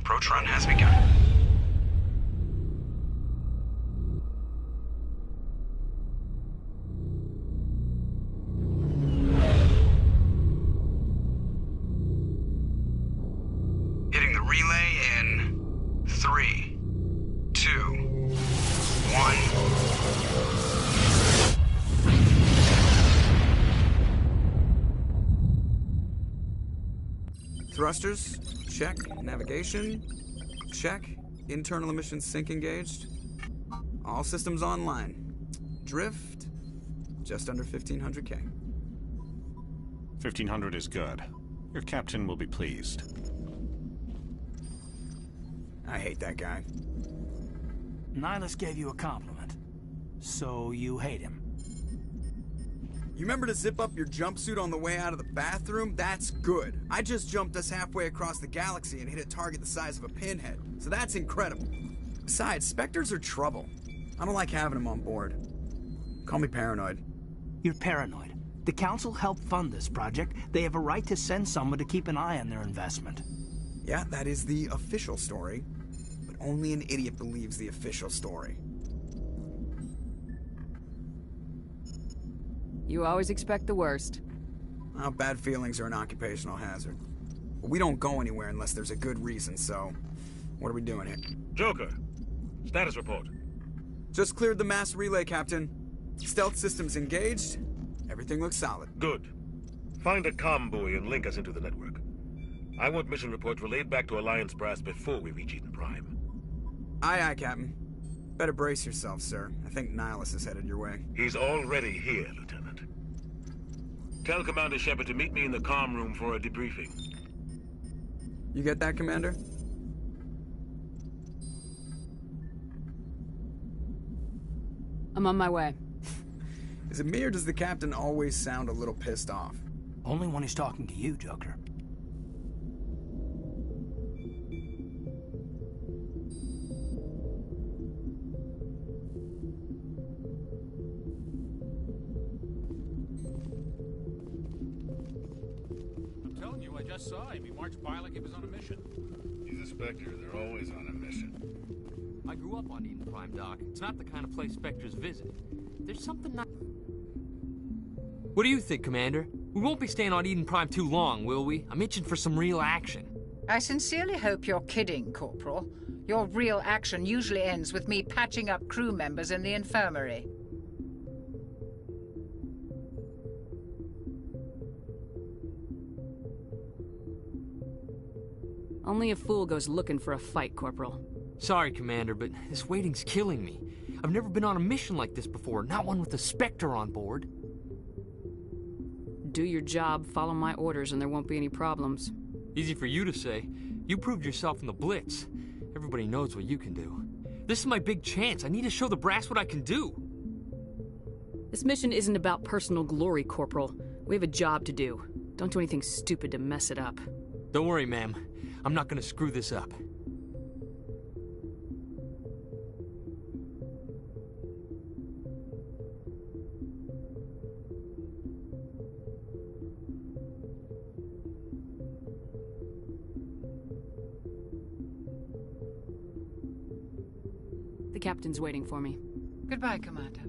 Approach run has begun. Hitting the relay in 3, 2, 1. Thrusters, check. Navigation, check. Internal emissions sync engaged. All systems online. Drift, just under 1500K. 1500 is good. Your captain will be pleased. I hate that guy. Nihilus gave you a compliment. So you hate him. You remember to zip up your jumpsuit on the way out of the bathroom? That's good. I just jumped us halfway across the galaxy and hit a target the size of a pinhead, so that's incredible. Besides, Spectres are trouble. I don't like having them on board. Call me paranoid. You're paranoid. The Council helped fund this project. They have a right to send someone to keep an eye on their investment. Yeah, that is the official story, but only an idiot believes the official story. You always expect the worst. Well, bad feelings are an occupational hazard. But we don't go anywhere unless there's a good reason, so what are we doing here? Joker, status report. Just cleared the mass relay, Captain. Stealth systems engaged. Everything looks solid. Good. Find a comm buoy and link us into the network. I want mission reports relayed back to Alliance Brass before we reach Eden Prime. Aye, aye, Captain. Better brace yourself, sir. I think Nihilus is headed your way. He's already here, Lieutenant. Tell Commander Shepard to meet me in the comm room for a debriefing. You get that, Commander? I'm on my way. Is it me or does the Captain always sound a little pissed off? Only when he's talking to you, Joker. I'm telling you, I just saw him. He marched by like he was on a mission. He's a Spectre. They're always on a mission. I grew up on Eden Prime, Doc. It's not the kind of place Spectres visit. There's something not... What do you think, Commander? We won't be staying on Eden Prime too long, will we? I'm itching for some real action. I sincerely hope you're kidding, Corporal. Your real action usually ends with me patching up crew members in the infirmary. Only a fool goes looking for a fight, Corporal. Sorry, Commander, but this waiting's killing me. I've never been on a mission like this before, not one with a Spectre on board. Do your job, follow my orders, and there won't be any problems. Easy for you to say. You proved yourself in the Blitz. Everybody knows what you can do. This is my big chance. I need to show the brass what I can do. This mission isn't about personal glory, Corporal. We have a job to do. Don't do anything stupid to mess it up. Don't worry, ma'am. I'm not gonna screw this up. The captain's waiting for me. Goodbye, Commander.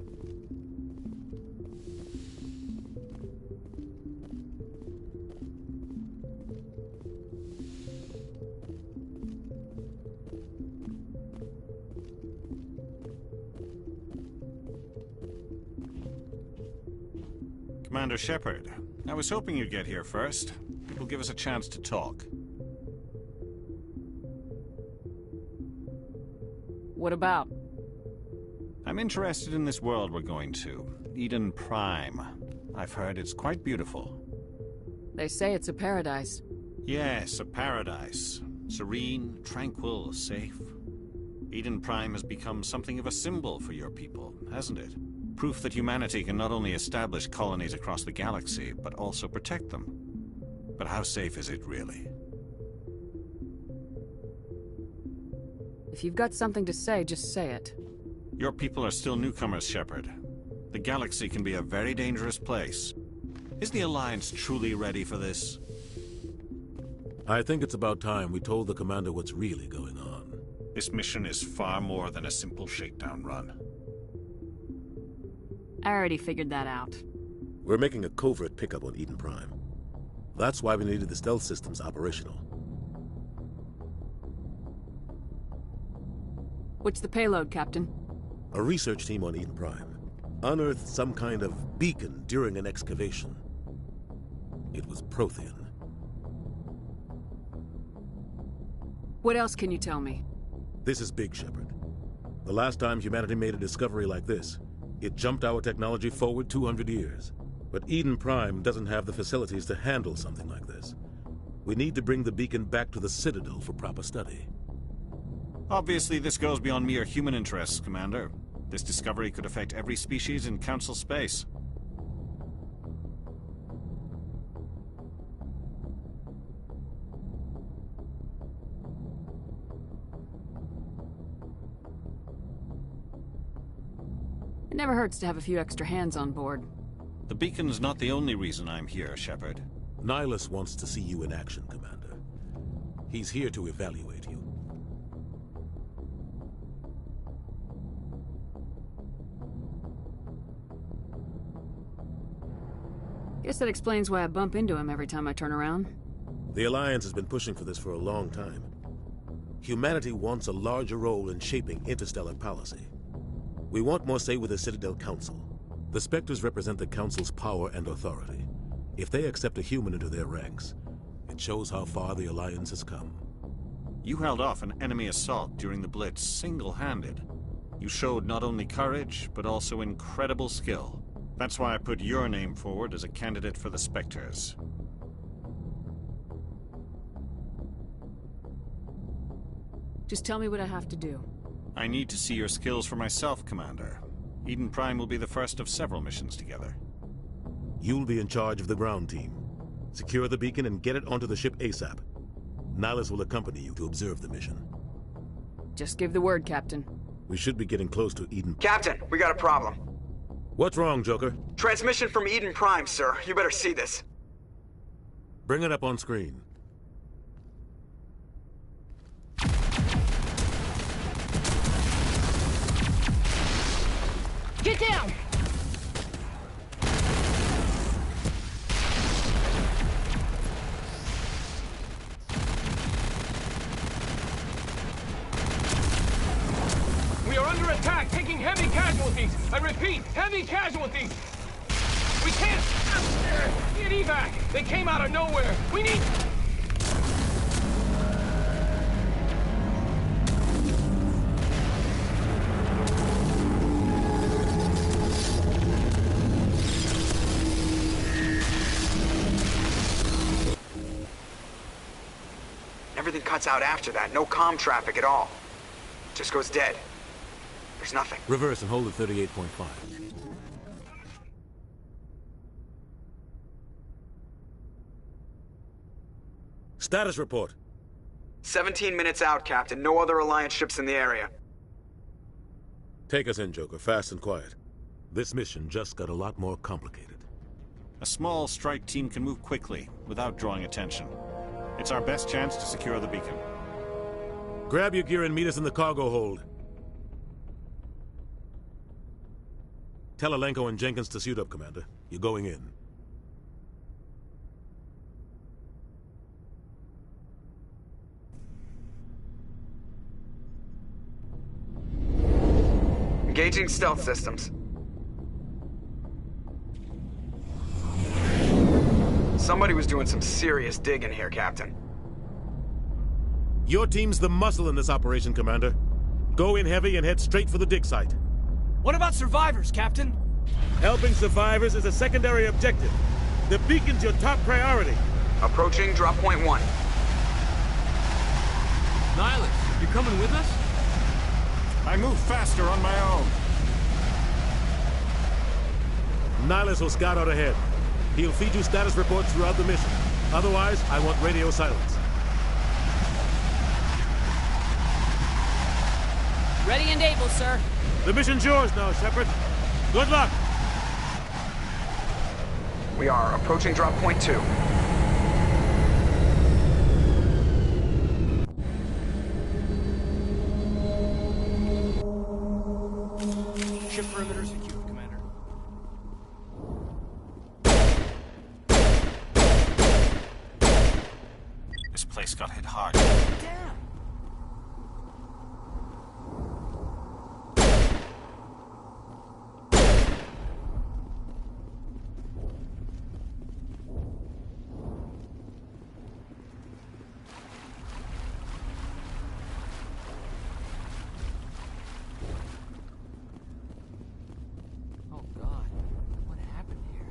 Commander Shepard, I was hoping you'd get here first. It will give us a chance to talk. What about? I'm interested in this world we're going to, Eden Prime. I've heard it's quite beautiful. They say it's a paradise. Yes, a paradise. Serene, tranquil, safe. Eden Prime has become something of a symbol for your people, hasn't it? Proof that humanity can not only establish colonies across the galaxy, but also protect them. But how safe is it really? If you've got something to say, just say it. Your people are still newcomers, Shepard. The galaxy can be a very dangerous place. Is the Alliance truly ready for this? I think it's about time we told the commander what's really going on. This mission is far more than a simple shakedown run. I already figured that out. We're making a covert pickup on Eden Prime. That's why we needed the stealth systems operational. What's the payload, Captain? A research team on Eden Prime unearthed some kind of beacon during an excavation. It was Prothean. What else can you tell me? This is big, Shepard. The last time humanity made a discovery like this, it jumped our technology forward 200 years. But Eden Prime doesn't have the facilities to handle something like this. We need to bring the beacon back to the Citadel for proper study. Obviously, this goes beyond mere human interests, Commander. This discovery could affect every species in Council space. It never hurts to have a few extra hands on board. The beacon's not the only reason I'm here, Shepard. Nihilus wants to see you in action, Commander. He's here to evaluate you. Guess that explains why I bump into him every time I turn around. The Alliance has been pushing for this for a long time. Humanity wants a larger role in shaping interstellar policy. We want more say with the Citadel Council. The Spectres represent the Council's power and authority. If they accept a human into their ranks, it shows how far the Alliance has come. You held off an enemy assault during the Blitz single-handed. You showed not only courage, but also incredible skill. That's why I put your name forward as a candidate for the Spectres. Just tell me what I have to do. I need to see your skills for myself, Commander. Eden Prime will be the first of several missions together. You'll be in charge of the ground team. Secure the beacon and get it onto the ship ASAP. Nihilus will accompany you to observe the mission. Just give the word, Captain. We should be getting close to Eden. Captain, we got a problem. What's wrong, Joker? Transmission from Eden Prime, sir. You better see this. Bring it up on screen. Get down! We are under attack, taking heavy casualties. I repeat, heavy casualties. We can't get evac. They came out of nowhere. We need... Everything cuts out after that. No comm traffic at all. Just goes dead. There's nothing. Reverse and hold at 38.5. Status report. 17 minutes out, Captain. No other Alliance ships in the area. Take us in, Joker. Fast and quiet. This mission just got a lot more complicated. A small strike team can move quickly, without drawing attention. It's our best chance to secure the beacon. Grab your gear and meet us in the cargo hold. Tell Alenko and Jenkins to suit up, Commander. You're going in. Engaging stealth systems. Somebody was doing some serious digging here, Captain. Your team's the muscle in this operation, Commander. Go in heavy and head straight for the dig site. What about survivors, Captain? Helping survivors is a secondary objective. The beacon's your top priority. Approaching drop point 1. Nihilus, you coming with us? I move faster on my own. Nihilus will scout out ahead. He'll feed you status reports throughout the mission. Otherwise, I want radio silence. Ready and able, sir. The mission's yours now, Shepard. Good luck. We are approaching drop point 2. target. Damn! Oh God, what happened here?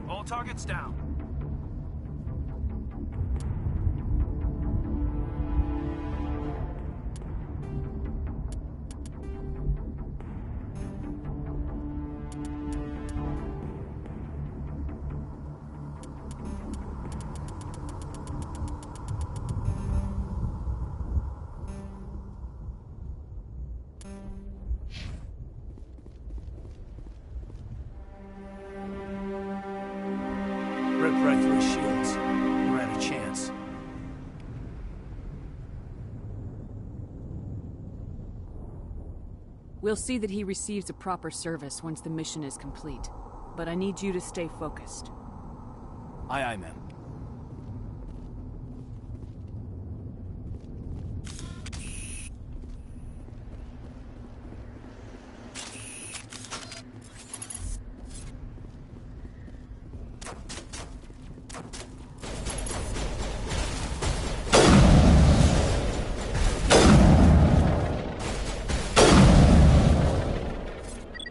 All targets down. Ripped right through his shields. Never had a chance. We'll see that he receives a proper service once the mission is complete. But I need you to stay focused. Aye, aye, ma'am.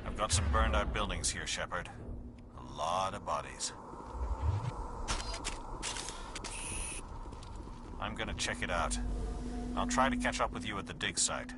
I've got some burned out buildings here, Shepard. A lot of bodies. I'm gonna check it out. I'll try to catch up with you at the dig site.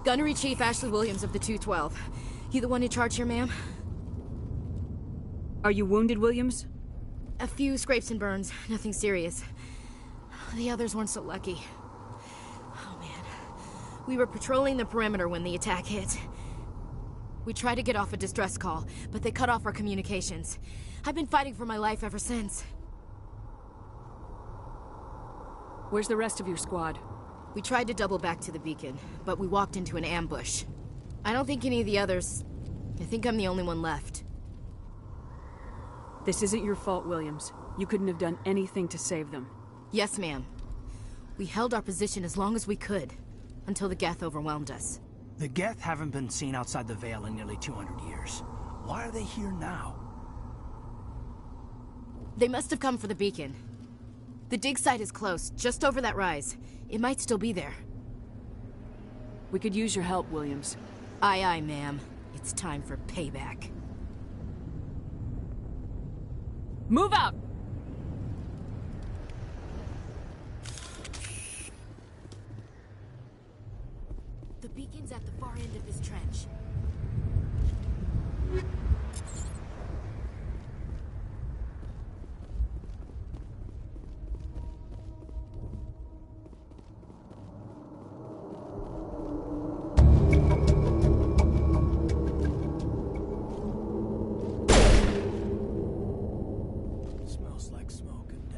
Gunnery Chief Ashley Williams of the 212. You the one in charge here, ma'am? Are you wounded, Williams? A few scrapes and burns, nothing serious. The others weren't so lucky. Oh man. We were patrolling the perimeter when the attack hit. We tried to get off a distress call, but they cut off our communications. I've been fighting for my life ever since. Where's the rest of your squad? We tried to double back to the beacon, but we walked into an ambush. I don't think any of the others... I think I'm the only one left. This isn't your fault, Williams. You couldn't have done anything to save them. Yes, ma'am. We held our position as long as we could, until the Geth overwhelmed us. The Geth haven't been seen outside the Veil in nearly 200 years. Why are they here now? They must have come for the beacon. The dig site is close, just over that rise. It might still be there. We could use your help, Williams. Aye, aye, ma'am. It's time for payback. Move out! The beacon's at the far end of this trench. Smells like smoke and death.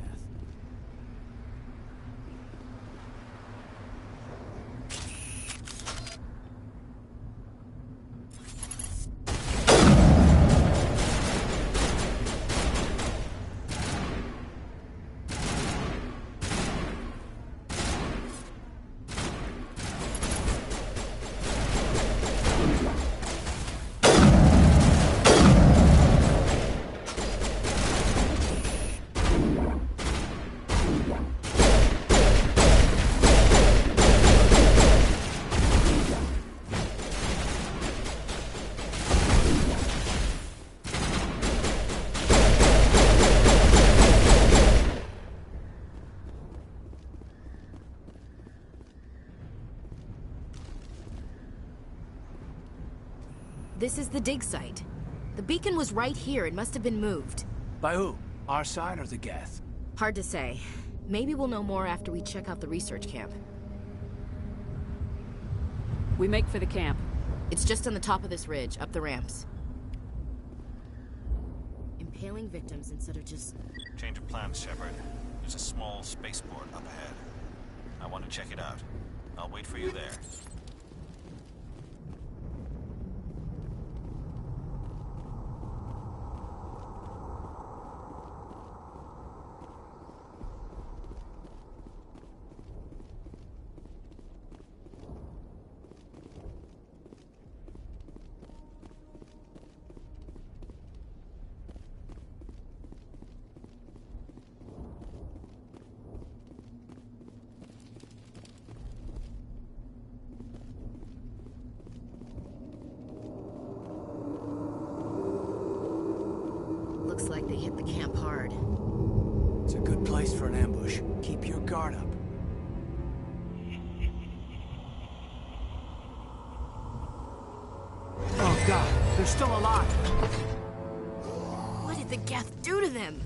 This is the dig site. The beacon was right here. It must have been moved. By who? Our side or the Geth? Hard to say. Maybe we'll know more after we check out the research camp. We make for the camp. It's just on the top of this ridge, up the ramps. Impaling victims instead of just... Change of plans, Shepard. There's a small spaceport up ahead. I want to check it out. I'll wait for you there. Looks like they hit the camp hard. It's a good place for an ambush. Keep your guard up. Oh God, they're still alive. What did the Geth do to them?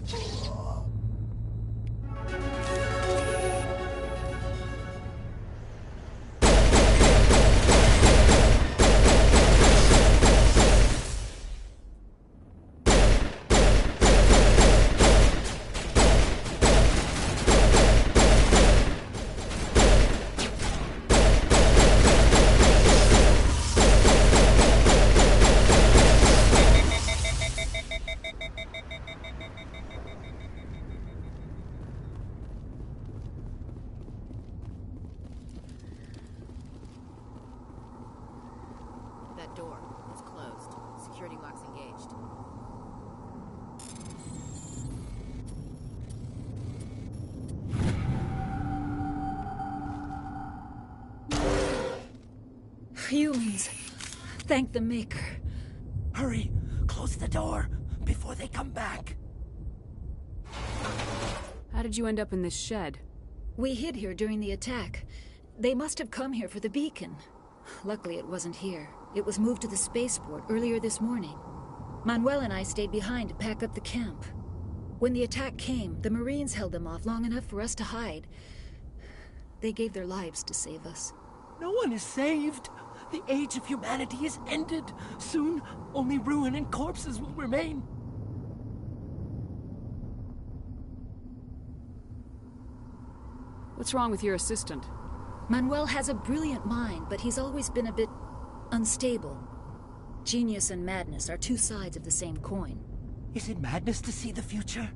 That door, it's closed. Security lock's engaged. Humans. Thank the Maker. Hurry, close the door before they come back. How did you end up in this shed? We hid here during the attack. They must have come here for the beacon. Luckily, it wasn't here. It was moved to the spaceport earlier this morning. Manuel and I stayed behind to pack up the camp. When the attack came, the Marines held them off long enough for us to hide. They gave their lives to save us. No one is saved. The age of humanity is ended. Soon, only ruin and corpses will remain. What's wrong with your assistant? Manuel has a brilliant mind, but he's always been a bit unstable. Genius and madness are two sides of the same coin. Is it madness to see the future?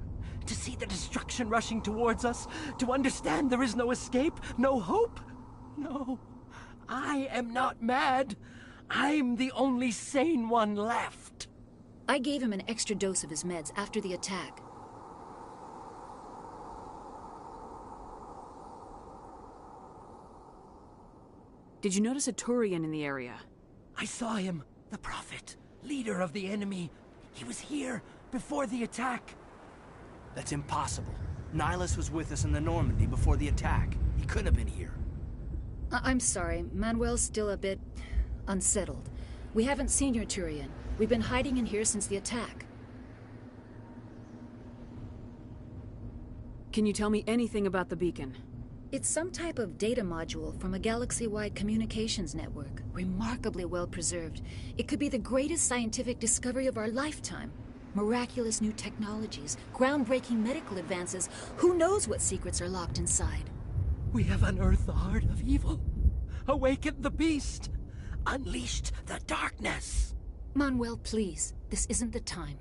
To see the destruction rushing towards us? To understand there is no escape? No hope? No. I am not mad. I'm the only sane one left. I gave him an extra dose of his meds after the attack. Did you notice a Turian in the area? I saw him. The Prophet. Leader of the enemy. He was here before the attack. That's impossible. Nihilus was with us in the Normandy before the attack. He couldn't have been here. I'm sorry. Manuel's still a bit unsettled. We haven't seen your Turian. We've been hiding in here since the attack. Can you tell me anything about the beacon? It's some type of data module from a galaxy-wide communications network. Remarkably well preserved. It could be the greatest scientific discovery of our lifetime. Miraculous new technologies, groundbreaking medical advances. Who knows what secrets are locked inside? We have unearthed the heart of evil, awakened the beast, unleashed the darkness. Manuel, please. This isn't the time.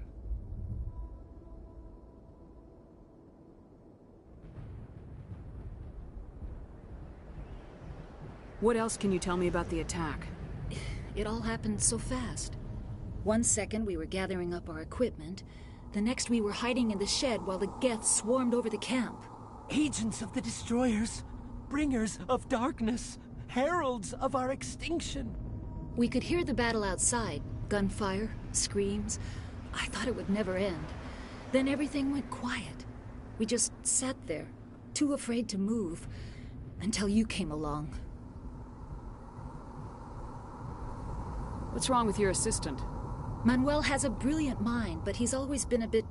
What else can you tell me about the attack? It all happened so fast. 1 second we were gathering up our equipment. The next we were hiding in the shed while the Geth swarmed over the camp. Agents of the Destroyers, bringers of darkness, heralds of our extinction. We could hear the battle outside. Gunfire, screams. I thought it would never end. Then everything went quiet. We just sat there, too afraid to move, until you came along. What's wrong with your assistant? Manuel has a brilliant mind, but he's always been a bit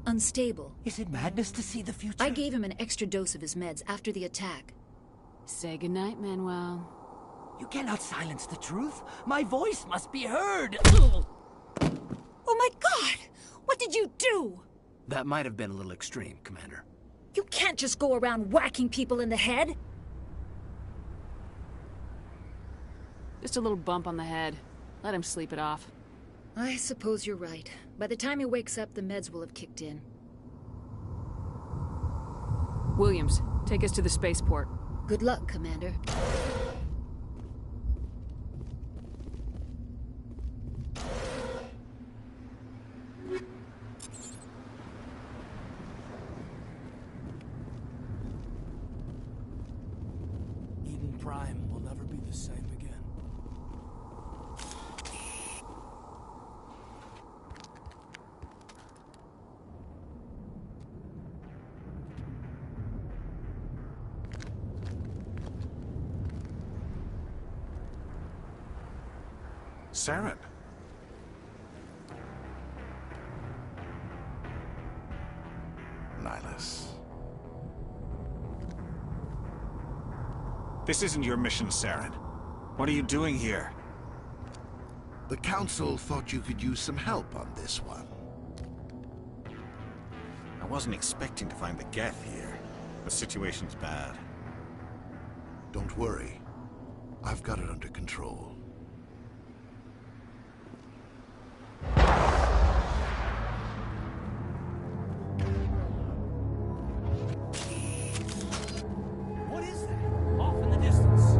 unstable. Is it madness to see the future? I gave him an extra dose of his meds after the attack. Say goodnight, Manuel. You cannot silence the truth. My voice must be heard. Oh my God! What did you do? That might have been a little extreme, Commander. You can't just go around whacking people in the head. Just a little bump on the head. Let him sleep it off. I suppose you're right. By the time he wakes up, the meds will have kicked in. Williams, take us to the spaceport. Good luck, Commander. Eden Prime will never be the same again. Saren. Nihilus. This isn't your mission, Saren. What are you doing here? The Council thought you could use some help on this one. I wasn't expecting to find the Geth here. The situation's bad. Don't worry. I've got it under control. What is that? Off in the distance.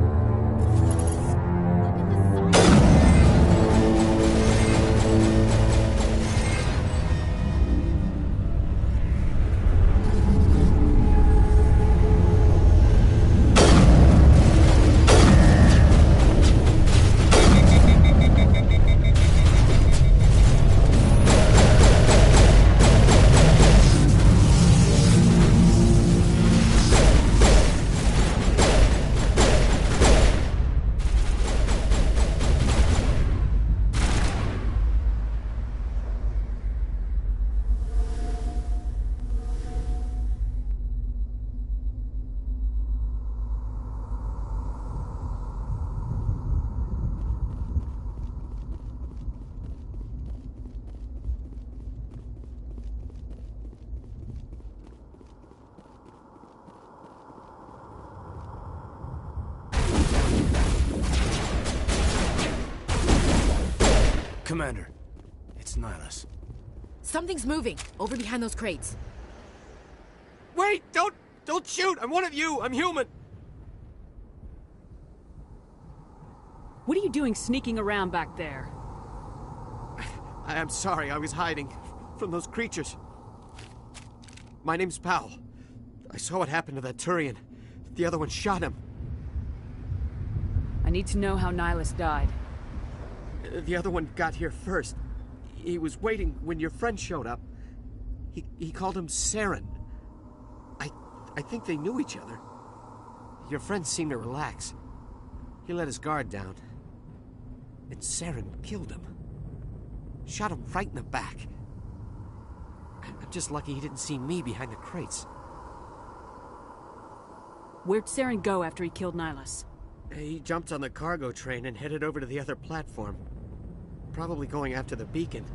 Commander, it's Nihilus. Something's moving, over behind those crates. Wait! Don't shoot! I'm one of you! I'm human! What are you doing sneaking around back there? I'm sorry, I was hiding from those creatures. My name's Powell. I saw what happened to that Turian. The other one shot him. I need to know how Nihilus died. The other one got here first. He was waiting when your friend showed up. He called him Saren. I think they knew each other. Your friend seemed to relax. He let his guard down. And Saren killed him. Shot him right in the back. I'm just lucky he didn't see me behind the crates. Where'd Saren go after he killed Nihilus? He jumped on the cargo train and headed over to the other platform. Probably going after the beacon.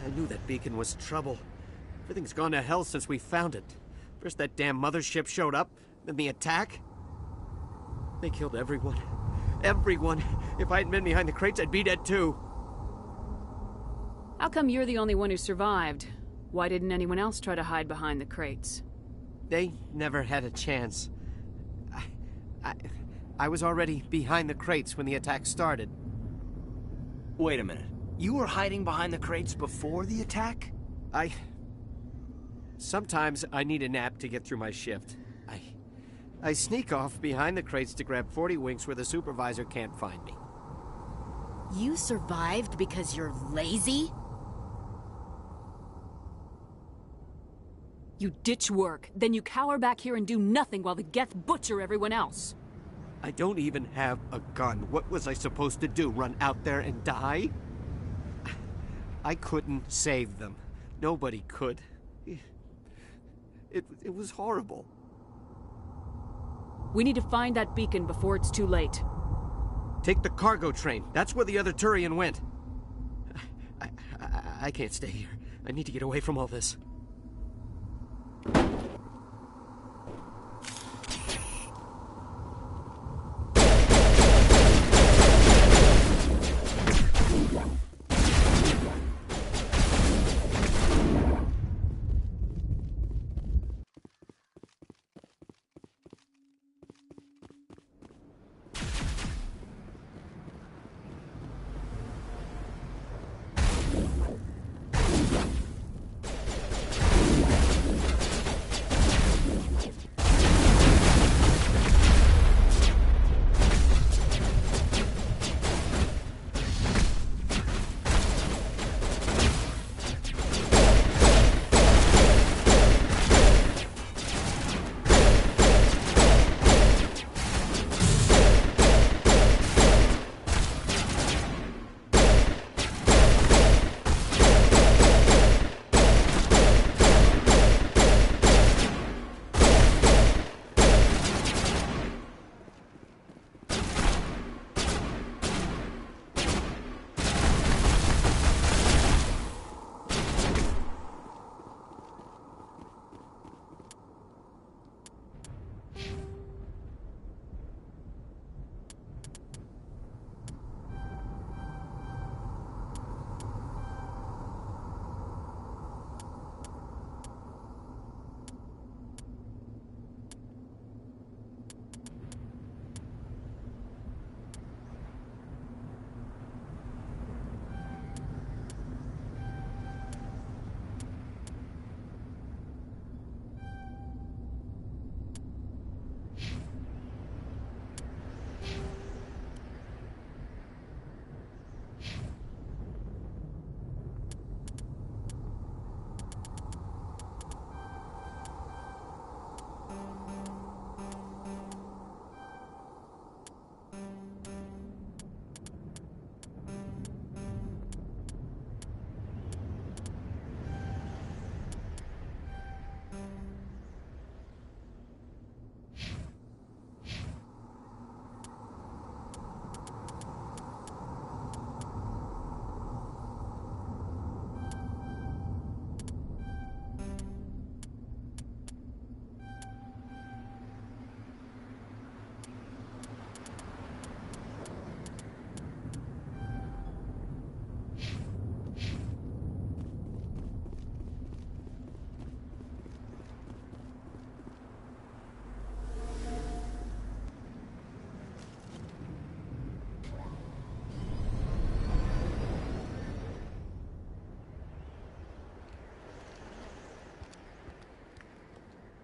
I knew that beacon was trouble. Everything's gone to hell since we found it. First that damn mothership showed up, then the attack. They killed everyone. Everyone. If I hadn't been behind the crates, I'd be dead too. How come you're the only one who survived? Why didn't anyone else try to hide behind the crates? They never had a chance. I was already behind the crates when the attack started. Wait a minute. You were hiding behind the crates before the attack? Sometimes I need a nap to get through my shift. I sneak off behind the crates to grab 40 winks where the supervisor can't find me. You survived because you're lazy? You ditch work, then you cower back here and do nothing while the Geth butcher everyone else. I don't even have a gun. What was I supposed to do, run out there and die? I couldn't save them. Nobody could. It was horrible. We need to find that beacon before it's too late. Take the cargo train. That's where the other Turian went. I can't stay here. I need to get away from all this.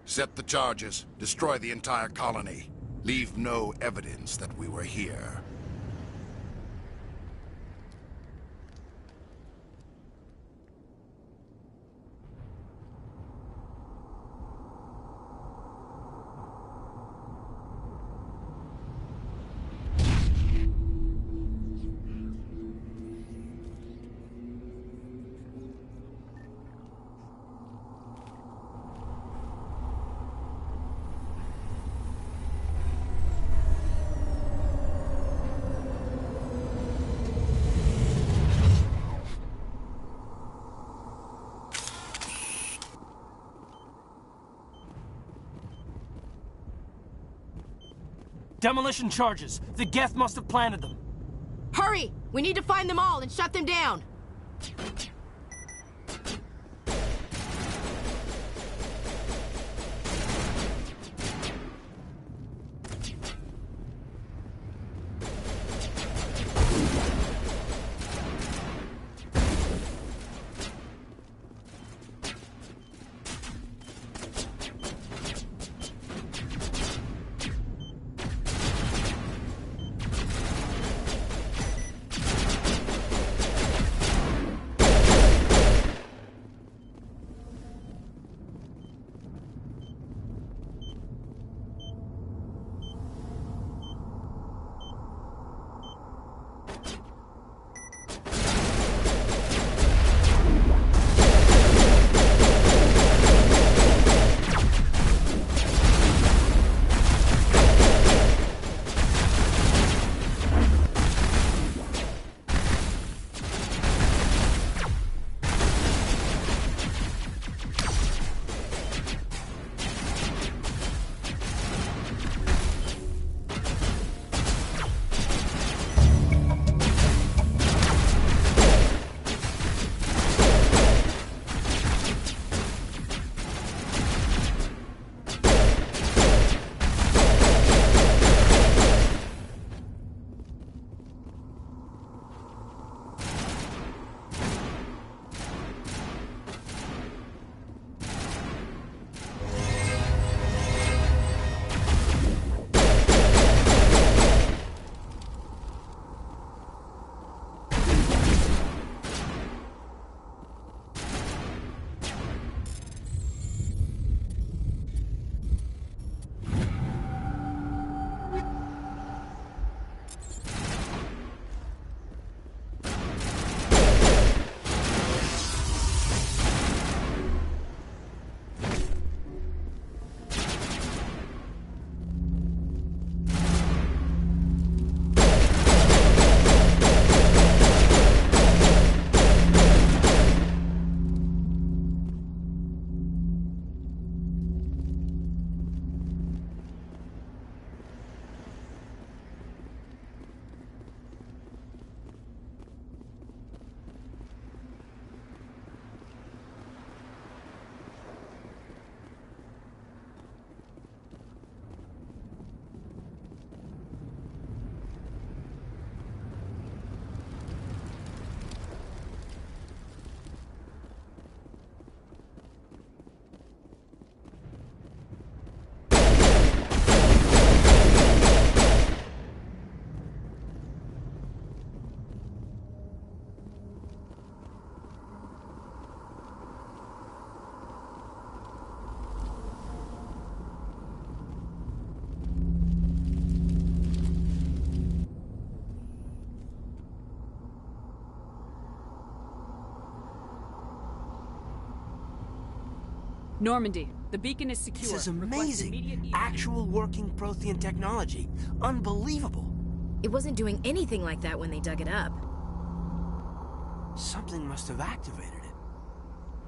Set the charges. Destroy the entire colony. Leave no evidence that we were here. Demolition charges. The Geth must have planted them. Hurry! We need to find them all and shut them down! Normandy, the beacon is secure. This is amazing. Actual working Prothean technology. Unbelievable. It wasn't doing anything like that when they dug it up. Something must have activated it.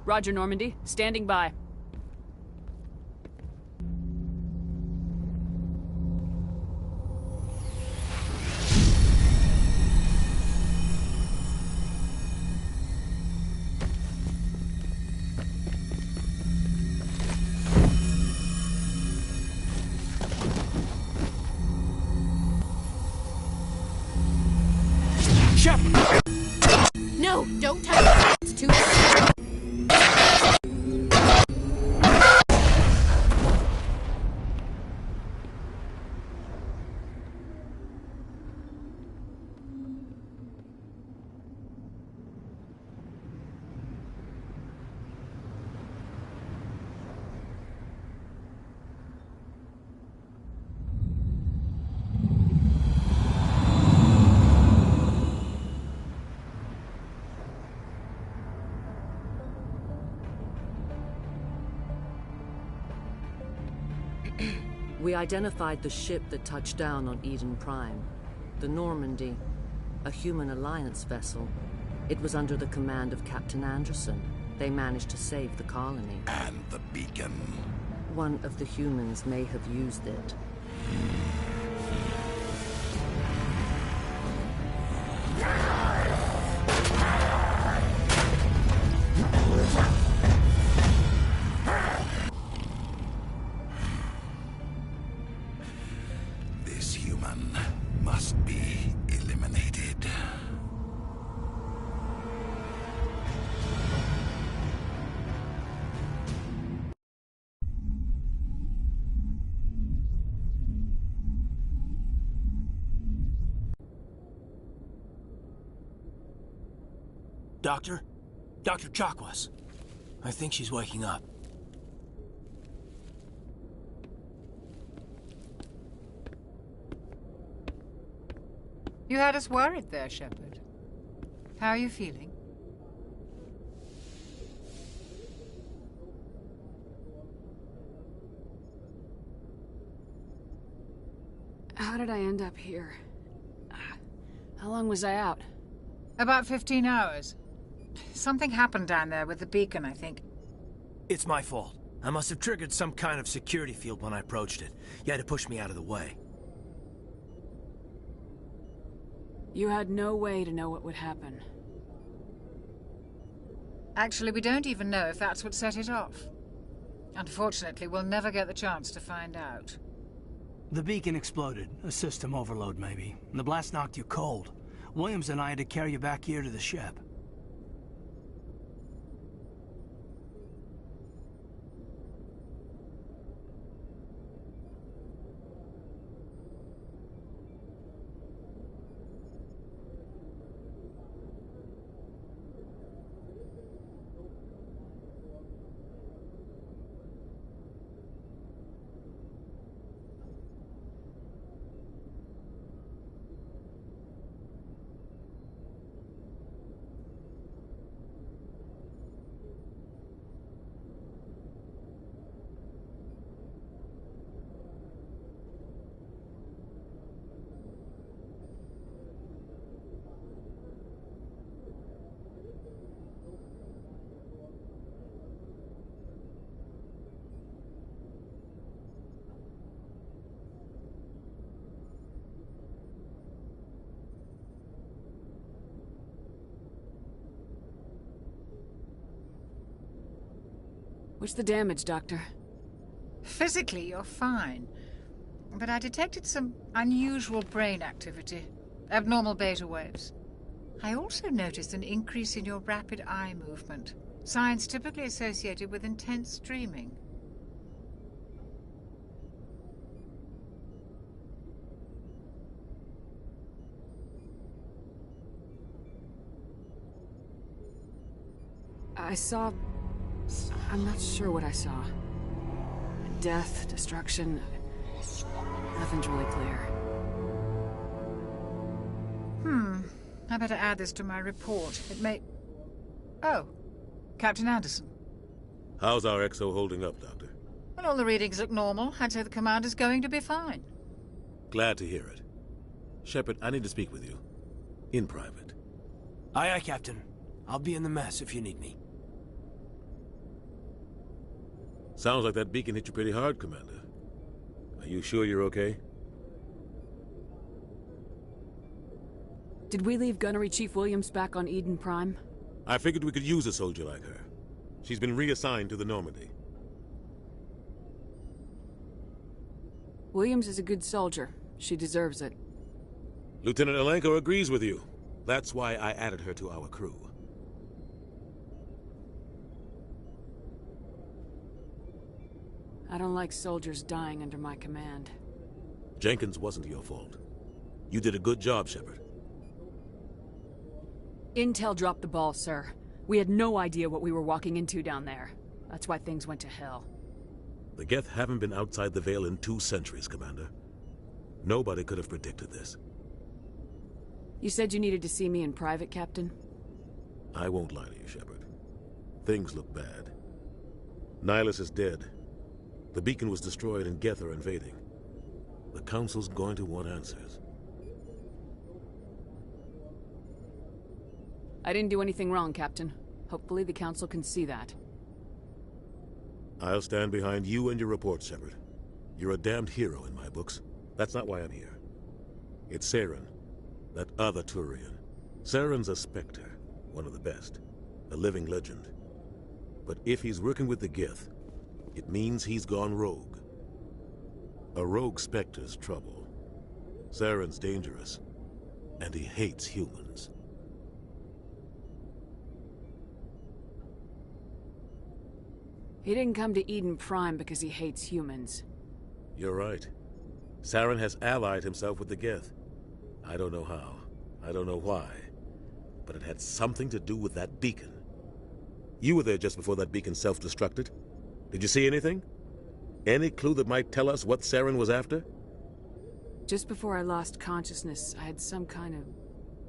Roger, Normandy. Standing by. No, don't touch it. It's too slow. We identified the ship that touched down on Eden Prime. The Normandy, a human alliance vessel. It was under the command of Captain Anderson. They managed to save the colony. And the beacon. One of the humans may have used it. Doctor? Dr. Chakwas. I think she's waking up. You had us worried there, Shepard. How are you feeling? How did I end up here? How long was I out? About 15 hours. Something happened down there with the beacon, I think. It's my fault. I must have triggered some kind of security field when I approached it. You had to push me out of the way. You had no way to know what would happen. Actually, we don't even know if that's what set it off. Unfortunately, we'll never get the chance to find out. The beacon exploded. A system overload, maybe. The blast knocked you cold. Williams and I had to carry you back here to the ship. What's the damage, Doctor? Physically, you're fine. But I detected some unusual brain activity. Abnormal beta waves. I also noticed an increase in your rapid eye movement. Signs typically associated with intense dreaming. I saw... I'm not sure what I saw. Death, destruction... Nothing's really clear. I better add this to my report. It may... Oh, Captain Anderson. How's our XO holding up, Doctor? Well, all the readings look normal. I'd say the commander's going to be fine. Glad to hear it. Shepard, I need to speak with you. In private. Aye, aye, Captain. I'll be in the mess if you need me. Sounds like that beacon hit you pretty hard, Commander. Are you sure you're okay? Did we leave Gunnery Chief Williams back on Eden Prime? I figured we could use a soldier like her. She's been reassigned to the Normandy. Williams is a good soldier. She deserves it. Lieutenant Alenko agrees with you. That's why I added her to our crew. I don't like soldiers dying under my command. Jenkins wasn't your fault. You did a good job, Shepard. Intel dropped the ball, sir. We had no idea what we were walking into down there. That's why things went to hell. The Geth haven't been outside the Veil in 2 centuries, Commander. Nobody could have predicted this. You said you needed to see me in private, Captain? I won't lie to you, Shepard. Things look bad. Nihilus is dead. The beacon was destroyed and Geth are invading. The Council's going to want answers. I didn't do anything wrong, Captain. Hopefully the Council can see that. I'll stand behind you and your report, Shepard. You're a damned hero in my books. That's not why I'm here. It's Saren, that other Turian. Saren's a Spectre, one of the best. A living legend. But if he's working with the Geth, it means he's gone rogue. A rogue Spectre's trouble. Saren's dangerous, and he hates humans. He didn't come to Eden Prime because he hates humans. You're right. Saren has allied himself with the Geth. I don't know how. I don't know why. but it had something to do with that beacon. You were there just before that beacon self-destructed. Did you see anything? Any clue that might tell us what Saren was after? Just before I lost consciousness, I had some kind of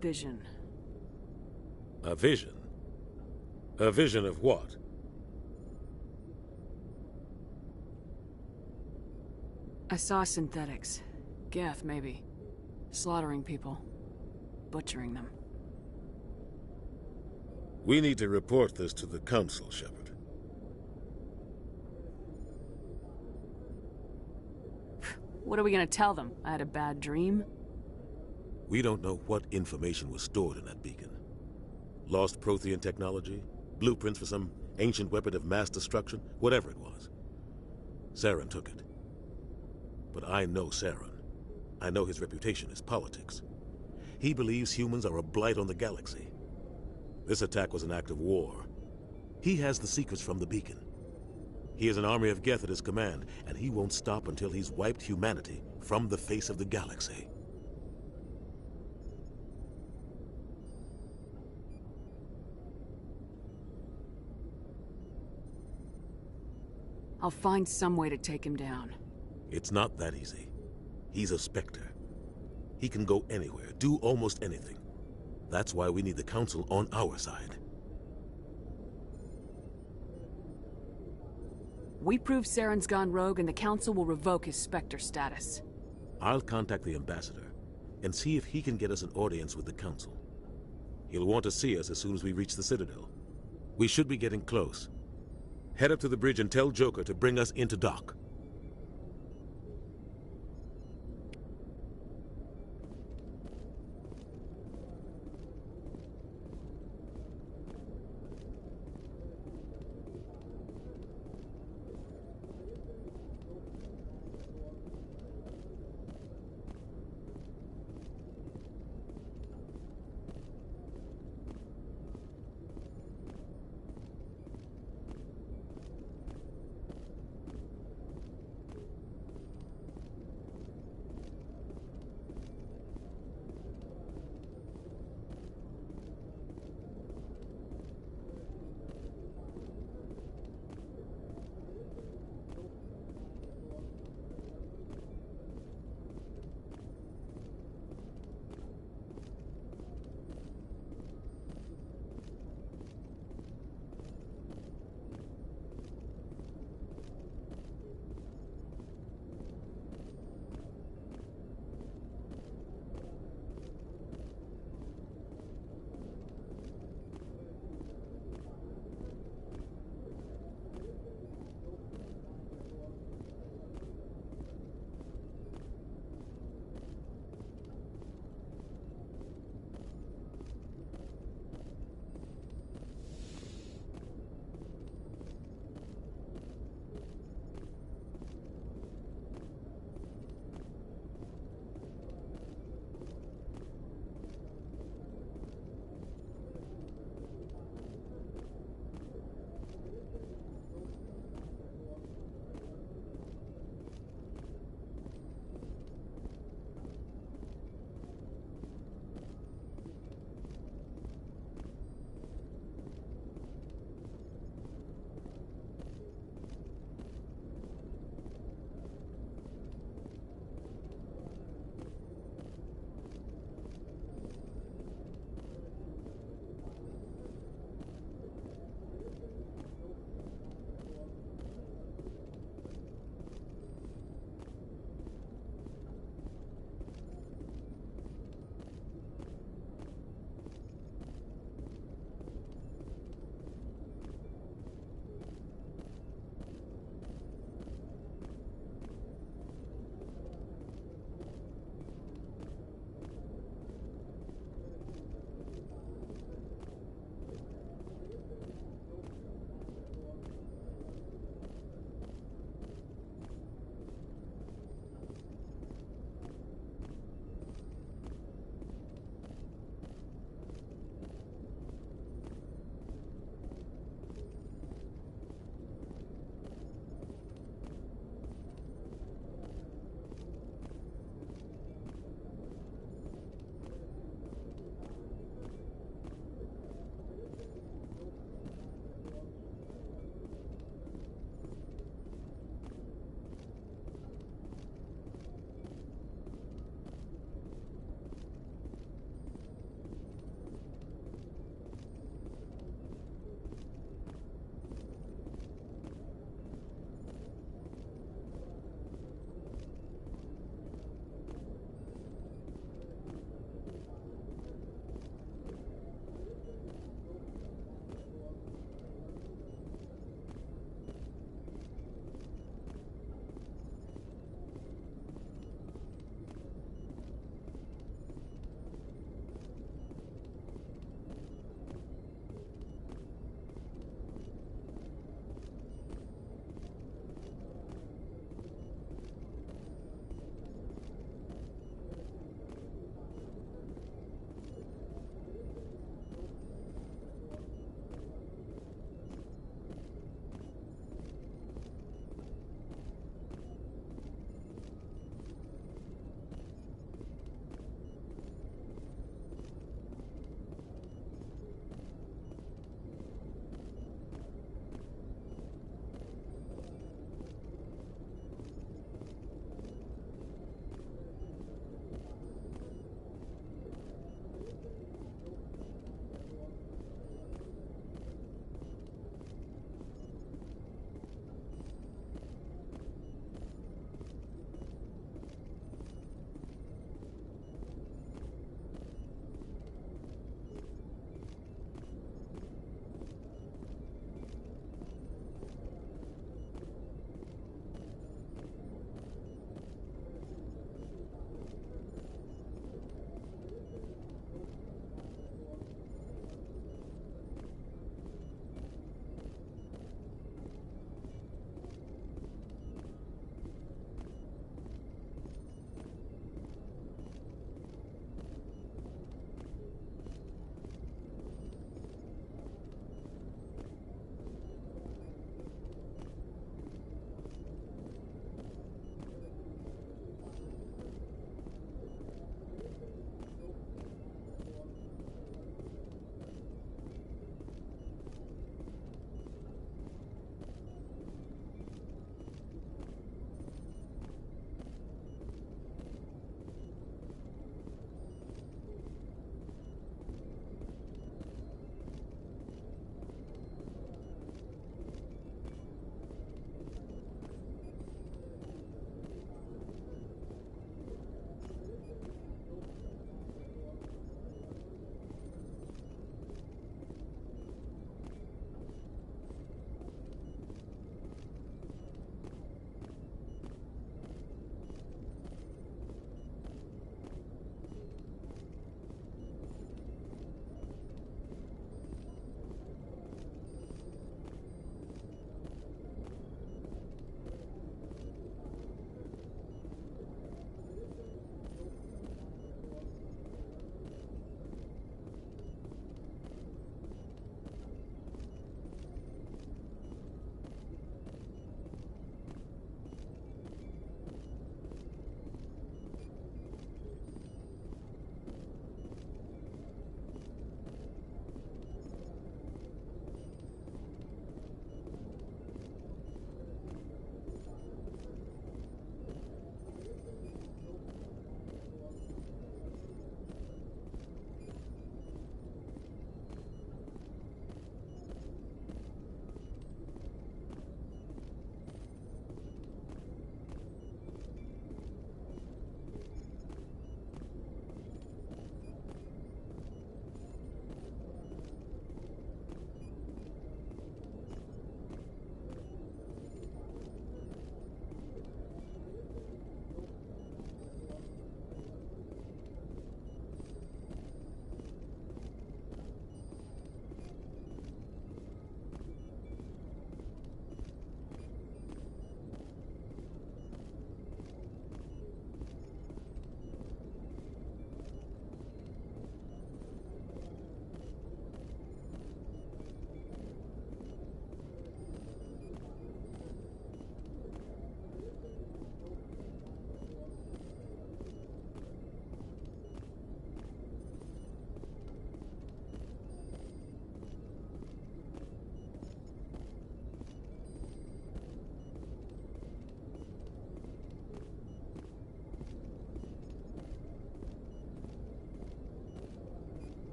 vision. A vision? A vision of what? I saw synthetics. Geth, maybe. Slaughtering people. Butchering them. We need to report this to the Council, Shepard. What are we gonna tell them? I had a bad dream? We don't know what information was stored in that beacon. Lost Prothean technology? Blueprints for some ancient weapon of mass destruction? Whatever it was. Saren took it. But I know Saren. I know his reputation is politics. He believes humans are a blight on the galaxy. This attack was an act of war. He has the secrets from the beacon. He has an army of Geth at his command, and he won't stop until he's wiped humanity from the face of the galaxy. I'll find some way to take him down. It's not that easy. He's a Spectre. He can go anywhere, do almost anything. That's why we need the Council on our side. We prove Saren's gone rogue and the Council will revoke his Spectre status. I'll contact the Ambassador and see if he can get us an audience with the Council. He'll want to see us as soon as we reach the Citadel. We should be getting close. Head up to the bridge and tell Joker to bring us into dock.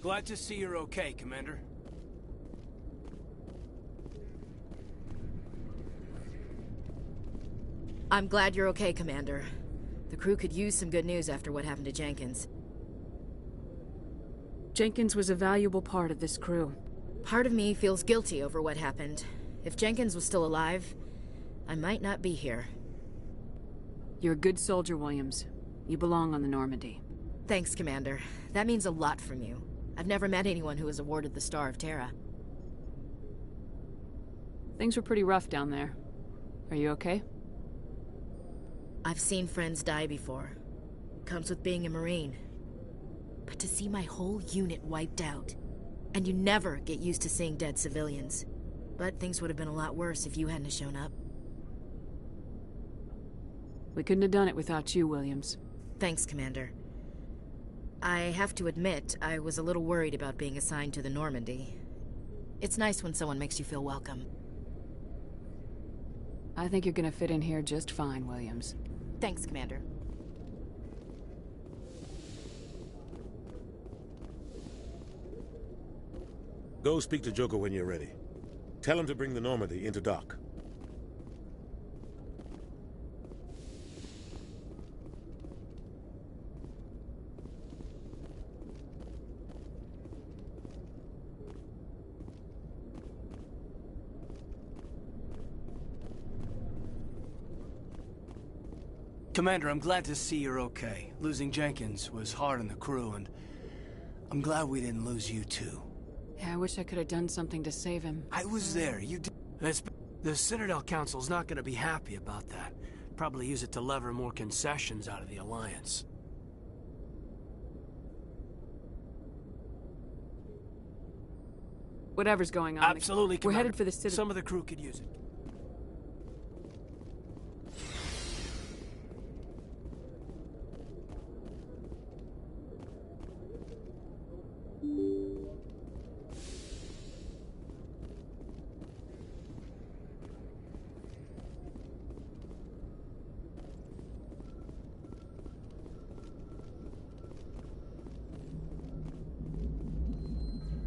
Glad to see you're okay, Commander. I'm glad you're okay, Commander. The crew could use some good news after what happened to Jenkins. Jenkins was a valuable part of this crew. Part of me feels guilty over what happened. If Jenkins was still alive, I might not be here. You're a good soldier, Williams. You belong on the Normandy. Thanks, Commander. That means a lot from you. I've never met anyone who was awarded the Star of Terra. Things were pretty rough down there. Are you okay? I've seen friends die before. Comes with being a Marine. But to see my whole unit wiped out, and you never get used to seeing dead civilians. But things would have been a lot worse if you hadn't shown up. We couldn't have done it without you, Williams. Thanks, Commander. I have to admit, I was a little worried about being assigned to the Normandy. It's nice when someone makes you feel welcome. I think you're gonna fit in here just fine, Williams. Thanks, Commander. Go speak to Joker when you're ready. Tell him to bring the Normandy into dock. Commander, I'm glad to see you're okay. Losing Jenkins was hard on the crew, and I'm glad we didn't lose you too. Yeah, I wish I could have done something to save him. I was there, you did. The Citadel Council's not gonna be happy about that. Probably use it to lever more concessions out of the Alliance. Whatever's going on. Absolutely, Commander. We're headed for the Citadel. Some of the crew could use it.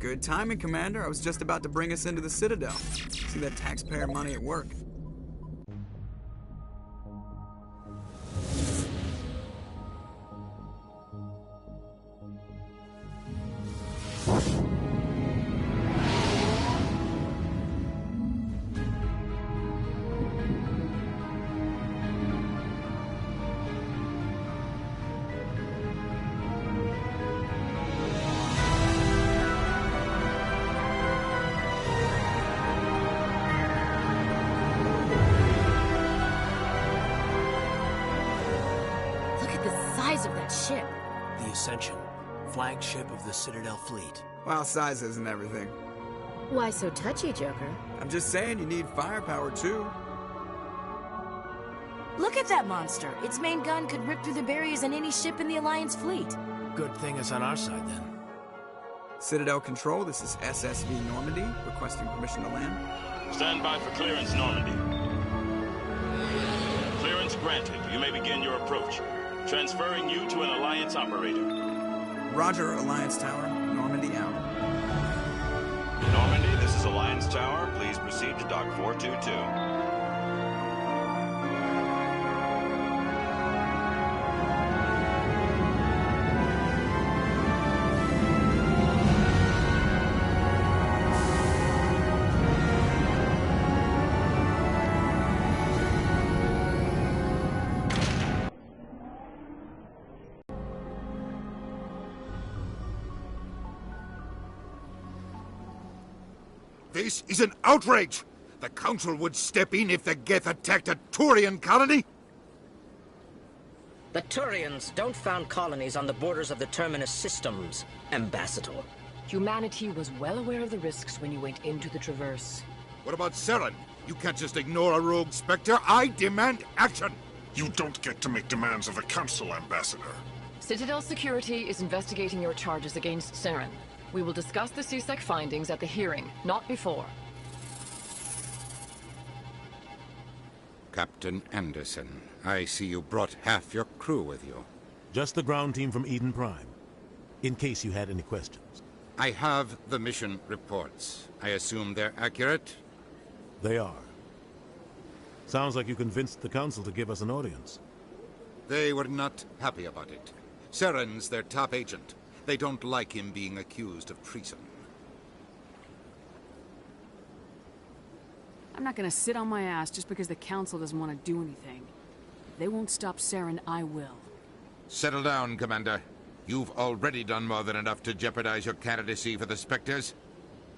Good timing, Commander. I was just about to bring us into the Citadel. See that taxpayer money at work. Of that ship. The Ascension, flagship of the Citadel fleet. Well, size isn't everything. Why so touchy, Joker? I'm just saying you need firepower, too. Look at that monster. Its main gun could rip through the barriers in any ship in the Alliance fleet. Good thing it's on our side, then. Citadel Control, this is SSV Normandy, requesting permission to land. Stand by for clearance, Normandy. Clearance granted. You may begin your approach. Transferring you to an Alliance operator. Roger, Alliance Tower. Normandy out. Normandy, this is Alliance Tower. Please proceed to Dock 422. This is an outrage! The Council would step in if the Geth attacked a Turian colony? The Turians don't found colonies on the borders of the Terminus systems, Ambassador. Humanity was well aware of the risks when you went into the Traverse. What about Seren? You can't just ignore a rogue Spectre. I demand action! You don't get to make demands of the Council, Ambassador. Citadel Security is investigating your charges against Seren. We will discuss the CSEC findings at the hearing, not before. Captain Anderson, I see you brought half your crew with you. Just the ground team from Eden Prime, in case you had any questions. I have the mission reports. I assume they're accurate? They are. Sounds like you convinced the Council to give us an audience. They were not happy about it. Saren's their top agent. They don't like him being accused of treason. I'm not gonna sit on my ass just because the Council doesn't want to do anything. If they won't stop Saren, I will. Settle down, Commander. You've already done more than enough to jeopardize your candidacy for the Spectres.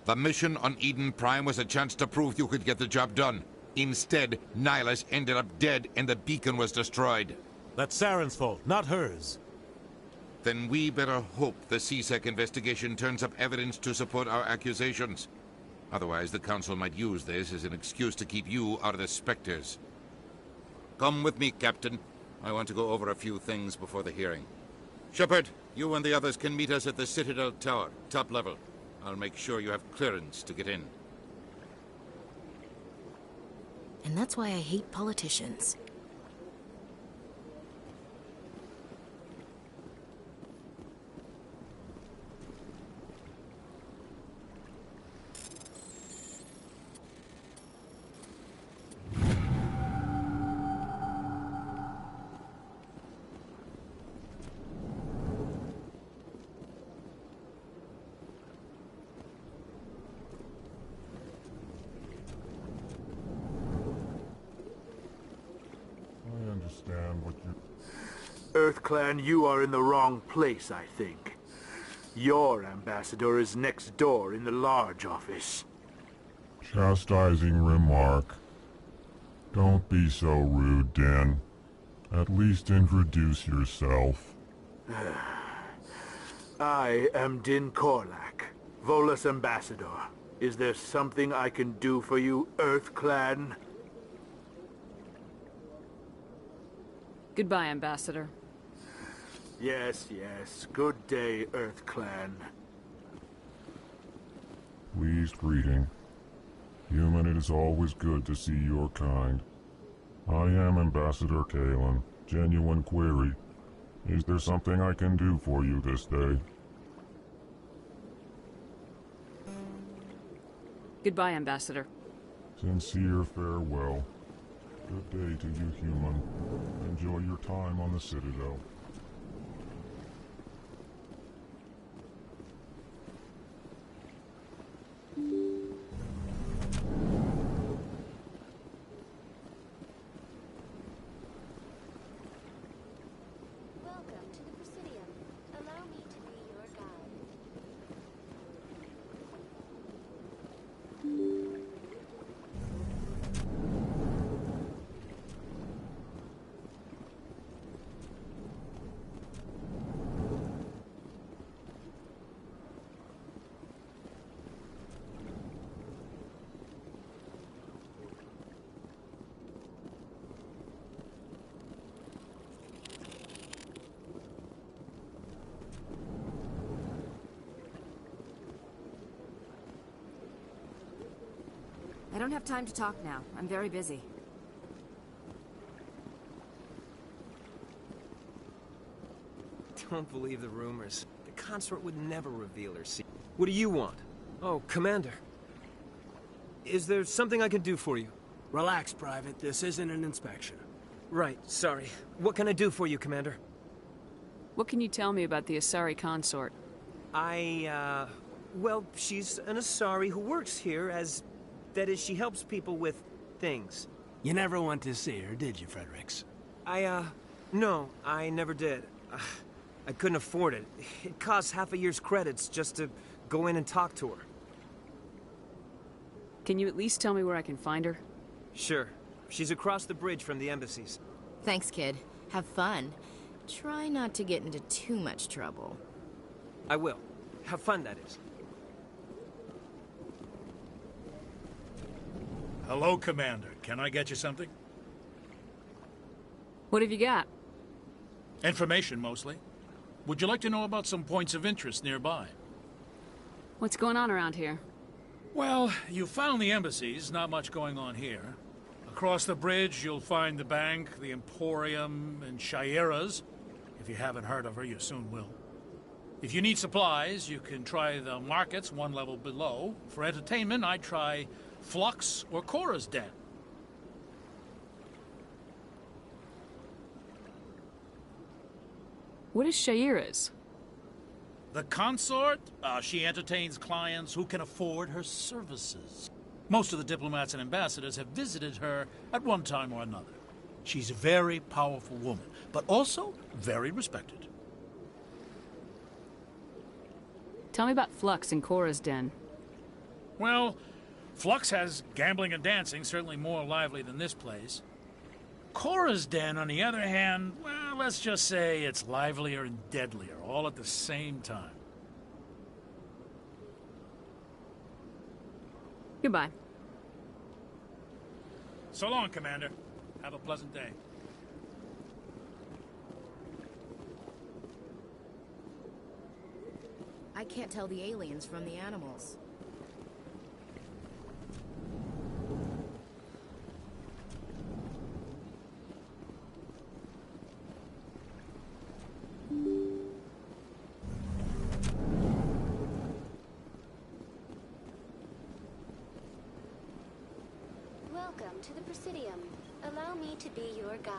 The mission on Eden Prime was a chance to prove you could get the job done. Instead, Nihilus ended up dead and the beacon was destroyed. That's Saren's fault, not hers. Then we better hope the CSEC investigation turns up evidence to support our accusations. Otherwise, the Council might use this as an excuse to keep you out of the Spectres. Come with me, Captain. I want to go over a few things before the hearing. Shepard, you and the others can meet us at the Citadel Tower, top level. I'll make sure you have clearance to get in. And that's why I hate politicians. EarthClan, you are in the wrong place, I think. Your ambassador is next door in the large office. Chastising remark. Don't be so rude, Den. At least introduce yourself. I am Din Korlak, Volus ambassador. Is there something I can do for you, EarthClan? Goodbye, Ambassador. Yes, yes. Good day, EarthClan. Pleased greeting. Human, it is always good to see your kind. I am Ambassador Kalen. Genuine query. Is there something I can do for you this day? Goodbye, Ambassador. Sincere farewell. Good day to you, human. Enjoy your time on the Citadel. I don't have time to talk now. I'm very busy. Don't believe the rumors. The consort would never reveal her secret. What do you want? Oh, Commander. Is there something I can do for you? Relax, Private. This isn't an inspection. Right, sorry. What can I do for you, Commander? What can you tell me about the Asari consort? Well, she's an Asari who works here as... That is, she helps people with things. You never went to see her, did you, Fredericks? No, I never did. I couldn't afford it. It costs half a year's credits just to go in and talk to her. Can you at least tell me where I can find her? Sure. She's across the bridge from the embassies. Thanks, kid. Have fun. Try not to get into too much trouble. I will. Have fun, that is. Hello, Commander. Can I get you something? What have you got? Information, mostly. Would you like to know about some points of interest nearby? What's going on around here? Well, you found the embassies. Not much going on here. Across the bridge, you'll find the bank, the Emporium, and Shaira's. If you haven't heard of her, you soon will. If you need supplies, you can try the markets one level below. For entertainment, I'd try Flux or Cora's Den. What is Shaira's? The consort? She entertains clients who can afford her services. Most of the diplomats and ambassadors have visited her at one time or another. She's a very powerful woman, but also very respected. Tell me about Flux and Cora's Den. Well, Flux has gambling and dancing, certainly more lively than this place. Cora's Den, on the other hand, well, let's just say it's livelier and deadlier, all at the same time. Goodbye. So long, Commander. Have a pleasant day. I can't tell the aliens from the animals. Welcome to the Presidium. Allow me to be your guide.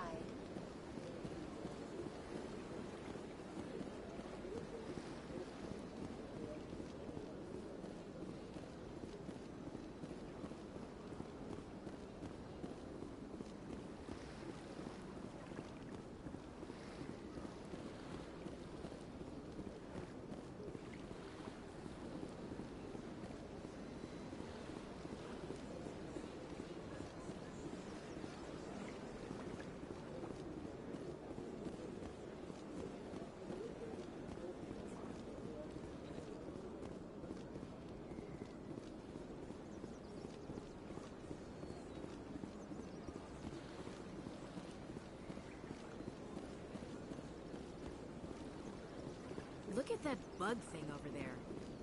Look at that bug thing over there.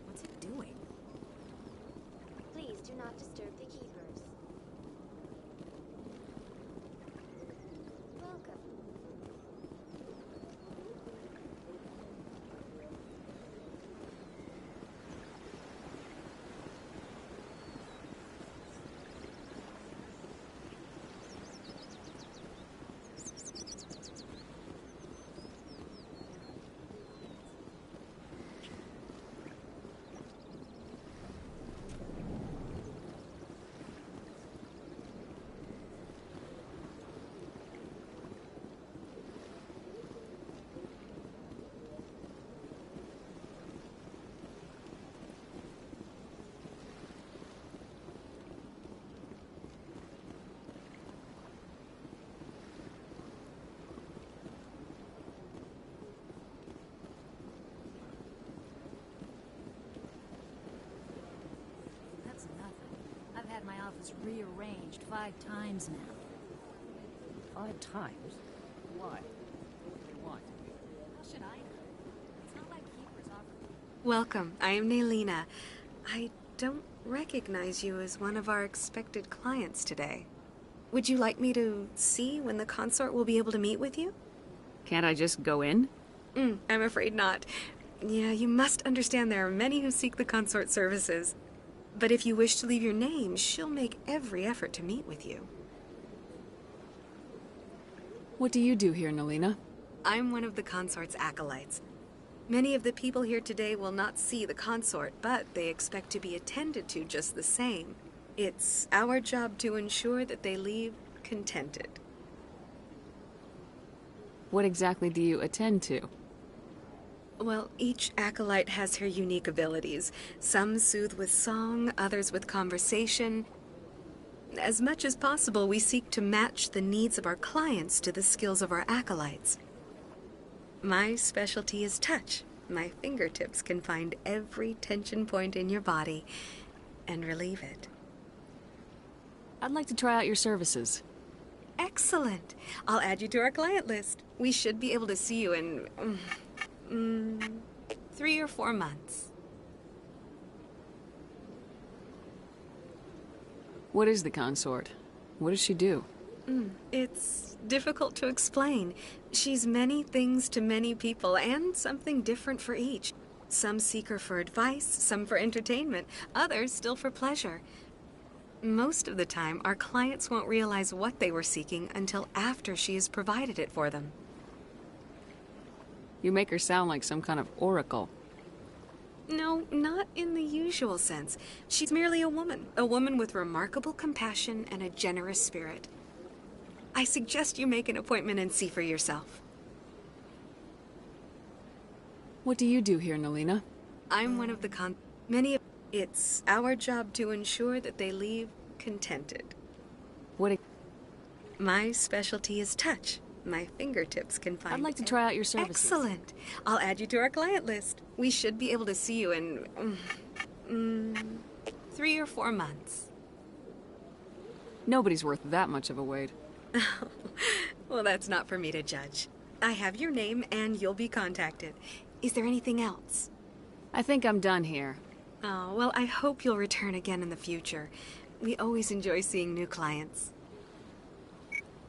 What's it doing? Please do not disturb the keepers. Welcome. That's nothing. I've had my office rearranged 5 times now. 5 times? Why? What do you want? How should I know? It's not like keepers offer. Welcome. I am Naylina. I don't recognize you as one of our expected clients today. Would you like me to see when the consort will be able to meet with you? Can't I just go in? I'm afraid not. Yeah, you must understand there are many who seek the consort services. But if you wish to leave your name, she'll make every effort to meet with you. What do you do here, Naylina? I'm one of the consort's acolytes. Many of the people here today will not see the consort, but they expect to be attended to just the same. It's our job to ensure that they leave contented. What exactly do you attend to? Well, each acolyte has her unique abilities. Some soothe with song, others with conversation. As much as possible, we seek to match the needs of our clients to the skills of our acolytes. My specialty is touch. My fingertips can find every tension point in your body and relieve it. I'd like to try out your services. Excellent. I'll add you to our client list. We should be able to see you in 3 or 4 months. What is the consort? What does she do? It's difficult to explain. She's many things to many people, and something different for each. Some seek her for advice, some for entertainment, others still for pleasure. Most of the time, our clients won't realize what they were seeking until after she has provided it for them. You make her sound like some kind of oracle. No, not in the usual sense. She's merely a woman with remarkable compassion and a generous spirit. I suggest you make an appointment and see for yourself. What do you do here, Nalina? I'm one of the It's our job to ensure that they leave contented. My specialty is touch. My fingertips can find... I'd like to try out your services. Excellent. I'll add you to our client list. We should be able to see you in 3 or 4 months. Nobody's worth that much of a wait. Well, that's not for me to judge. I have your name and you'll be contacted. Is there anything else? I think I'm done here. Oh, well, I hope you'll return again in the future. We always enjoy seeing new clients.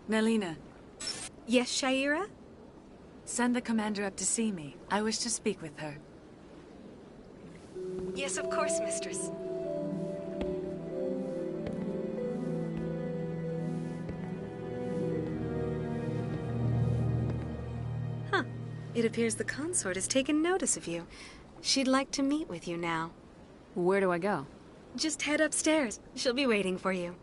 Nalina. Yes, Shaira? Send the commander up to see me. I wish to speak with her. Yes, of course, mistress. Huh. It appears the consort has taken notice of you. She'd like to meet with you now. Where do I go? Just head upstairs. She'll be waiting for you.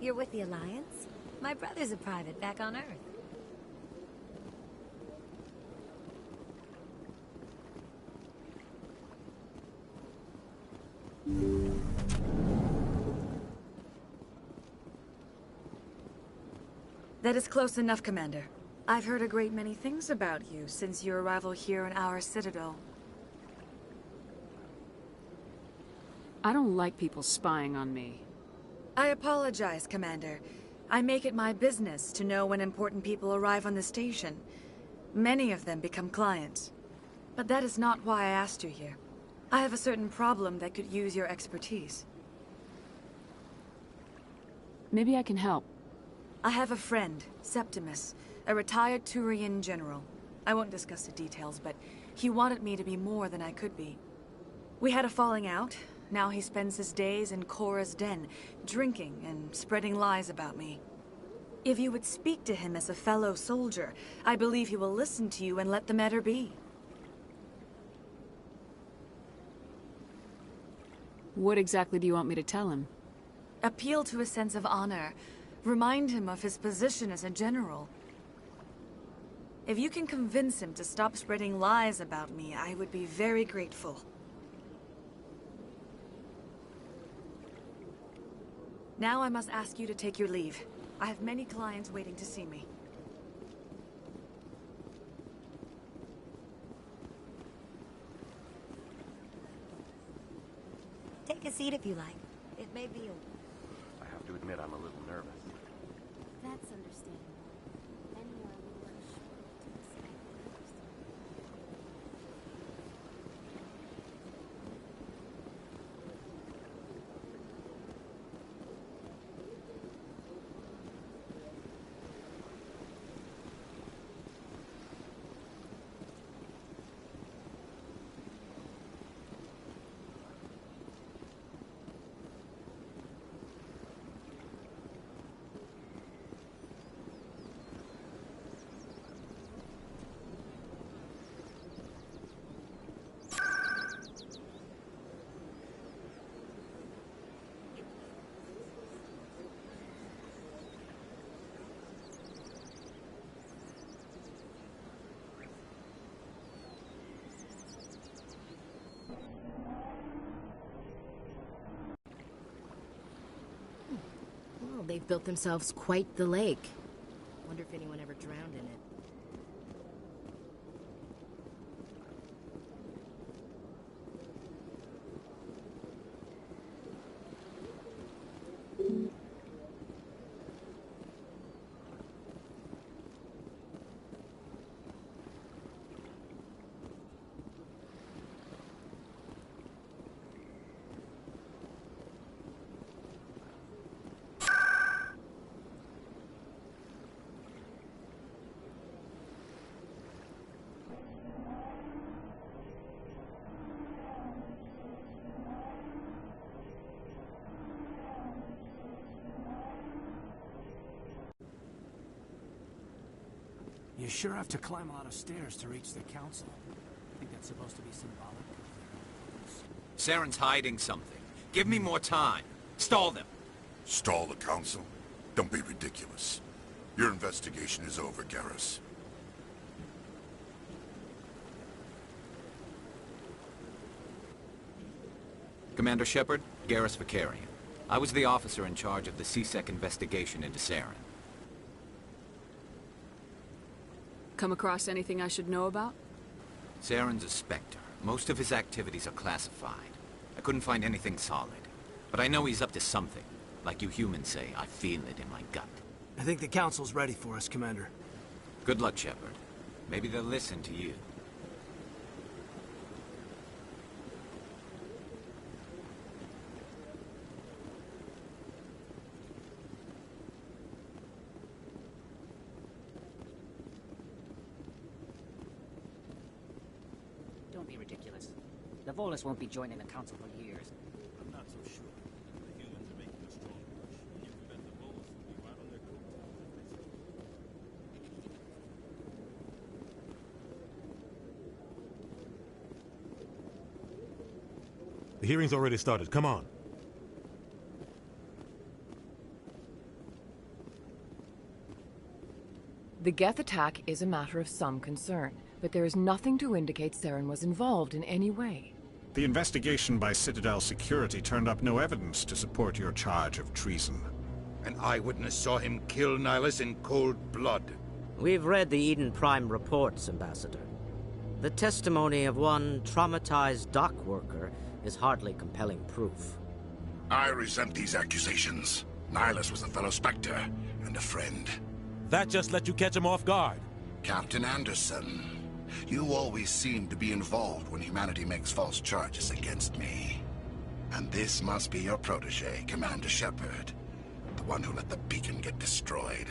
You're with the Alliance? My brother's a private back on Earth. That is close enough, Commander. I've heard a great many things about you since your arrival here in our citadel. I don't like people spying on me. I apologize, Commander. I make it my business to know when important people arrive on the station. Many of them become clients. But that is not why I asked you here. I have a certain problem that could use your expertise. Maybe I can help. I have a friend, Septimus, a retired Turian general. I won't discuss the details, but he wanted me to be more than I could be. We had a falling out. Now he spends his days in Cora's den, drinking and spreading lies about me. If you would speak to him as a fellow soldier, I believe he will listen to you and let the matter be. What exactly do you want me to tell him? Appeal to a sense of honor. Remind him of his position as a general. If you can convince him to stop spreading lies about me, I would be very grateful. Now I must ask you to take your leave. I have many clients waiting to see me. Take a seat if you like. It may be a... I have to admit I'm a little nervous. That's understandable. Anyone who works short to decide. Well, they've built themselves quite the lake. Wonder if anyone ever drowned in it. You sure have to climb a lot of stairs to reach the council. I think that's supposed to be symbolic. Saren's hiding something. Give me more time. Stall them. Stall the council? Don't be ridiculous. Your investigation is over, Garrus. Commander Shepard, Garrus Vicarian. I was the officer in charge of the C-Sec investigation into Saren. Come across anything I should know about? Saren's a Spectre. Most of his activities are classified. I couldn't find anything solid. But I know he's up to something. Like you humans say, I feel it in my gut. I think the council's ready for us, Commander. Good luck, Shepard. Maybe they'll listen to you. Don't be ridiculous. The Volus won't be joining the council for years. I'm not so sure. The humans are making a strong push, and you bet the Volus will be right on their The hearing's already started. Come on. The Geth attack is a matter of some concern, but there is nothing to indicate Saren was involved in any way. The investigation by Citadel Security turned up no evidence to support your charge of treason. An eyewitness saw him kill Nihilus in cold blood. We've read the Eden Prime reports, Ambassador. The testimony of one traumatized dock worker is hardly compelling proof. I resent these accusations. Nihilus was a fellow Spectre and a friend. That just let you catch him off guard. Captain Anderson, you always seem to be involved when humanity makes false charges against me. And this must be your protege, Commander Shepard. The one who let the beacon get destroyed.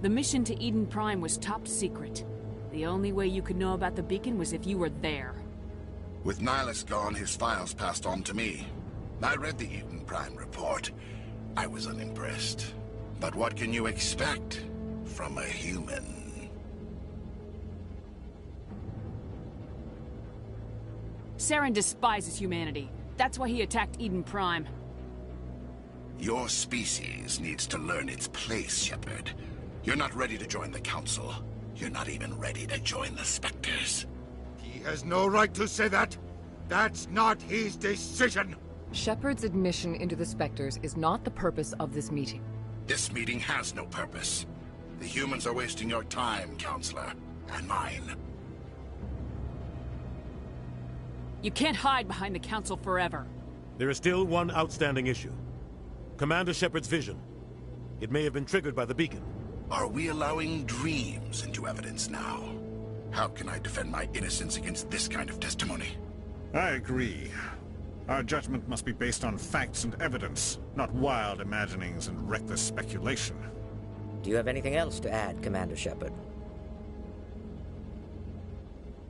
The mission to Eden Prime was top secret. The only way you could know about the beacon was if you were there. With Nihilus gone, his files passed on to me. I read the Eden Prime report. I was unimpressed. But what can you expect from a human? Saren despises humanity. That's why he attacked Eden Prime. Your species needs to learn its place, Shepard. You're not ready to join the Council. You're not even ready to join the Spectres. He has no right to say that. That's not his decision. Shepard's admission into the Spectres is not the purpose of this meeting. This meeting has no purpose. The humans are wasting your time, Counselor, and mine. You can't hide behind the Council forever. There is still one outstanding issue. Commander Shepard's vision. It may have been triggered by the beacon. Are we allowing dreams into evidence now? How can I defend my innocence against this kind of testimony? I agree. Our judgment must be based on facts and evidence, not wild imaginings and reckless speculation. Do you have anything else to add, Commander Shepard?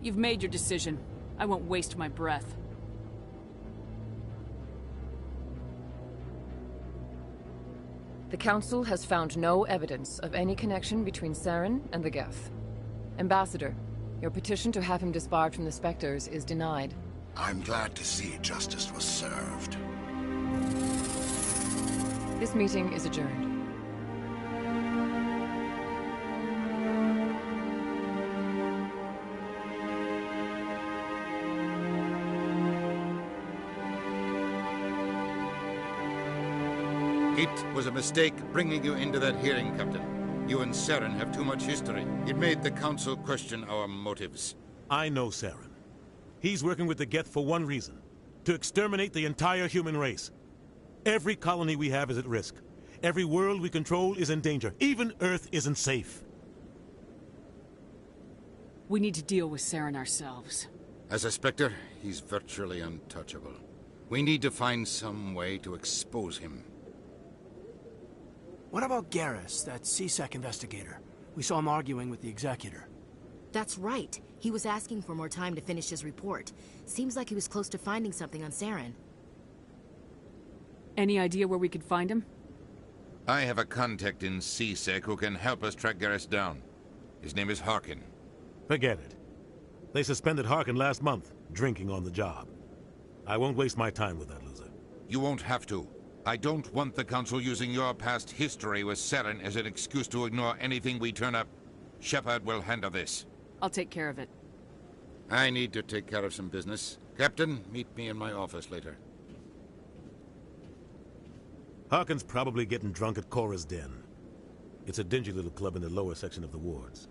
You've made your decision. I won't waste my breath. The Council has found no evidence of any connection between Saren and the Geth. Ambassador, your petition to have him disbarred from the Spectres is denied. I'm glad to see justice was served. This meeting is adjourned. It was a mistake bringing you into that hearing, Captain. You and Saren have too much history. It made the Council question our motives. I know Saren. He's working with the Geth for one reason. To exterminate the entire human race. Every colony we have is at risk. Every world we control is in danger. Even Earth isn't safe. We need to deal with Saren ourselves. As a Spectre, he's virtually untouchable. We need to find some way to expose him. What about Garrus, that C-Sec investigator? We saw him arguing with the Executor. That's right. He was asking for more time to finish his report. Seems like he was close to finding something on Saren. Any idea where we could find him? I have a contact in CSEC who can help us track Garrus down. His name is Harkin. Forget it. They suspended Harkin last month, drinking on the job. I won't waste my time with that loser. You won't have to. I don't want the Council using your past history with Saren as an excuse to ignore anything we turn up. Shepard will handle this. I'll take care of it. I need to take care of some business. Captain, meet me in my office later. Harkin's probably getting drunk at Cora's Den. It's a dingy little club in the lower section of the wards.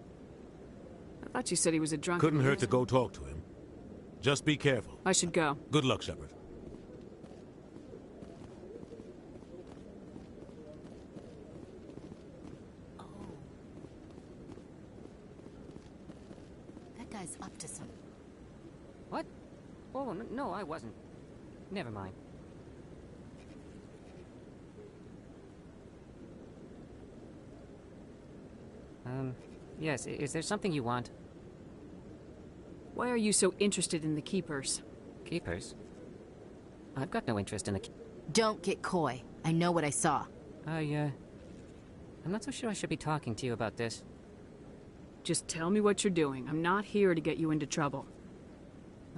I thought you said he was a drunk. Couldn't hurt to go talk to him. Just be careful. I should go. Good luck, Shepard. That guy's up to some... What? Oh, no, I wasn't. Never mind. Yes, is there something you want? Why are you so interested in the Keepers? Keepers? I've got no interest in the... Don't get coy. I know what I saw. I'm not so sure I should be talking to you about this. Just tell me what you're doing. I'm not here to get you into trouble.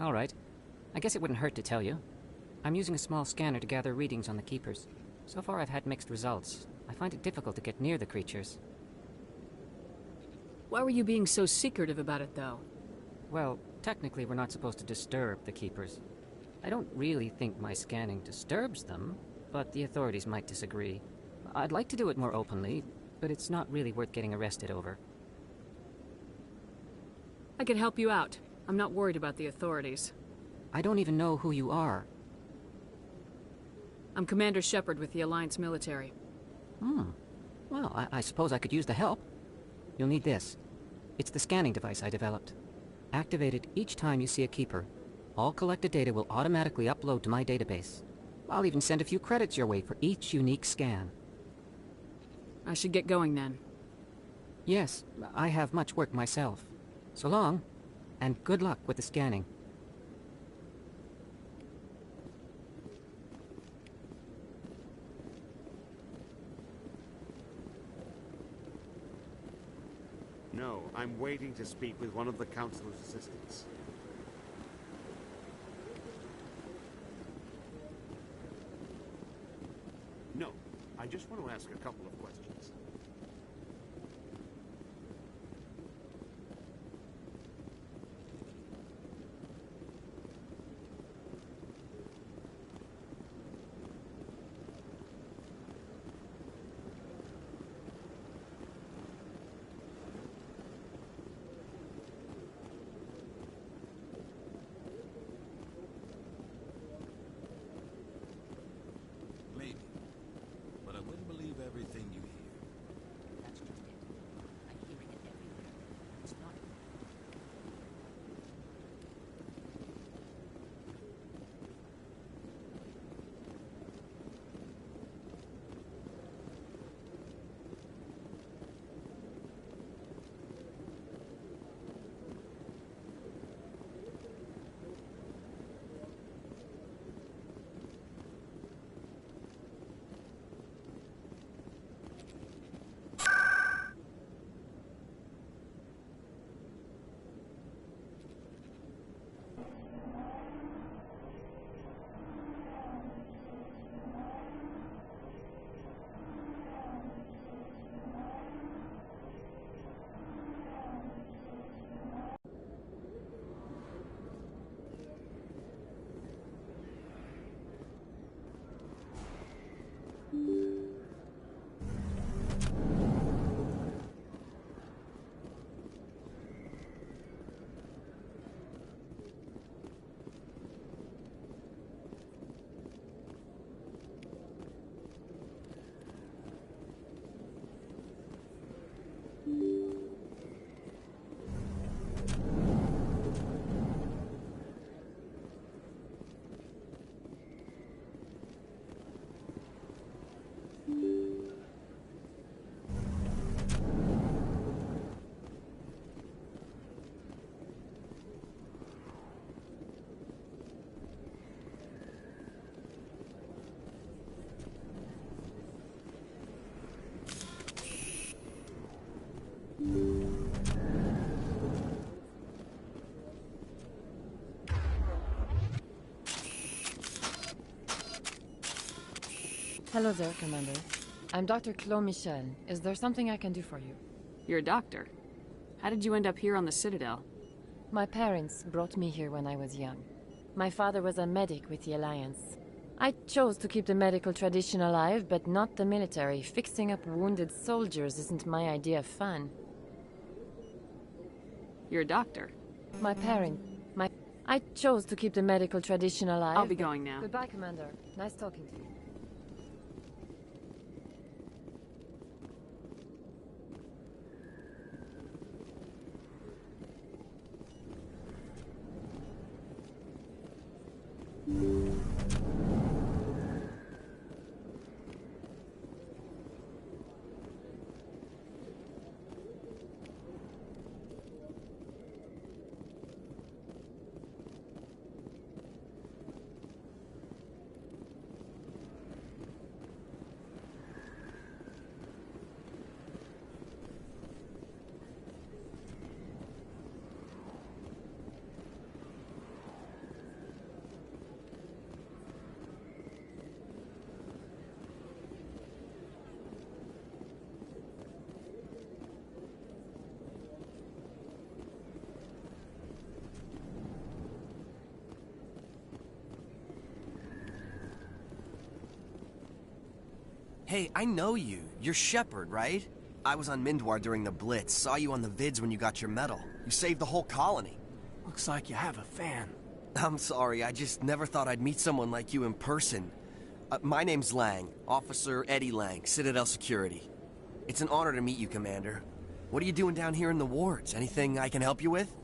All right. I guess it wouldn't hurt to tell you. I'm using a small scanner to gather readings on the Keepers. So far I've had mixed results. I find it difficult to get near the creatures. Why were you being so secretive about it, though? Well, technically we're not supposed to disturb the Keepers. I don't really think my scanning disturbs them, but the authorities might disagree. I'd like to do it more openly, but it's not really worth getting arrested over. I can help you out. I'm not worried about the authorities. I don't even know who you are. I'm Commander Shepard with the Alliance military. Well, I suppose I could use the help. You'll need this. It's the scanning device I developed. Activate it each time you see a Keeper. All collected data will automatically upload to my database. I'll even send a few credits your way for each unique scan. I should get going then. Yes, I have much work myself. So long, and good luck with the scanning. No, I'm waiting to speak with one of the Councilor's assistants. No, I just want to ask a couple of questions. Maybe. But I wouldn't believe everything you hear. Hello there, Commander. I'm Dr. Claude Michel. Is there something I can do for you? You're a doctor. How did you end up here on the Citadel? My parents brought me here when I was young. My father was a medic with the Alliance. I chose to keep the medical tradition alive, but not the military. Fixing up wounded soldiers isn't my idea of fun. You're a doctor. I chose to keep the medical tradition alive. I'll be going now. Goodbye, Commander. Nice talking to you. Hey, I know you. You're Shepard, right? I was on Mindwar during the Blitz. Saw you on the vids when you got your medal. You saved the whole colony. Looks like you have a fan. I'm sorry, I just never thought I'd meet someone like you in person. My name's Lang, Officer Eddie Lang, Citadel Security. It's an honor to meet you, Commander. What are you doing down here in the wards? Anything I can help you with?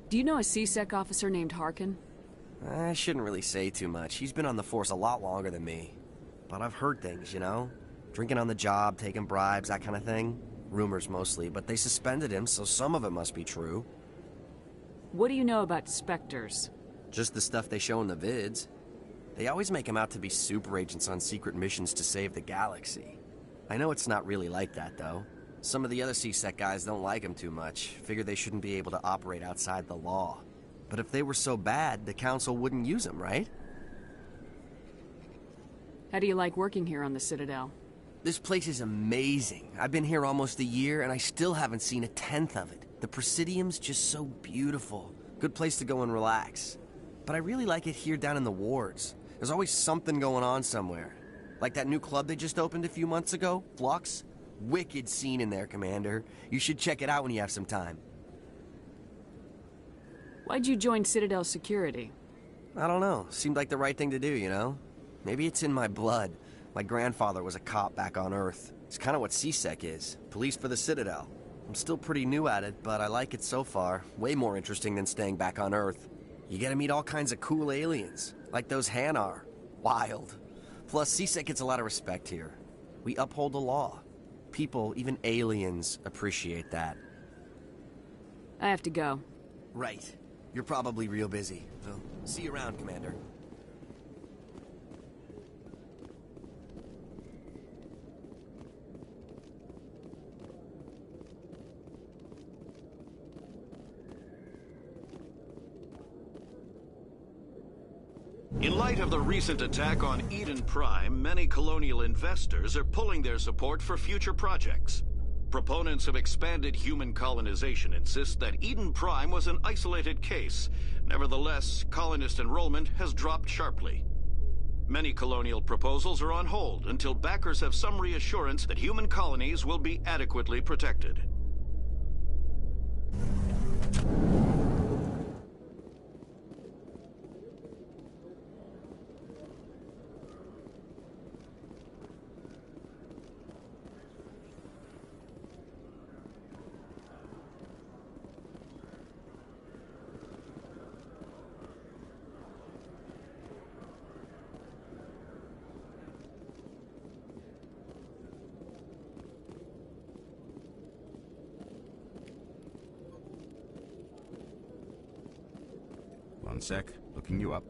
Do you know a C-Sec officer named Harkin? I shouldn't really say too much. He's been on the force a lot longer than me. But I've heard things, you know? Drinking on the job, taking bribes, that kind of thing. Rumors mostly, but they suspended him, so some of it must be true. What do you know about Spectres? Just the stuff they show in the vids. They always make him out to be super agents on secret missions to save the galaxy. I know it's not really like that, though. Some of the other C-Sec guys don't like him too much. Figure they shouldn't be able to operate outside the law. But if they were so bad, the Council wouldn't use them, right? How do you like working here on the Citadel? This place is amazing. I've been here almost a year, and I still haven't seen a tenth of it. The Presidium's just so beautiful. Good place to go and relax. But I really like it here down in the wards. There's always something going on somewhere. Like that new club they just opened a few months ago, Flux. Wicked scene in there, Commander. You should check it out when you have some time. Why'd you join Citadel Security? I don't know. Seemed like the right thing to do, you know? Maybe it's in my blood. My grandfather was a cop back on Earth. It's kind of what C-Sec is. Police for the Citadel. I'm still pretty new at it, but I like it so far. Way more interesting than staying back on Earth. You get to meet all kinds of cool aliens, like those Hanar. Wild. Plus, C-Sec gets a lot of respect here. We uphold the law. People, even aliens, appreciate that. I have to go. Right. You're probably real busy, so see you around, Commander. In light of the recent attack on Eden Prime, many colonial investors are pulling their support for future projects. Proponents of expanded human colonization insist that Eden Prime was an isolated case. Nevertheless, colonist enrollment has dropped sharply. Many colonial proposals are on hold until backers have some reassurance that human colonies will be adequately protected. One sec, looking you up.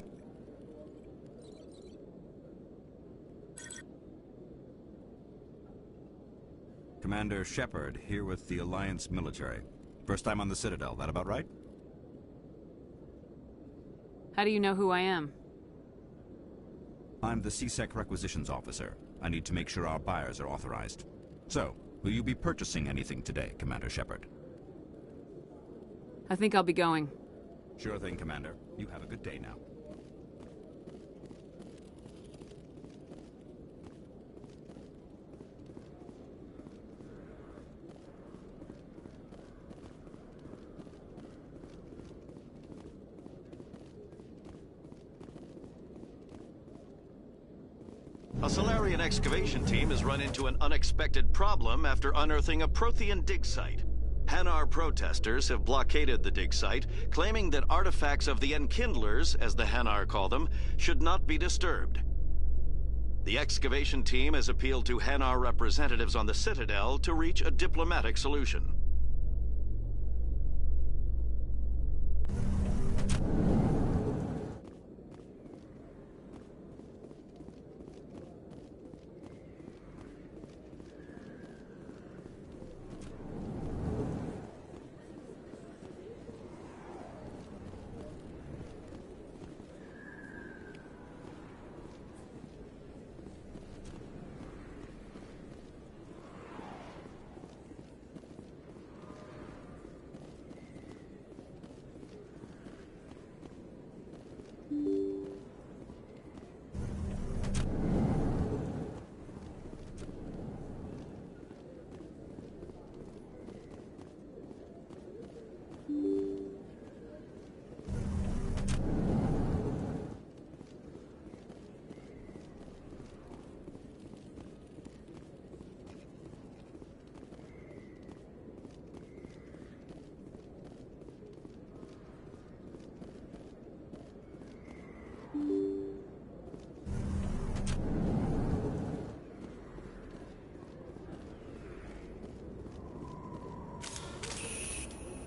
Commander Shepard, here with the Alliance military. First time on the Citadel, that about right? How do you know who I am? I'm the CSEC Requisitions Officer. I need to make sure our buyers are authorized. So, will you be purchasing anything today, Commander Shepard? I think I'll be going. Sure thing, Commander. You have a good day now. A Solarian excavation team has run into an unexpected problem after unearthing a Prothean dig site. Hanar protesters have blockaded the dig site, claiming that artifacts of the Enkindlers, as the Hanar call them, should not be disturbed. The excavation team has appealed to Hanar representatives on the Citadel to reach a diplomatic solution.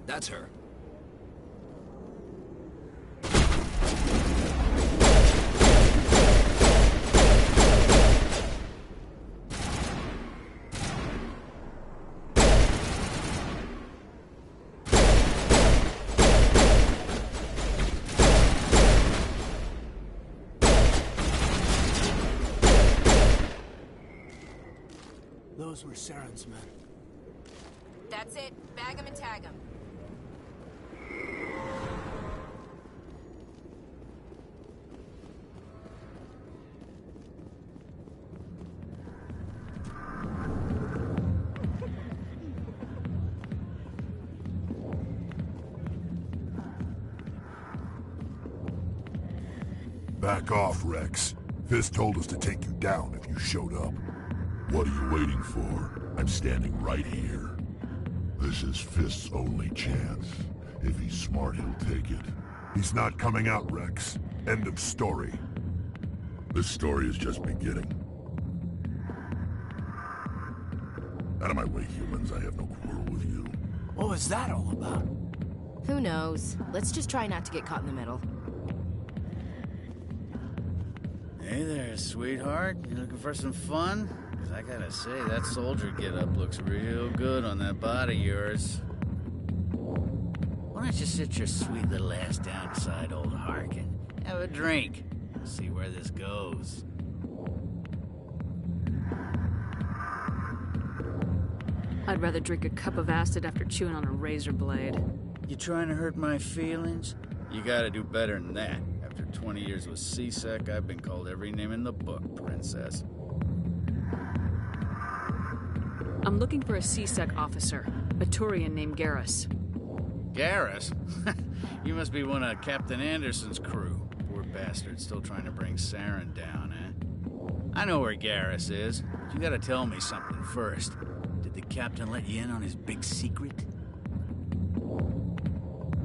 That's her. Those were Saren's men. That's it. Bag him and tag him. Back off, Rex. Fist told us to take you down if you showed up. What are you waiting for? I'm standing right here. This is Fist's only chance. If he's smart, he'll take it. He's not coming out, Rex. End of story. This story is just beginning. Out of my way, humans. I have no quarrel with you. What was that all about? Who knows? Let's just try not to get caught in the middle. Hey there, sweetheart. You looking for some fun? 'Cause I gotta say, that soldier get-up looks real good on that body of yours. Why don't you sit your sweet little ass down beside old Harkin? Have a drink. See where this goes. I'd rather drink a cup of acid after chewing on a razor blade. You trying to hurt my feelings? You gotta do better than that. After 20 years with CSEC, I've been called every name in the book, princess. I'm looking for a CSEC officer, a Turian named Garrus. Garrus? You must be one of Captain Anderson's crew. Poor bastard, still trying to bring Saren down, eh? I know where Garrus is, but you gotta tell me something first. Did the captain let you in on his big secret?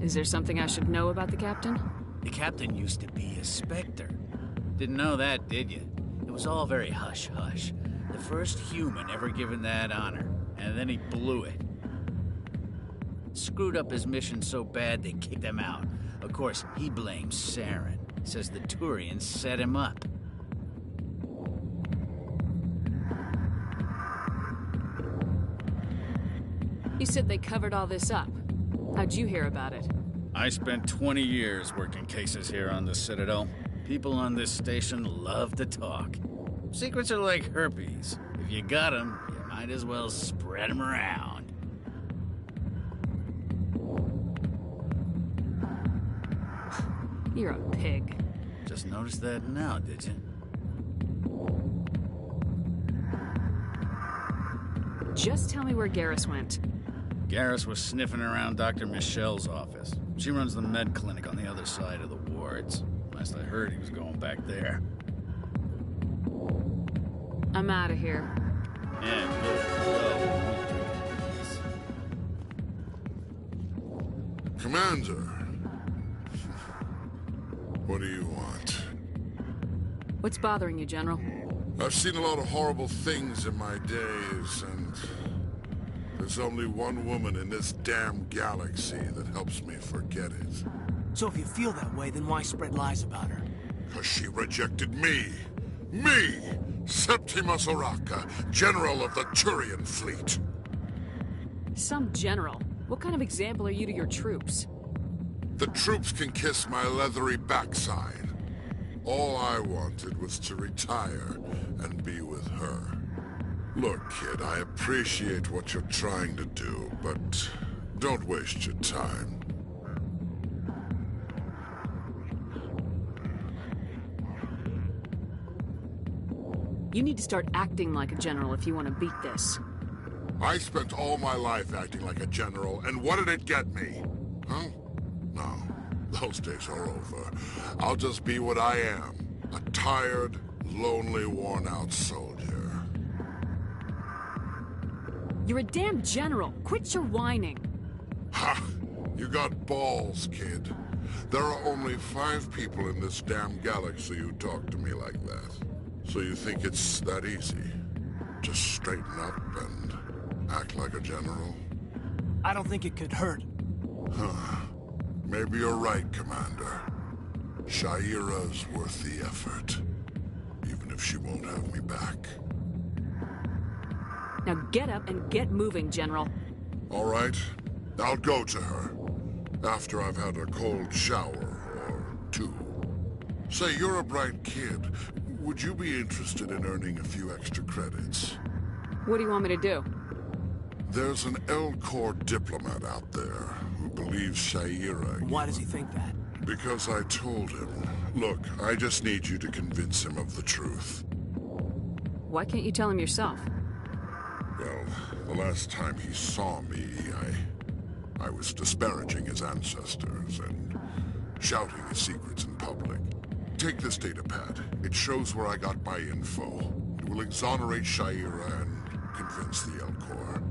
Is there something I should know about the captain? The captain used to be a Spectre. Didn't know that, did you? It was all very hush-hush. The first human ever given that honor, and then he blew it. Screwed up his mission so bad they kicked him out. Of course, he blames Saren. Says the Turians set him up. You said they covered all this up. How'd you hear about it? I spent 20 years working cases here on the Citadel. People on this station love to talk. Secrets are like herpes. If you got them, you might as well spread them around. You're a pig. Just noticed that now, did you? Just tell me where Garrus went. Garrus was sniffing around Dr. Michelle's office. She runs the med clinic on the other side of the wards. Last I heard, he was going back there. I'm out of here. Yeah, good. Go. Commander. What do you want? What's bothering you, General? I've seen a lot of horrible things in my days, and there's only one woman in this damn galaxy that helps me forget it. So if you feel that way, then why spread lies about her? Because she rejected me. Me! Septimus Oraka, General of the Turian Fleet. Some general? What kind of example are you to your troops? The troops can kiss my leathery backside. All I wanted was to retire and be with her. Look, kid, I appreciate what you're trying to do, but don't waste your time. You need to start acting like a general if you want to beat this. I spent all my life acting like a general, and what did it get me? Huh? No, those days are over. I'll just be what I am. A tired, lonely, worn-out soldier. You're a damn general. Quit your whining. Ha! You got balls, kid. There are only 5 people in this damn galaxy who talk to me like that. So you think it's that easy? Just straighten up and act like a general? I don't think it could hurt. Huh. Maybe you're right, Commander. Shaira's worth the effort. Even if she won't have me back. Now get up and get moving, General. All right. I'll go to her. After I've had a cold shower or 2. Say, you're a bright kid. Would you be interested in earning a few extra credits? What do you want me to do? There's an L-Corps diplomat out there who believes Shaira... Why does he think that? Because I told him. Look, I just need you to convince him of the truth. Why can't you tell him yourself? Well, the last time he saw me, I was disparaging his ancestors and shouting his secrets in public. Take this data pad. It shows where I got my info. It will exonerate Shaira and convince the L-Corps.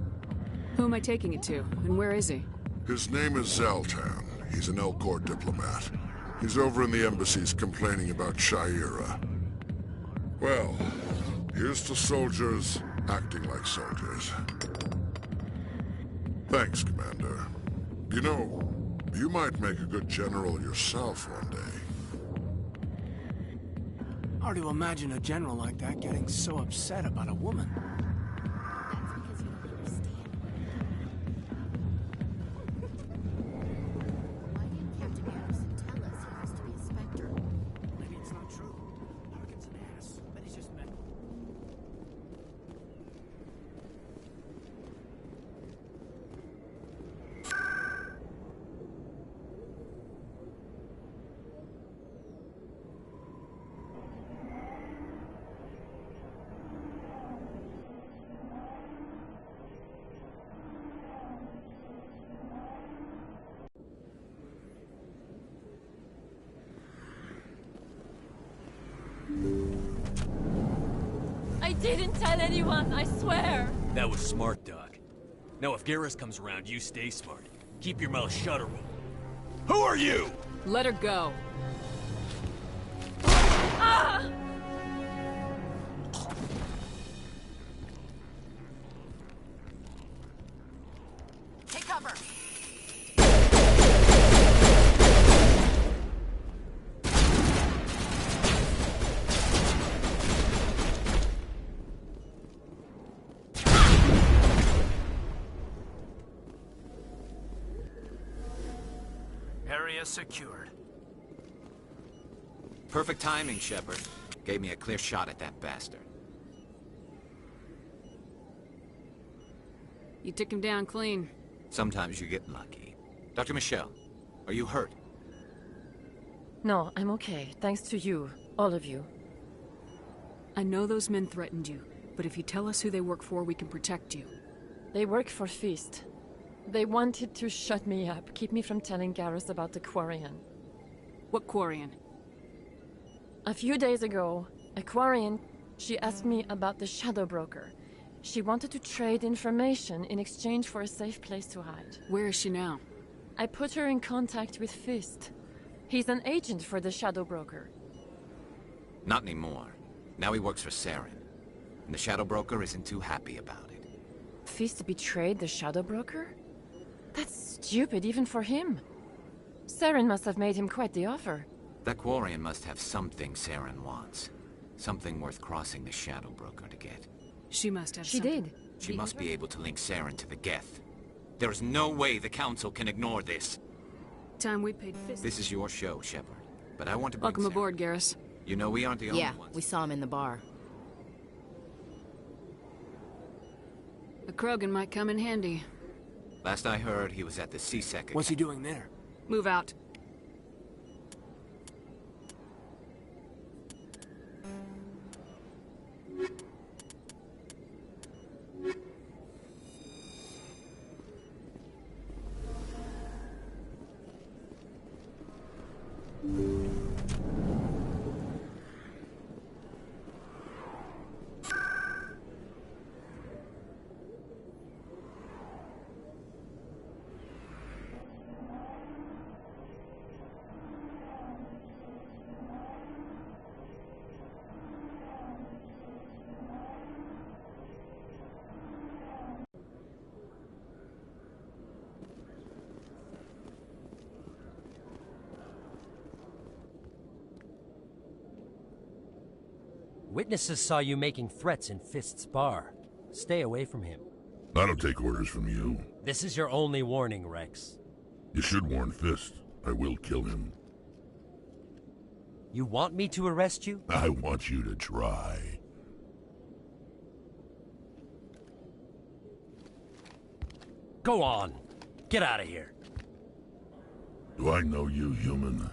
Who am I taking it to, and where is he? His name is Zoltan. He's an L-Corps diplomat. He's over in the embassies complaining about Shaira. Well, here's to soldiers acting like soldiers. Thanks, Commander. You know, you might make a good general yourself one day. Hard to imagine a general like that getting so upset about a woman. Maybe it's not true. Harkin's an ass, but he's just mental. I didn't tell anyone, I swear! That was smart, Doc. Now if Garrus comes around, you stay smart. Keep your mouth shut or we'll... Who are you? Let her go. Ah! Take cover! Area secured. Perfect timing, Shepard. Gave me a clear shot at that bastard. You took him down clean. Sometimes you get lucky. Dr. Michelle, are you hurt? No, I'm okay. Thanks to you. All of you. I know those men threatened you, but if you tell us who they work for, we can protect you. They work for Feast. They wanted to shut me up, keep me from telling Garrus about the Quarian. What Quarian? A few days ago, a Quarian, she asked me about the Shadow Broker. She wanted to trade information in exchange for a safe place to hide. Where is she now? I put her in contact with Fist. He's an agent for the Shadow Broker. Not anymore. Now he works for Saren. And the Shadow Broker isn't too happy about it. Fist betrayed the Shadow Broker? That's stupid even for him. Saren must have made him quite the offer. That Quarian must have something Saren wants. Something worth crossing the Shadow Broker to get. She must have She something. did. She must be able to link Saren to the Geth. There is no way the Council can ignore this. Time we paid Fist. This is your show, Shepard. But I want to bring Welcome Saren. aboard, Garrus. You know we aren't the only Yeah, ones. we saw him in the bar. A Krogan might come in handy. Last I heard, he was at the C-Sec. What's he doing there? Move out. Witnesses saw you making threats in Fist's bar. Stay away from him. I don't take orders from you. This is your only warning, Rex. You should warn Fist. I will kill him. You want me to arrest you? I want you to try. Go on. Get out of here. Do I know you, human?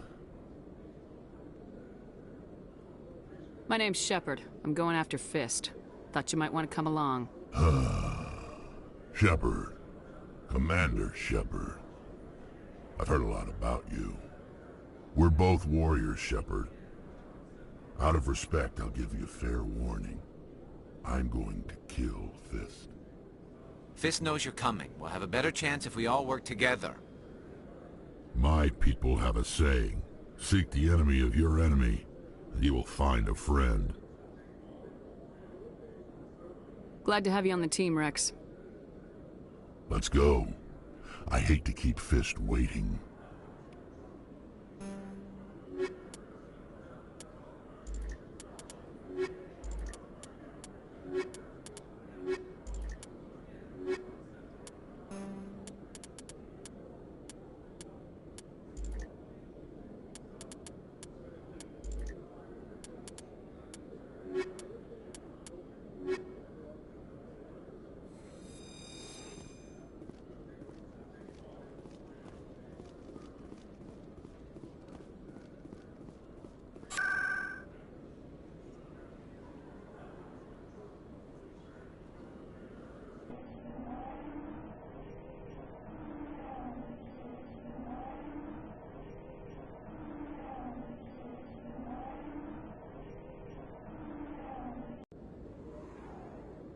My name's Shepard. I'm going after Fist. Thought you might want to come along. Shepard. Commander Shepard. I've heard a lot about you. We're both warriors, Shepard. Out of respect, I'll give you fair warning. I'm going to kill Fist. Fist knows you're coming. We'll have a better chance if we all work together. My people have a saying. Seek the enemy of your enemy, and you will find a friend. Glad to have you on the team, Rex. Let's go. I hate to keep Fist waiting.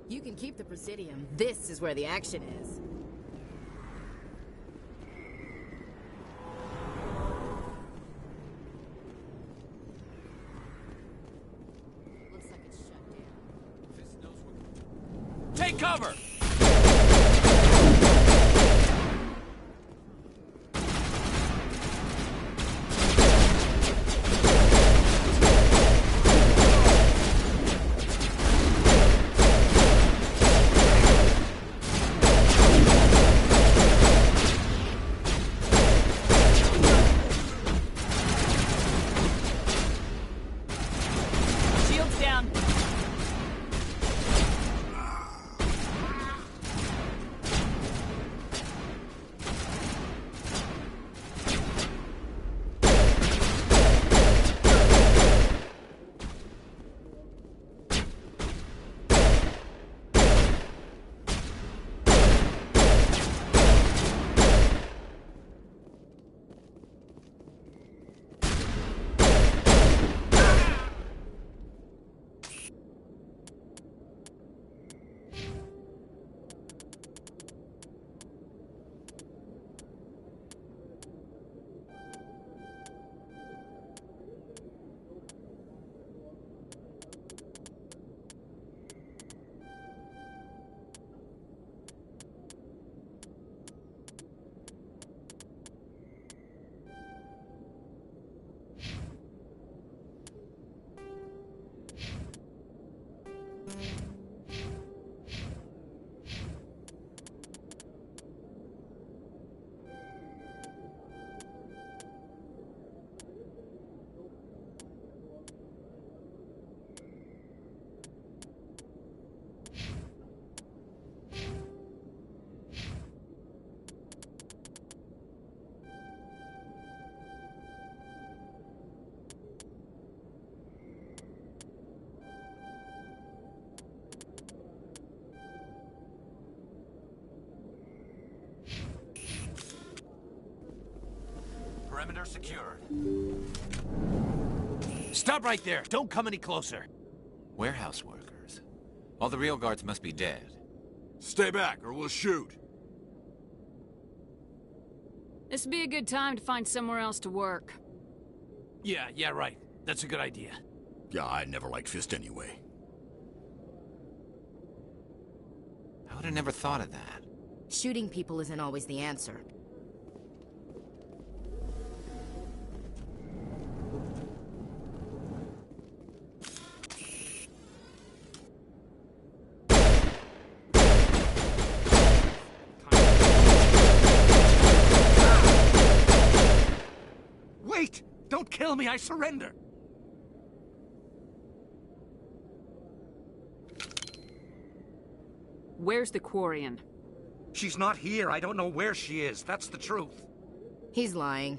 You can keep the Presidium. This is where the action is. Looks like it's shut down. Take cover! Perimeter secured. Stop right there. Don't come any closer. Warehouse workers. All the real guards must be dead. Stay back, or we'll shoot. This'd be a good time to find somewhere else to work. Yeah, right. That's a good idea. Yeah, I never liked Fist anyway. I would have never thought of that. Shooting people isn't always the answer. Wait! Don't kill me, I surrender! Where's the Quarian? She's not here. I don't know where she is. That's the truth. He's lying.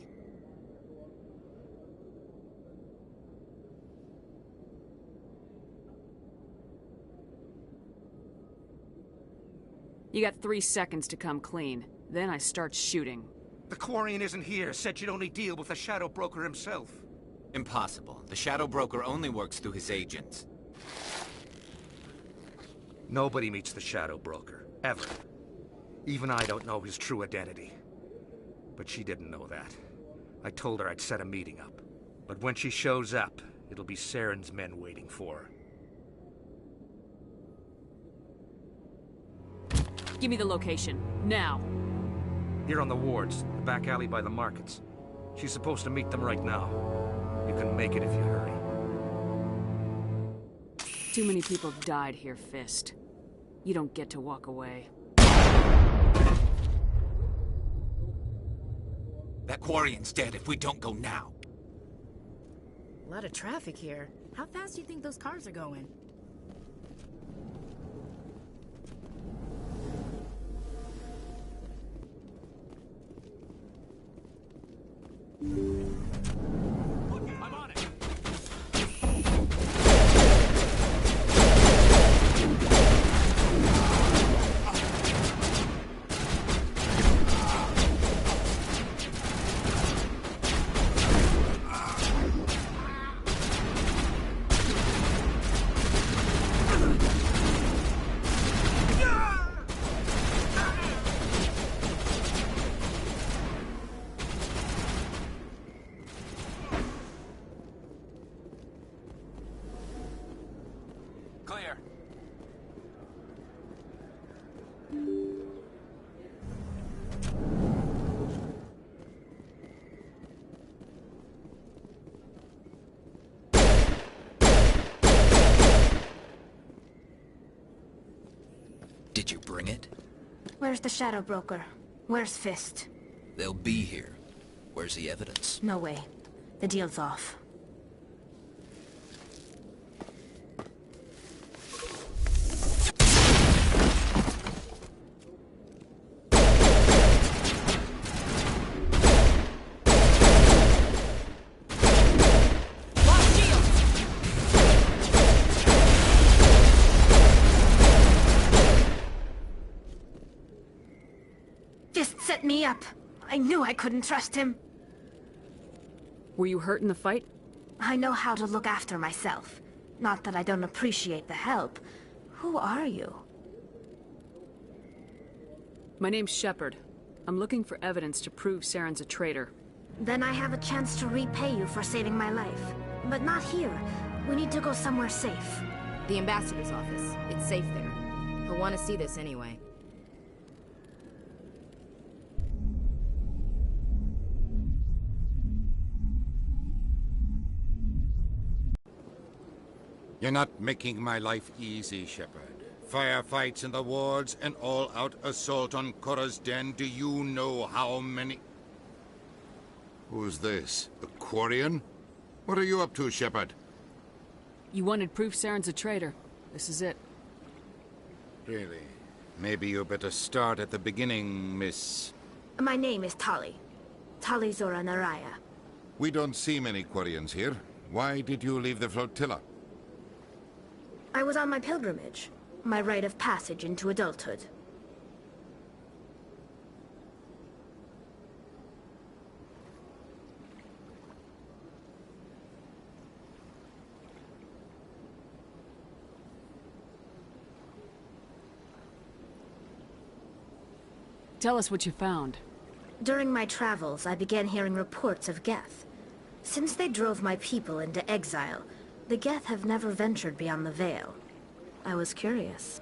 You got 3 seconds to come clean. Then I start shooting. The Quarian isn't here. Said you'd only deal with the Shadow Broker himself. Impossible. The Shadow Broker only works through his agents. Nobody meets the Shadow Broker. Ever. Even I don't know his true identity. But she didn't know that. I told her I'd set a meeting up. But when she shows up, it'll be Saren's men waiting for her. Give me the location. Now. Here on the wards, the back alley by the markets. She's supposed to meet them right now. You can make it if you hurry. Too many people died here, Fist. You don't get to walk away. That Quarian's dead if we don't go now. A lot of traffic here. How fast do you think those cars are going? I'm on it. Clear. Did you bring it? Where's the Shadow Broker? Where's Fist? They'll be here. Where's the evidence? No way. The deal's off. Fist set me up. I knew I couldn't trust him. Were you hurt in the fight? I know how to look after myself. Not that I don't appreciate the help. Who are you? My name's Shepard. I'm looking for evidence to prove Saren's a traitor. Then I have a chance to repay you for saving my life. But not here. We need to go somewhere safe. The ambassador's office. It's safe there. He'll want to see this anyway. You're not making my life easy, Shepard. Firefights in the wards, an all-out assault on Korra's den. Do you know how many... Who's this? The Quarian? What are you up to, Shepard? You wanted proof Saren's a traitor. This is it. Really? Maybe you better start at the beginning, Miss... My name is Tali. Tali Zora Naraya. We don't see many Quarians here. Why did you leave the flotilla? I was on my pilgrimage. My rite of passage into adulthood. Tell us what you found. During my travels, I began hearing reports of Geth. Since they drove my people into exile, the Geth have never ventured beyond the Veil. I was curious.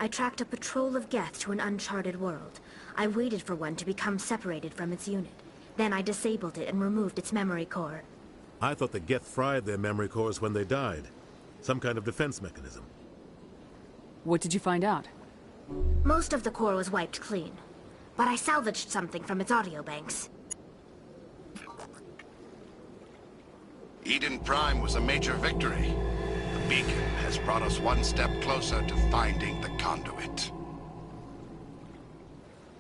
I tracked a patrol of Geth to an uncharted world. I waited for one to become separated from its unit. Then I disabled it and removed its memory core. I thought the Geth fried their memory cores when they died. Some kind of defense mechanism. What did you find out? Most of the core was wiped clean, but I salvaged something from its audio banks. Eden Prime was a major victory. The beacon has brought us one step closer to finding the conduit.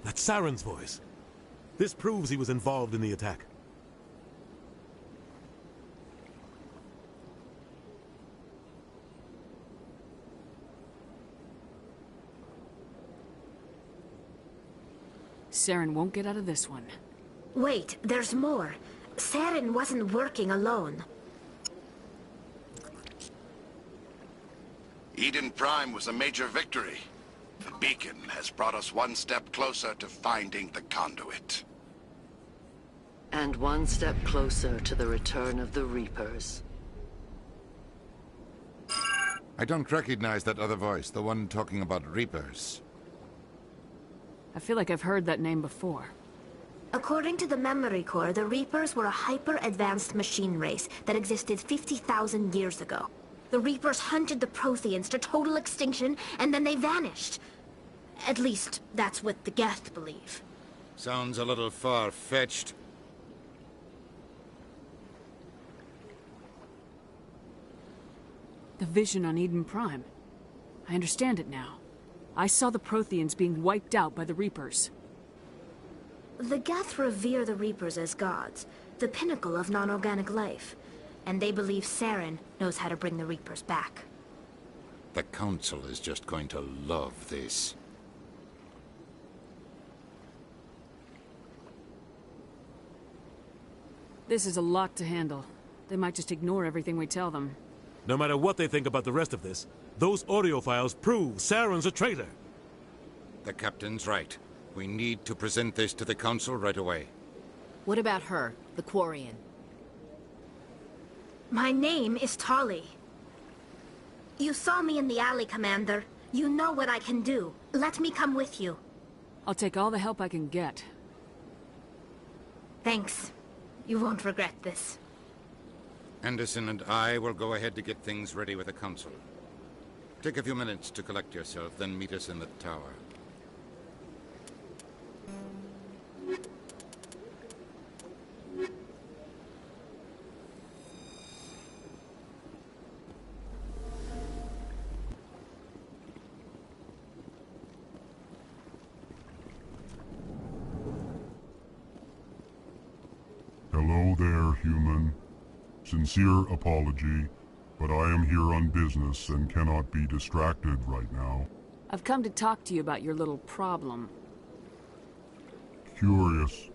That's Saren's voice. This proves he was involved in the attack. Saren won't get out of this one. Wait, there's more. Saren wasn't working alone. Eden Prime was a major victory. The beacon has brought us one step closer to finding the conduit. And one step closer to the return of the Reapers. I don't recognize that other voice, the one talking about Reapers. I feel like I've heard that name before. According to the memory core, the Reapers were a hyper-advanced machine race that existed 50,000 years ago. The Reapers hunted the Protheans to total extinction, and then they vanished. At least, that's what the Geth believe. Sounds a little far-fetched. The vision on Eden Prime. I understand it now. I saw the Protheans being wiped out by the Reapers. The Geth revere the Reapers as gods, the pinnacle of non-organic life. And they believe Saren knows how to bring the Reapers back. The Council is just going to love this. This is a lot to handle. They might just ignore everything we tell them. No matter what they think about the rest of this, those audio files prove Saren's a traitor. The Captain's right. We need to present this to the Council right away. What about her, the Quarian? My name is Tali. You saw me in the alley, Commander. You know what I can do. Let me come with you. I'll take all the help I can get. Thanks. You won't regret this. Anderson and I will go ahead to get things ready with the Council. Take a few minutes to collect yourself, then meet us in the tower. Hello there, human. Sincere apology, but I am here on business and cannot be distracted right now. I've come to talk to you about your little problem. Curious.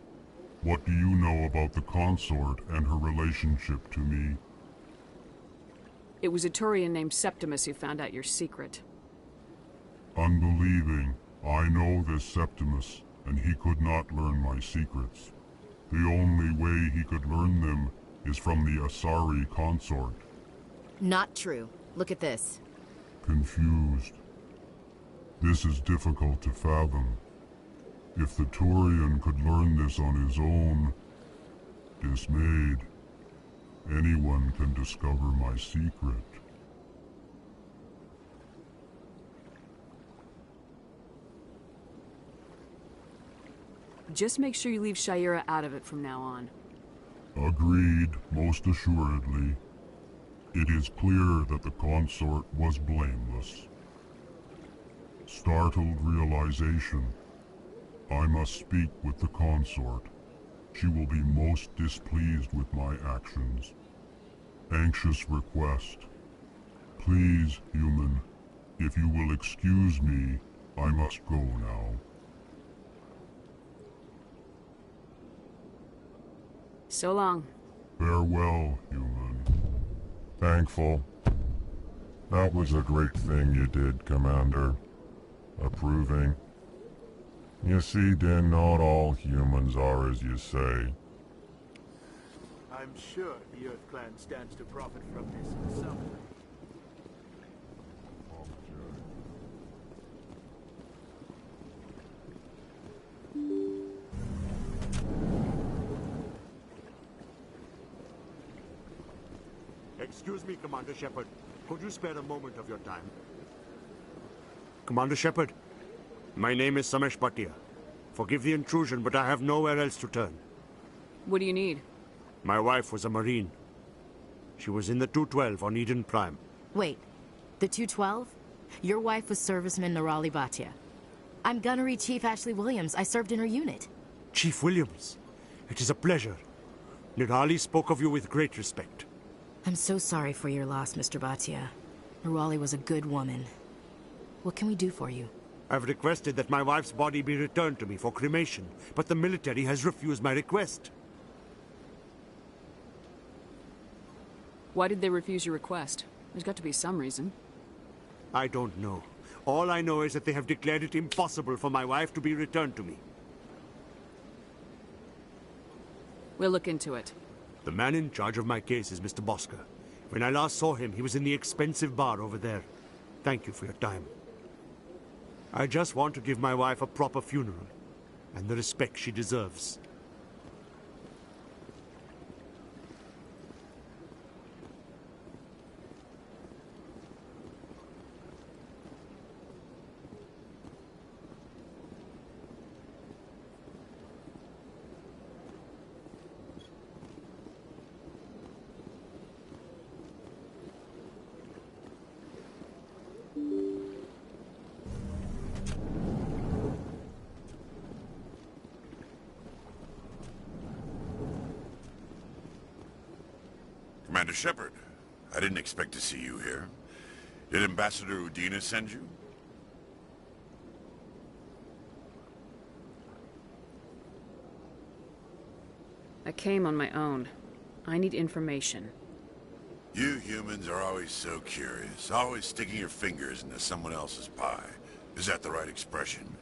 What do you know about the consort and her relationship to me? It was a Turian named Septimus who found out your secret. Unbelieving. I know this Septimus, and he could not learn my secrets. The only way he could learn them is from the Asari consort. Not true. Look at this. Confused. This is difficult to fathom. If the Turian could learn this on his own, dismayed, anyone can discover my secret. Just make sure you leave Shayera out of it from now on. Agreed, most assuredly. It is clear that the consort was blameless. Startled realization. I must speak with the consort. She will be most displeased with my actions. Anxious request. Please, human, if you will excuse me, I must go now. So long. Farewell, human. Thankful. That was a great thing you did, Commander. Approving. You see, then not all humans are as you say. I'm sure the Earth Clan stands to profit from this in some way. Excuse me, Commander Shepard. Could you spare a moment of your time? Commander Shepard, my name is Samesh Bhatia. Forgive the intrusion, but I have nowhere else to turn. What do you need? My wife was a Marine. She was in the 212 on Eden Prime. Wait, the 212? Your wife was Serviceman Nirali Bhatia. I'm Gunnery Chief Ashley Williams. I served in her unit. Chief Williams, it is a pleasure. Nirali spoke of you with great respect. I'm so sorry for your loss, Mr. Bhatia. Nirali was a good woman. What can we do for you? I've requested that my wife's body be returned to me for cremation, but the military has refused my request. Why did they refuse your request? There's got to be some reason. I don't know. All I know is that they have declared it impossible for my wife to be returned to me. We'll look into it. The man in charge of my case is Mr. Bosker. When I last saw him, he was in the expensive bar over there. Thank you for your time. I just want to give my wife a proper funeral, and the respect she deserves. Commander Shepard, I didn't expect to see you here. Did Ambassador Udina send you? I came on my own. I need information. You humans are always so curious, always sticking your fingers into someone else's pie. Is that the right expression?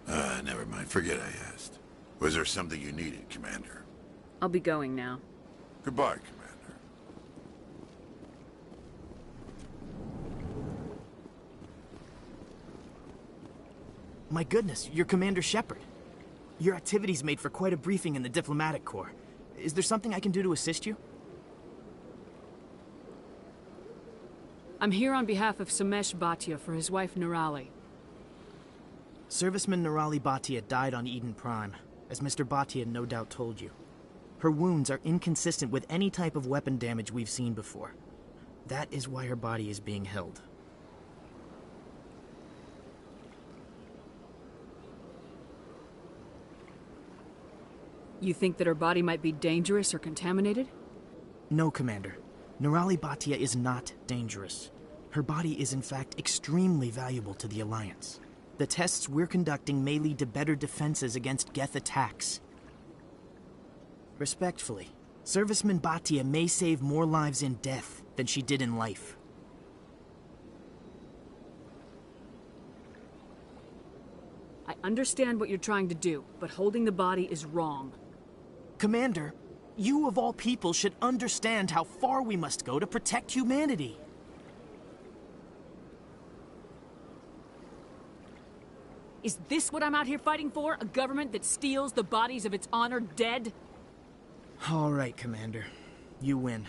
Never mind. Forget I asked. Was there something you needed, Commander? I'll be going now. Goodbye, Commander. My goodness, you're Commander Shepard. Your activities made for quite a briefing in the Diplomatic Corps. Is there something I can do to assist you? I'm here on behalf of Samesh Bhatia for his wife Nirali. Serviceman Nirali Bhatia died on Eden Prime, as Mr. Bhatia no doubt told you. Her wounds are inconsistent with any type of weapon damage we've seen before. That is why her body is being held. You think that her body might be dangerous or contaminated? No, Commander. Nirali Bhatia is not dangerous. Her body is in fact extremely valuable to the Alliance. The tests we're conducting may lead to better defenses against Geth attacks. Respectfully, Serviceman Bhatia may save more lives in death than she did in life. I understand what you're trying to do, but holding the body is wrong. Commander, you of all people should understand how far we must go to protect humanity. Is this what I'm out here fighting for? A government that steals the bodies of its honored dead? All right, Commander. You win.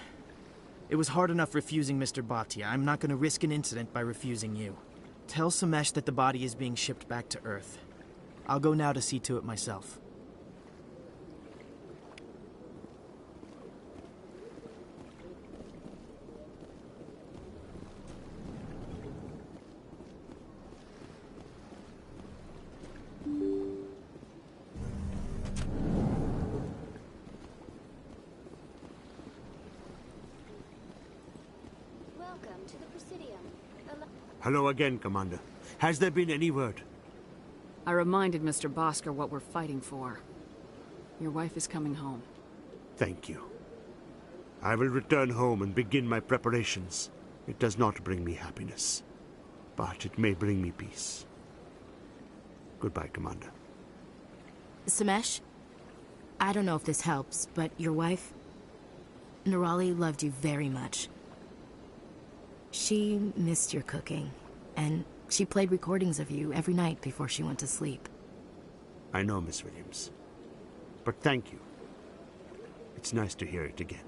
It was hard enough refusing Mr. Bhatia. I'm not going to risk an incident by refusing you. Tell Samesh that the body is being shipped back to Earth. I'll go now to see to it myself. Welcome to the Presidium. Hello again, Commander. Has there been any word? I reminded Mr. Bosker what we're fighting for. Your wife is coming home. Thank you. I will return home and begin my preparations. It does not bring me happiness, but it may bring me peace. Goodbye, Commander. Samesh, I don't know if this helps, but your wife, Nerali, loved you very much. She missed your cooking, and she played recordings of you every night before she went to sleep. I know, Miss Williams. But thank you. It's nice to hear it again.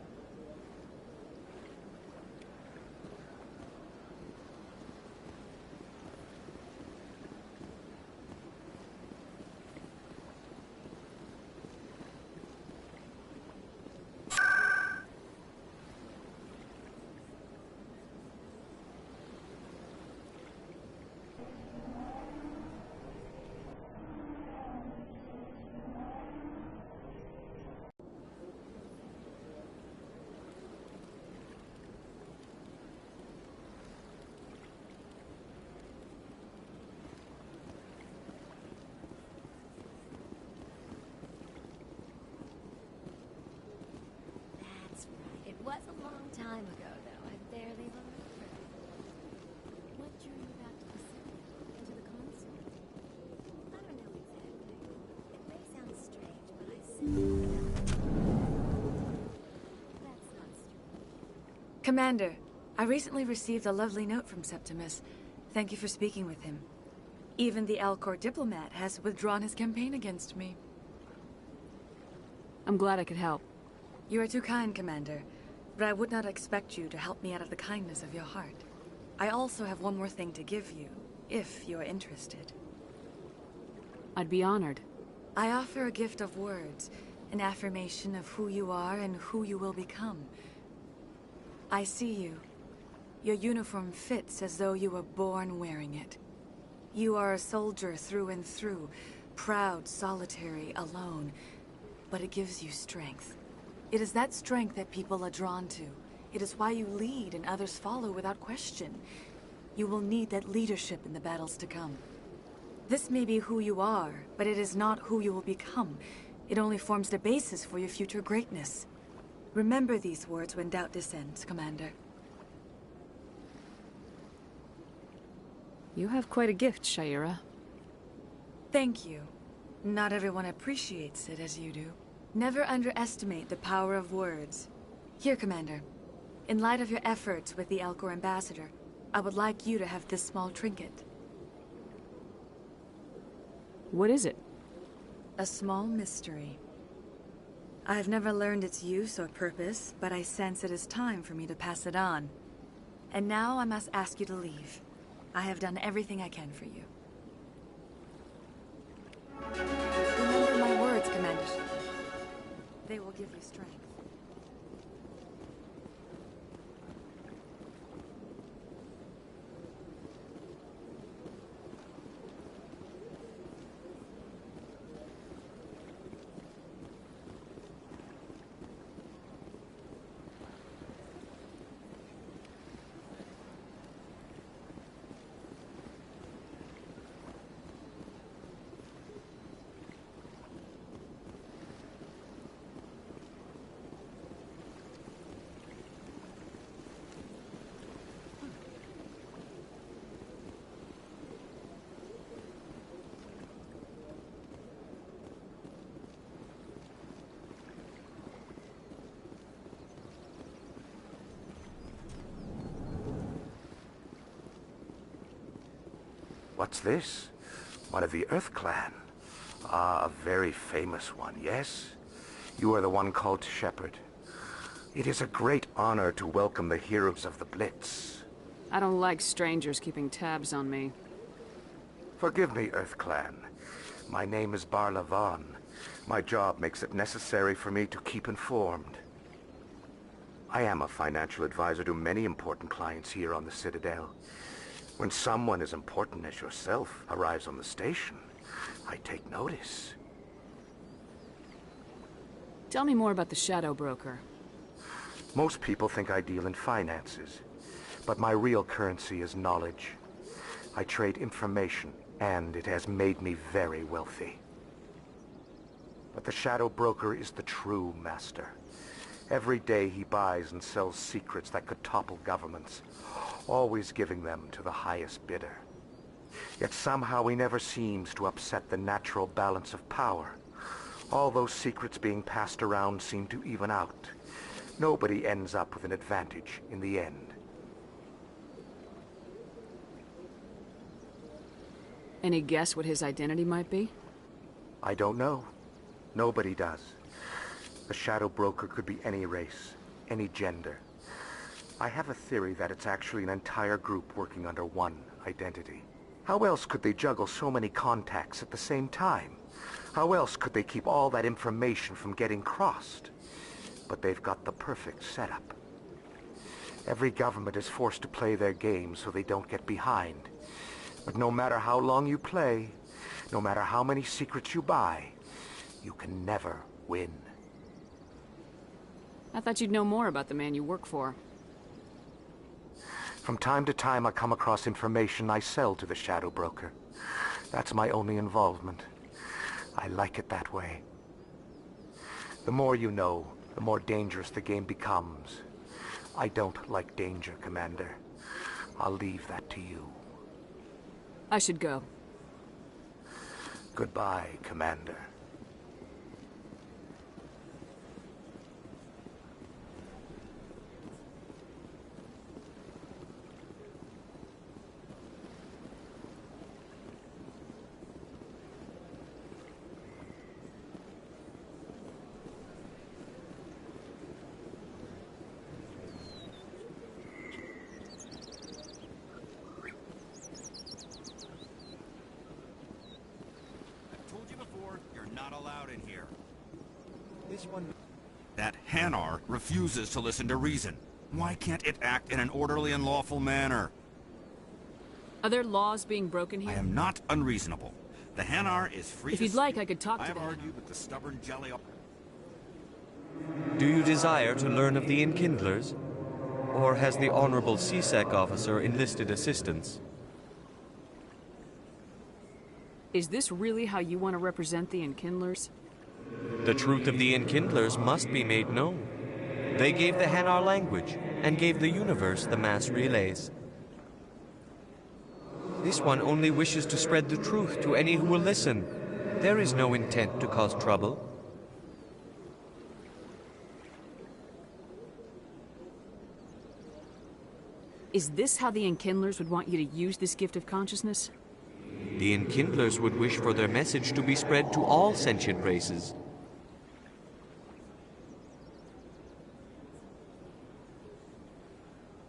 It was a long time ago, though. I barely remember. What drew you back to the city? Into the console? I don't know exactly. It may sound strange, but I That's not strange. Commander, I recently received a lovely note from Septimus. Thank you for speaking with him. Even the Alcor diplomat has withdrawn his campaign against me. I'm glad I could help. You are too kind, Commander. But I would not expect you to help me out of the kindness of your heart. I also have one more thing to give you, if you are interested. I'd be honored. I offer a gift of words, an affirmation of who you are and who you will become. I see you. Your uniform fits as though you were born wearing it. You are a soldier through and through, proud, solitary, alone, but it gives you strength. It is that strength that people are drawn to. It is why you lead and others follow without question. You will need that leadership in the battles to come. This may be who you are, but it is not who you will become. It only forms the basis for your future greatness. Remember these words when doubt descends, Commander. You have quite a gift, Shaira. Thank you. Not everyone appreciates it as you do. Never underestimate the power of words. Here, Commander. In light of your efforts with the Alcor ambassador, I would like you to have this small trinket. What is it? A small mystery. I have never learned its use or purpose, but I sense it is time for me to pass it on. And now I must ask you to leave. I have done everything I can for you. Remember my words, Commander. They will give you strength. What's this? One of the Earth Clan. Ah, a very famous one, yes? You are the one called Shepard. It is a great honor to welcome the heroes of the Blitz. I don't like strangers keeping tabs on me. Forgive me, Earth Clan. My name is Barla Vaughn. My job makes it necessary for me to keep informed. I am a financial advisor to many important clients here on the Citadel. When someone as important as yourself arrives on the station, I take notice. Tell me more about the Shadow Broker. Most people think I deal in finances, but my real currency is knowledge. I trade information, and it has made me very wealthy. But the Shadow Broker is the true master. Every day he buys and sells secrets that could topple governments, always giving them to the highest bidder. Yet somehow he never seems to upset the natural balance of power. All those secrets being passed around seem to even out. Nobody ends up with an advantage in the end. Any guess what his identity might be? I don't know. Nobody does. The Shadow Broker could be any race, any gender. I have a theory that it's actually an entire group working under one identity. How else could they juggle so many contacts at the same time? How else could they keep all that information from getting crossed? But they've got the perfect setup. Every government is forced to play their game so they don't get behind. But no matter how long you play, no matter how many secrets you buy, you can never win. I thought you'd know more about the man you work for. From time to time, I come across information I sell to the Shadow Broker. That's my only involvement. I like it that way. The more you know, the more dangerous the game becomes. I don't like danger, Commander. I'll leave that to you. I should go. Goodbye, Commander. That Hanar refuses to listen to reason. Why can't it act in an orderly and lawful manner? Are there laws being broken here? I am not unreasonable. The Hanar is free If you'd like, I could talk to them. I have argued with the stubborn jelly... Do you desire to learn of the Enkindlers? Or has the Honorable CSEC officer enlisted assistance? Is this really how you want to represent the Enkindlers? The truth of the Enkindlers must be made known. They gave the Hanar language, and gave the universe the mass relays. This one only wishes to spread the truth to any who will listen. There is no intent to cause trouble. Is this how the Enkindlers would want you to use this gift of consciousness? The Enkindlers would wish for their message to be spread to all sentient races.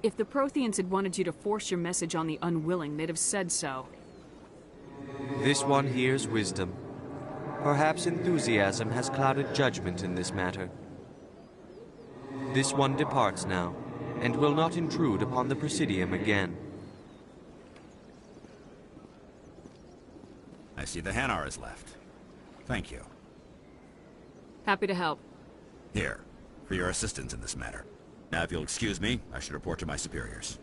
If the Protheans had wanted you to force your message on the unwilling, they'd have said so. This one hears wisdom. Perhaps enthusiasm has clouded judgment in this matter. This one departs now, and will not intrude upon the Presidium again. I see the Hanar is left. Thank you. Happy to help. Here, for your assistance in this matter. Now, if you'll excuse me, I should report to my superiors.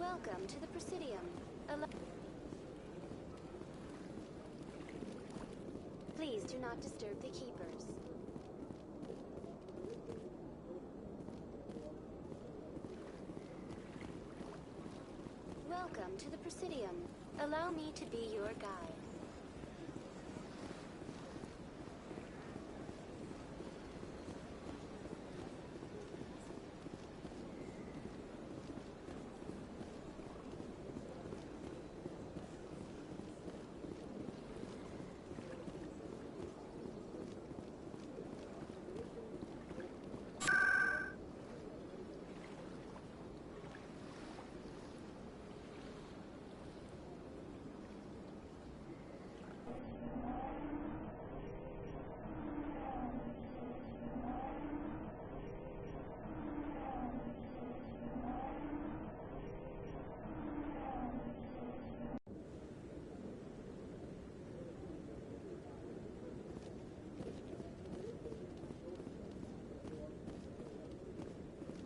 Welcome to the Presidium. Please do not disturb the Keepers. Welcome to the Presidium. Allow me to be your guide.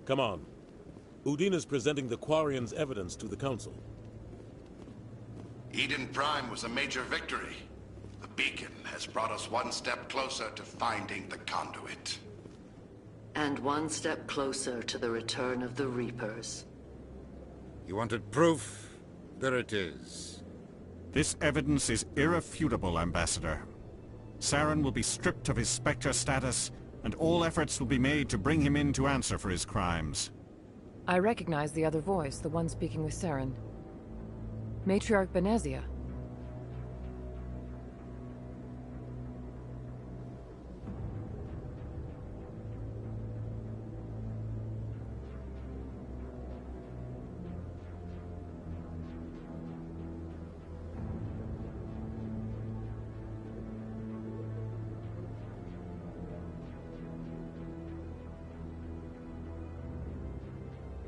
Come on. Udine is presenting the Quarian's evidence to the Council. Eden Prime was a major victory. The beacon has brought us one step closer to finding the conduit. And one step closer to the return of the Reapers. You wanted proof? There it is. This evidence is irrefutable, Ambassador. Saren will be stripped of his Spectre status, and all efforts will be made to bring him in to answer for his crimes. I recognize the other voice, the one speaking with Saren. Matriarch Benezia.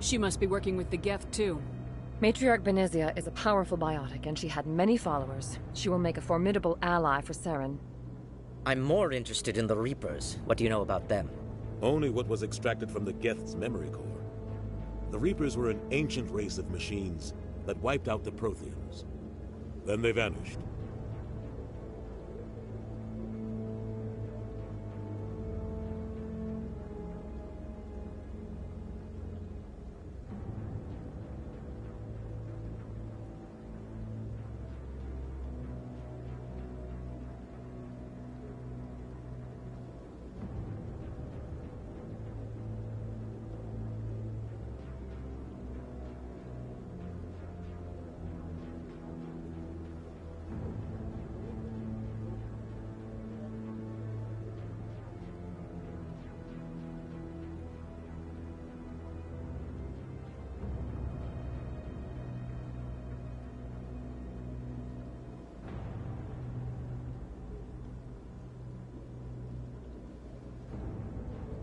She must be working with the Geth, too. Matriarch Benezia is a powerful biotic, and she had many followers. She will make a formidable ally for Saren. I'm more interested in the Reapers. What do you know about them? Only what was extracted from the Geth's memory core. The Reapers were an ancient race of machines that wiped out the Protheans. Then they vanished.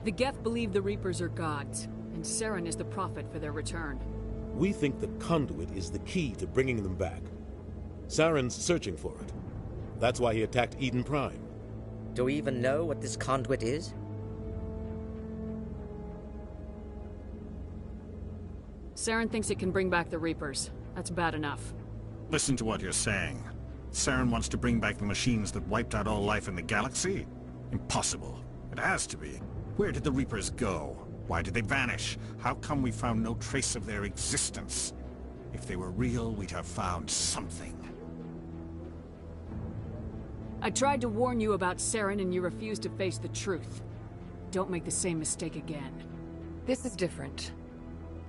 The Geth believe the Reapers are gods, and Saren is the prophet for their return. We think the conduit is the key to bringing them back. Saren's searching for it. That's why he attacked Eden Prime. Do we even know what this conduit is? Saren thinks it can bring back the Reapers. That's bad enough. Listen to what you're saying. Saren wants to bring back the machines that wiped out all life in the galaxy? Impossible. It has to be. Where did the Reapers go? Why did they vanish? How come we found no trace of their existence? If they were real, we'd have found something. I tried to warn you about Saren and you refused to face the truth. Don't make the same mistake again. This is different.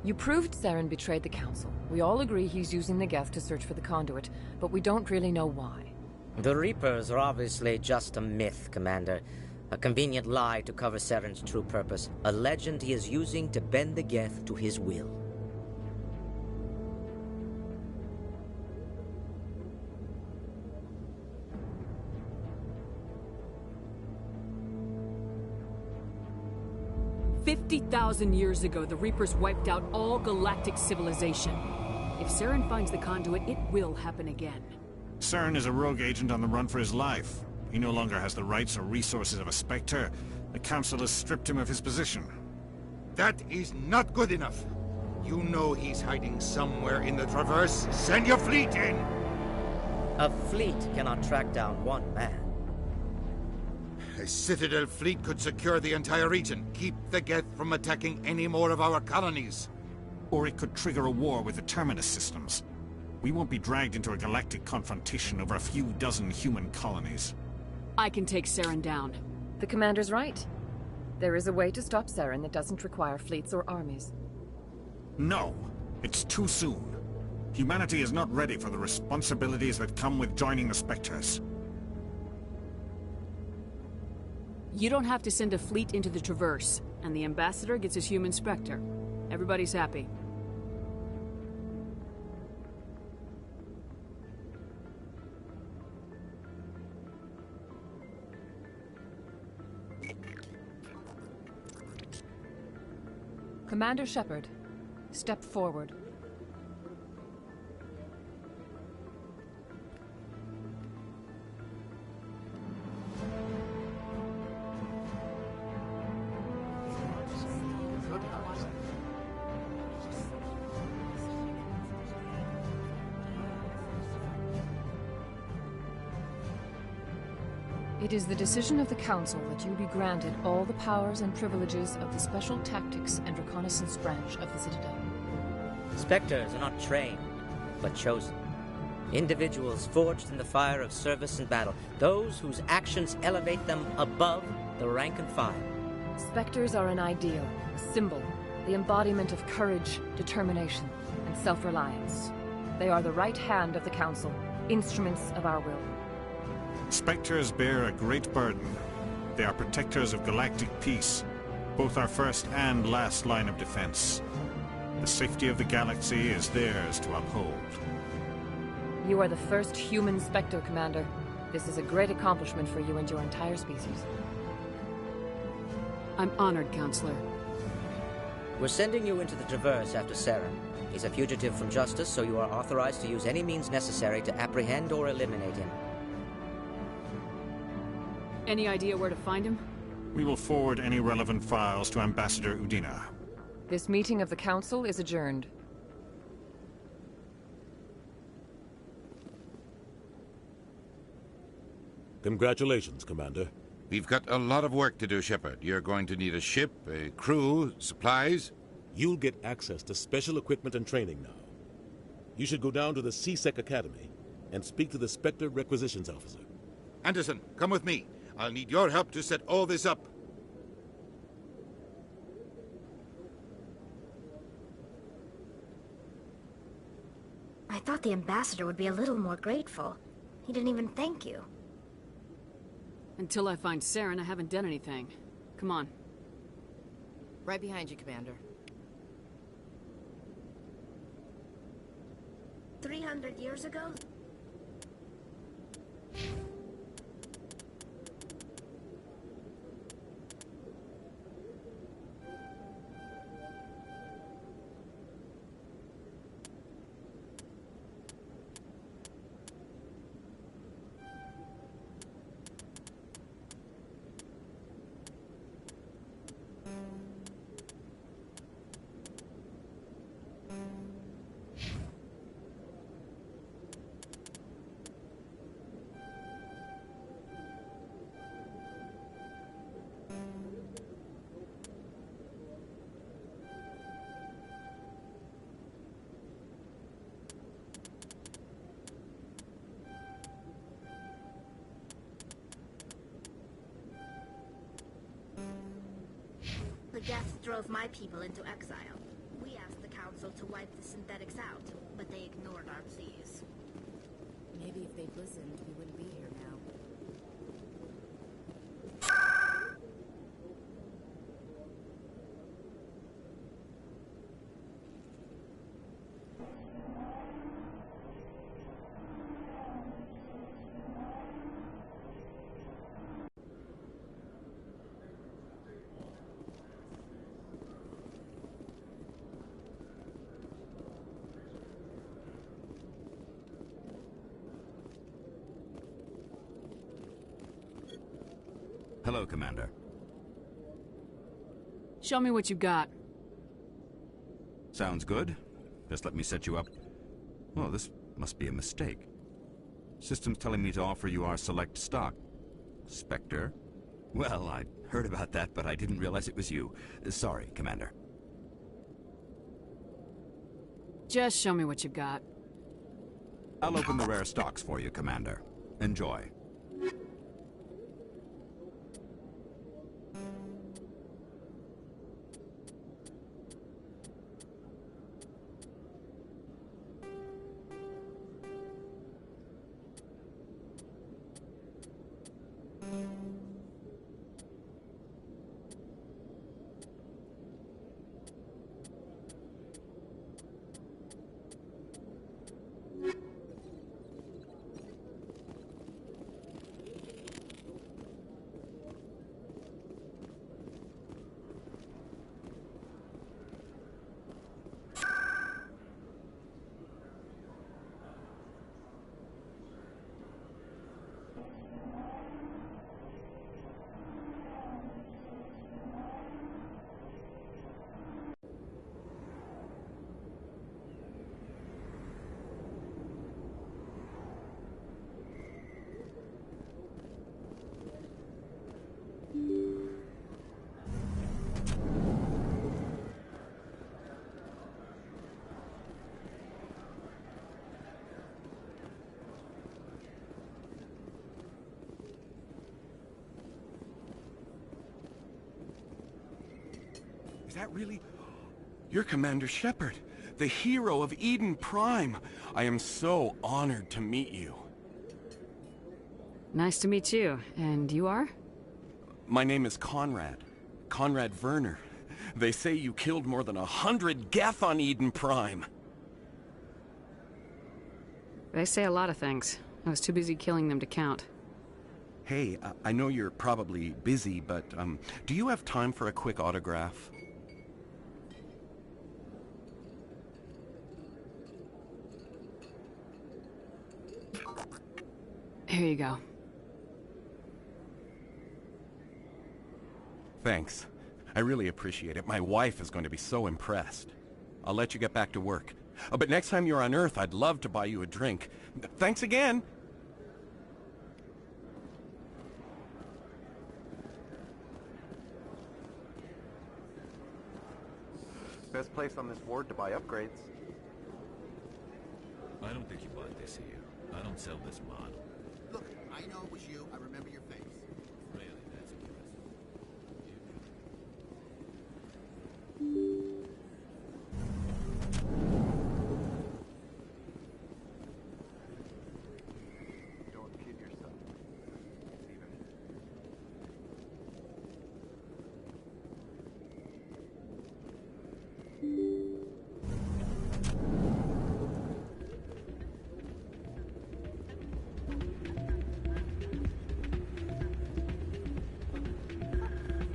You proved Saren betrayed the Council. We all agree he's using the Geth to search for the conduit, but we don't really know why. The Reapers are obviously just a myth, Commander. A convenient lie to cover Saren's true purpose. A legend he is using to bend the Geth to his will. "50,000 years ago, the Reapers wiped out all galactic civilization. If Saren finds the conduit, it will happen again." Saren is a rogue agent on the run for his life. He no longer has the rights or resources of a Spectre. The Council has stripped him of his position. That is not good enough. You know he's hiding somewhere in the Traverse. Send your fleet in! A fleet cannot track down one man. A Citadel fleet could secure the entire region. Keep the Geth from attacking any more of our colonies. Or it could trigger a war with the Terminus systems. We won't be dragged into a galactic confrontation over a few dozen human colonies. I can take Saren down. The Commander's right. There is a way to stop Saren that doesn't require fleets or armies. No, it's too soon. Humanity is not ready for the responsibilities that come with joining the Spectres. You don't have to send a fleet into the Traverse, and the Ambassador gets his human Spectre. Everybody's happy. Commander Shepard, step forward. It is the decision of the Council that you be granted all the powers and privileges of the Special Tactics and Reconnaissance Branch of the Citadel. Spectres are not trained, but chosen. Individuals forged in the fire of service and battle. Those whose actions elevate them above the rank and file. Spectres are an ideal, a symbol, the embodiment of courage, determination, and self-reliance. They are the right hand of the Council, instruments of our will. Spectres bear a great burden. They are protectors of galactic peace, both our first and last line of defense. The safety of the galaxy is theirs to uphold. You are the first human Spectre, Commander. This is a great accomplishment for you and your entire species. I'm honored, Counselor. We're sending you into the Traverse after Saren. He's a fugitive from justice, so you are authorized to use any means necessary to apprehend or eliminate him. Any idea where to find him? We will forward any relevant files to Ambassador Udina. This meeting of the Council is adjourned. Congratulations, Commander. We've got a lot of work to do, Shepard. You're going to need a ship, a crew, supplies. You'll get access to special equipment and training now. You should go down to the C-Sec Academy and speak to the Spectre Requisitions Officer. Anderson, come with me. I'll need your help to set all this up. I thought the ambassador would be a little more grateful. He didn't even thank you. Until I find Saren, I haven't done anything. Come on. Right behind you, Commander. 300 years ago? The Geth drove my people into exile. We asked the Council to wipe the synthetics out, but they ignored our pleas. Maybe if they'd listened, we wouldn't be here now. Hello, Commander. Show me what you got. Sounds good. Just let me set you up. Well, this must be a mistake. System's telling me to offer you our select stock. Spectre? Well, I heard about that, but I didn't realize it was you. Sorry, Commander. Just show me what you've got. I'll open the rare stocks for you, Commander. Enjoy. that really... You're Commander Shepard, the hero of Eden Prime. I am so honored to meet you. Nice to meet you. And you are? My name is Conrad. Conrad Werner. They say you killed more than 100 Geth on Eden Prime. They say a lot of things. I was too busy killing them to count. Hey, I know you're probably busy, but do you have time for a quick autograph? Here you go. Thanks. I really appreciate it. My wife is going to be so impressed. I'll let you get back to work. But next time you're on Earth, I'd love to buy you a drink. Thanks again! Best place on this ward to buy upgrades. I don't think you bought this here. I don't sell this model. Look, I know it was you. I remember your face. Really, that's impressive. Don't kid yourself.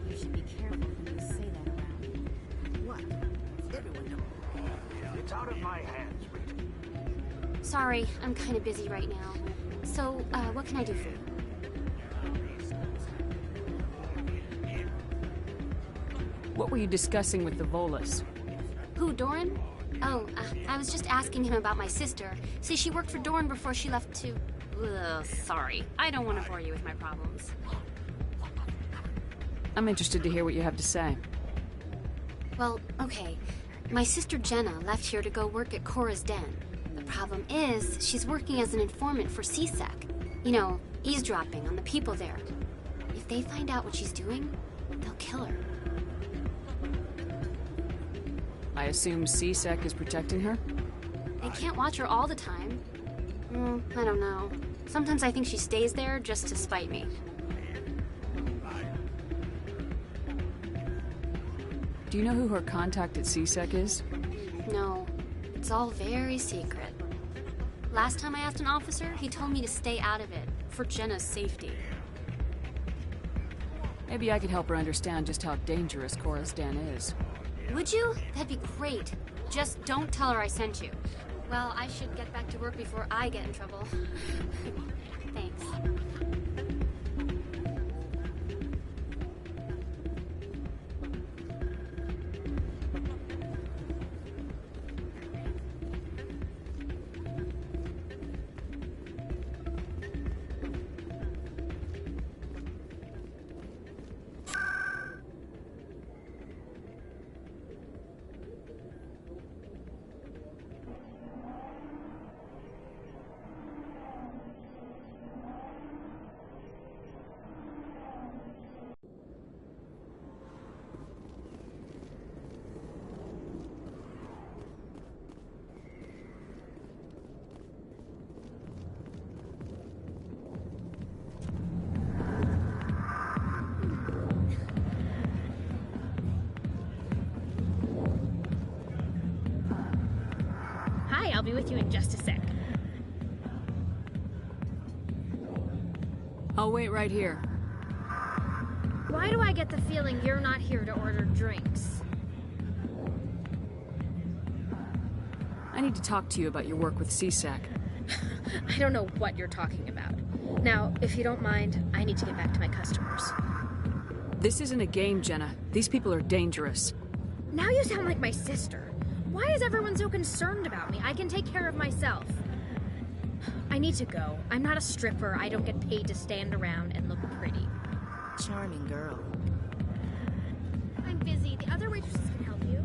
You should be careful when you say that around. What? Everyone knows. It's out of my hands, Rita. Sorry, I'm kind of busy right now. So, what can I do for you? What were you discussing with the Volus? Who, Doran? Oh, I was just asking him about my sister. See, she worked for Doran before she left to... Ugh, sorry. I don't want to bore you with my problems. I'm interested to hear what you have to say. Well, okay. My sister Jenna left here to go work at Cora's Den. The problem is, she's working as an informant for CSEC. You know, eavesdropping on the people there. If they find out what she's doing, they'll kill her. I assume CSEC is protecting her? They can't watch her all the time. I don't know. Sometimes I think she stays there just to spite me. Do you know who her contact at CSEC is? No, it's all very secret. Last time I asked an officer, he told me to stay out of it, for Jenna's safety. Maybe I could help her understand just how dangerous Cora's Den is. Would you? That'd be great. Just don't tell her I sent you. Well, I should get back to work before I get in trouble. Thanks. I'll be with you in just a sec. I'll wait right here. Why do I get the feeling you're not here to order drinks? I need to talk to you about your work with CSEC. I don't know what you're talking about. Now, if you don't mind, I need to get back to my customers. This isn't a game, Jenna. These people are dangerous. Now you sound like my sister. Why is everyone so concerned about me? I can take care of myself. I need to go. I'm not a stripper. I don't get paid to stand around and look pretty. Charming girl. I'm busy. The other waitresses can help you.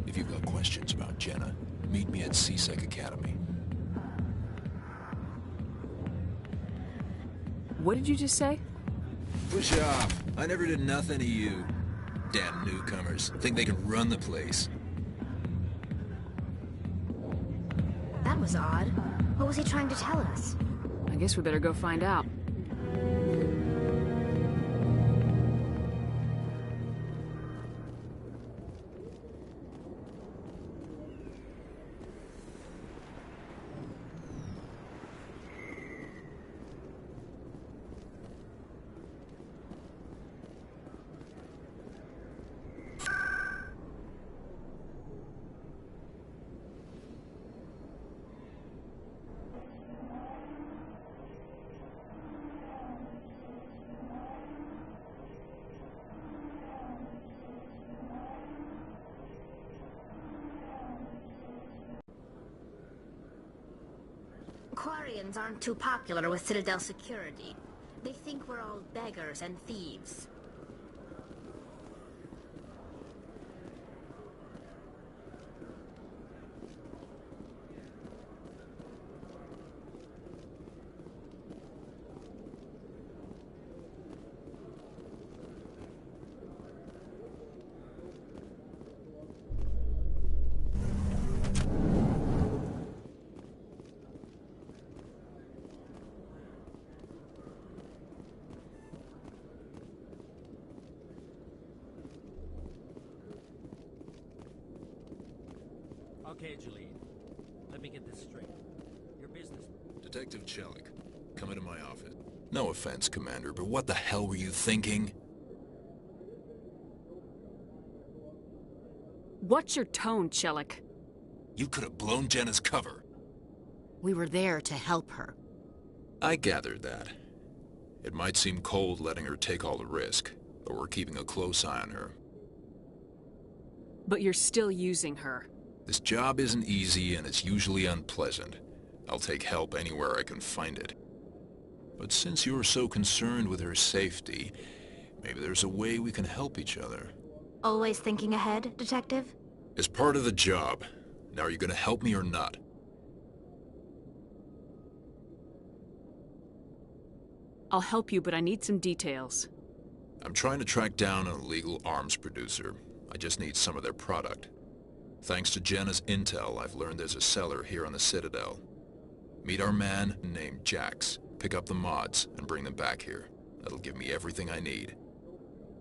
If you've got questions about Jenna. Meet me at CSEC Academy. What did you just say? Push off. I never did nothing to you. Damn newcomers. Think they can run the place. That was odd. What was he trying to tell us? I guess we better go find out. Quarians aren't too popular with Citadel security. They think we're all beggars and thieves. Okay, Julian. Let me get this straight. Your business... Detective Chelik, come into my office. No offense, Commander, but what the hell were you thinking? What's your tone, Chelik? You could have blown Jenna's cover. We were there to help her. I gathered that. It might seem cold letting her take all the risk, but we're keeping a close eye on her. But you're still using her. This job isn't easy and it's usually unpleasant. I'll take help anywhere I can find it. But since you're so concerned with her safety, maybe there's a way we can help each other. Always thinking ahead, Detective? It's part of the job. Now are you gonna help me or not? I'll help you, but I need some details. I'm trying to track down an illegal arms producer. I just need some of their product. Thanks to Jenna's intel, I've learned there's a seller here on the Citadel. Meet our man named Jax. Pick up the mods and bring them back here. That'll give me everything I need.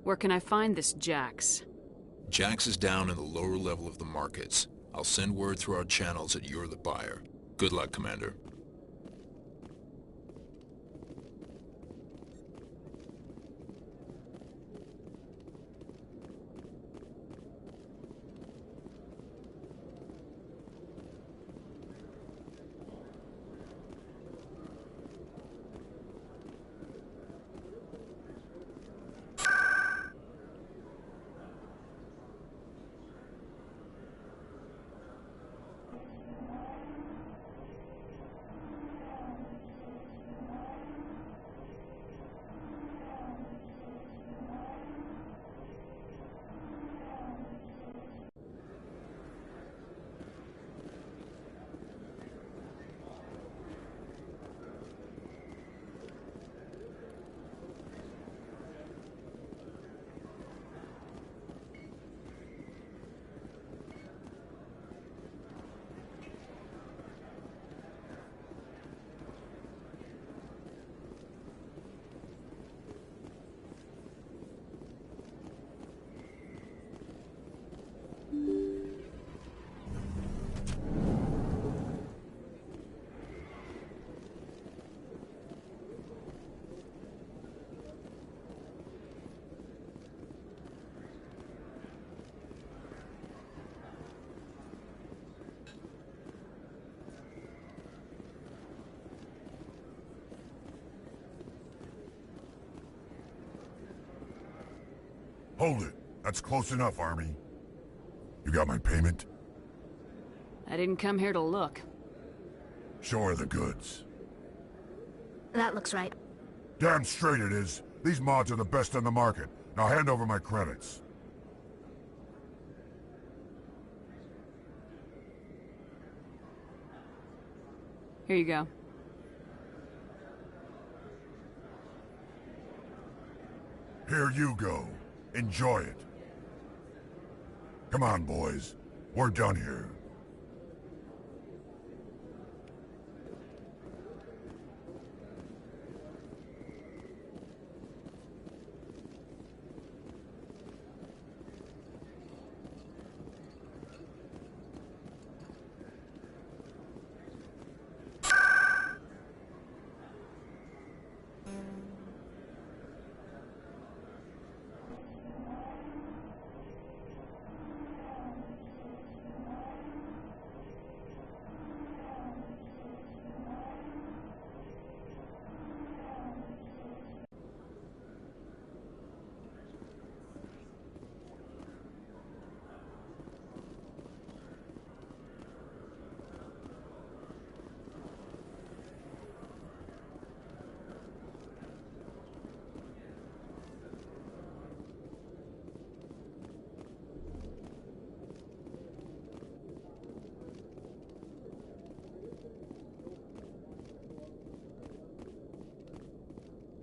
Where can I find this Jax? Jax is down in the lower level of the markets. I'll send word through our channels that you're the buyer. Good luck, Commander. Hold it. That's close enough, Army. You got my payment? I didn't come here to look. Show her the goods. That looks right. Damn straight it is. These mods are the best on the market. Now hand over my credits. Here you go. Here you go. Enjoy it. Come on, boys. We're done here.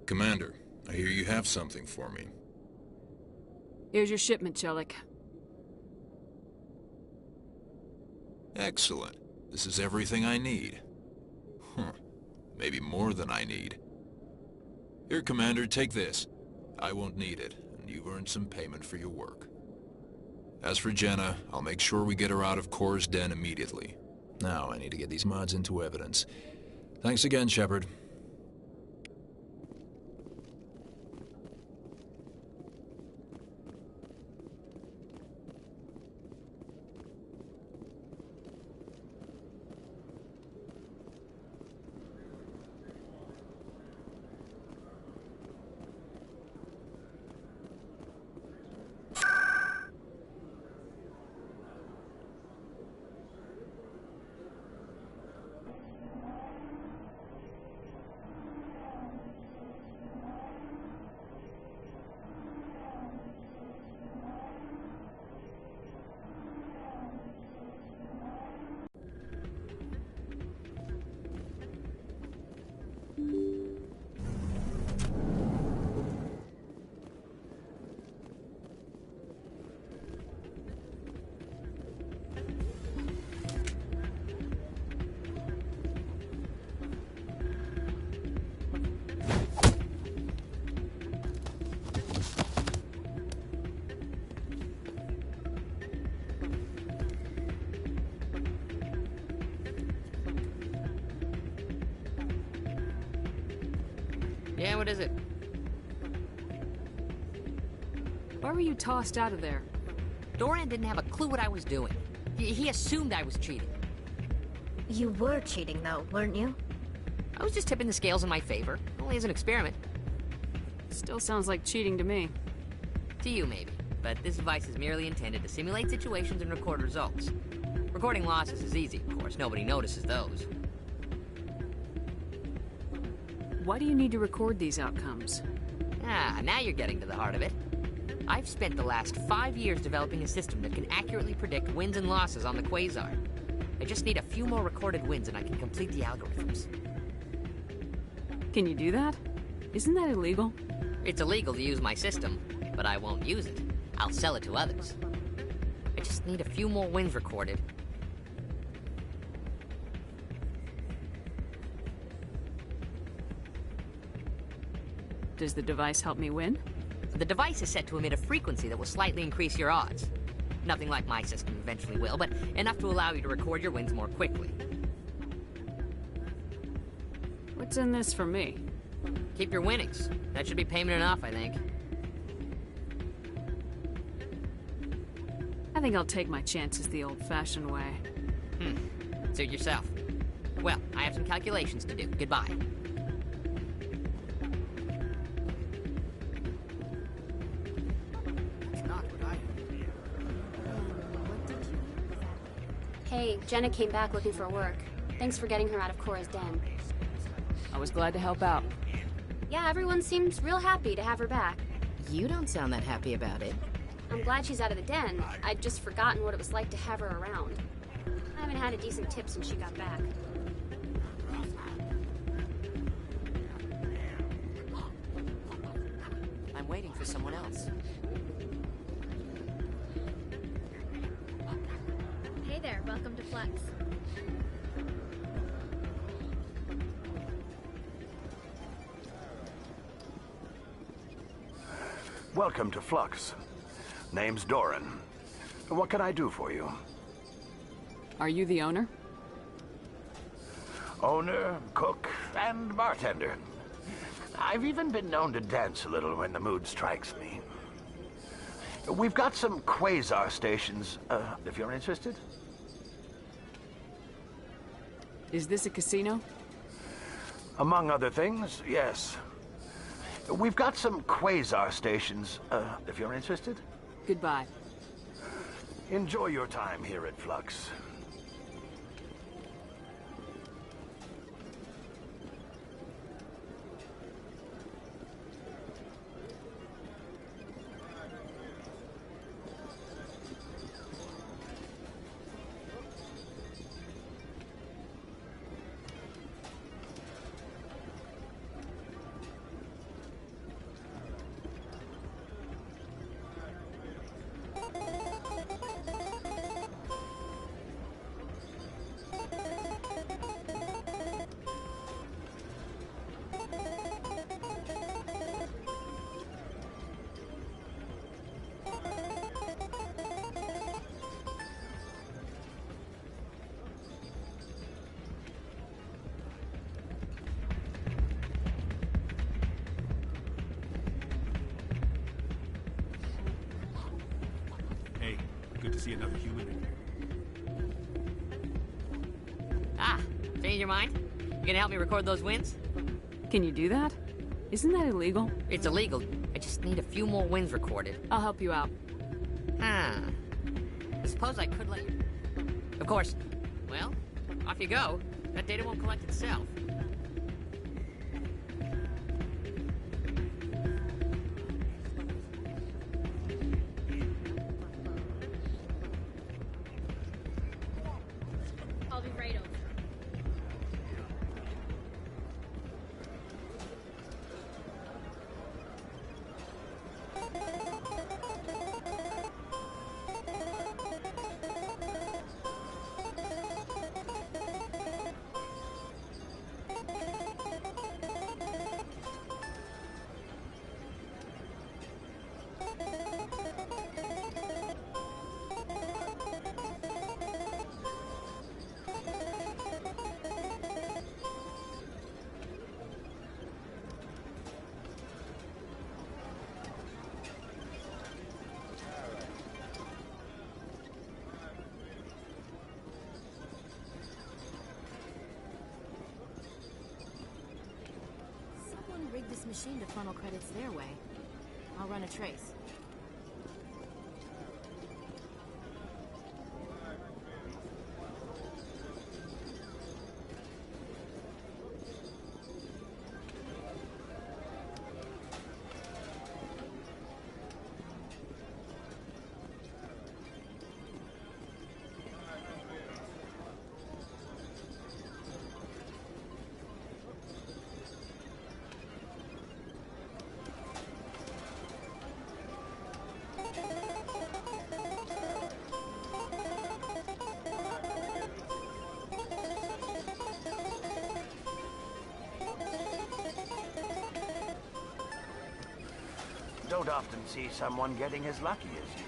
Commander, I hear you have something for me. Here's your shipment, Chelik. Excellent. This is everything I need. Maybe more than I need. Here, Commander, take this. I won't need it, and you've earned some payment for your work. As for Jenna, I'll make sure we get her out of Kor's den immediately. Now I need to get these mods into evidence. Thanks again, Shepard. Yeah, what is it? Why were you tossed out of there? Doran didn't have a clue what I was doing. He assumed I was cheating. You were cheating, though, weren't you? I was just tipping the scales in my favor, only as an experiment. Still sounds like cheating to me. To you, maybe. But this device is merely intended to simulate situations and record results. Recording losses is easy, of course. Nobody notices those. Why do you need to record these outcomes? Ah, now you're getting to the heart of it. I've spent the last 5 years developing a system that can accurately predict wins and losses on the Quasar. I just need a few more recorded wins and I can complete the algorithms. Can you do that? Isn't that illegal? It's illegal to use my system, but I won't use it. I'll sell it to others. I just need a few more wins recorded. Does the device help me win? The device is set to emit a frequency that will slightly increase your odds. Nothing like my system eventually will, but enough to allow you to record your wins more quickly. What's in this for me? Keep your winnings. That should be payment enough, I think. I think I'll take my chances the old-fashioned way. Suit yourself. Well, I have some calculations to do. Goodbye. Hey, Jenna came back looking for work. Thanks for getting her out of Cora's den. I was glad to help out. Yeah, everyone seems real happy to have her back. You don't sound that happy about it. I'm glad she's out of the den. I'd just forgotten what it was like to have her around. I haven't had a decent tip since she got back. waiting for someone else. Hey there, welcome to Flex. Welcome to Flux. Name's Doran. What can I do for you? Are you the owner? Owner, cook, and bartender. I've even been known to dance a little when the mood strikes me. We've got some quasar stations, if you're interested. Is this a casino? Among other things, yes. We've got some quasar stations, if you're interested. Goodbye. Enjoy your time here at Flux. Hey, good to see another human in here. Ah, change your mind? You gonna help me record those wins? Can you do that? Isn't that illegal? It's illegal. I just need a few more wins recorded. I'll help you out. Huh. I suppose I could let you... Of course. Well, off you go. That data won't collect itself. I'll be right over. Someone rigged this machine to funnel credits their way. I'll run a trace. Don't often see someone getting as lucky as you.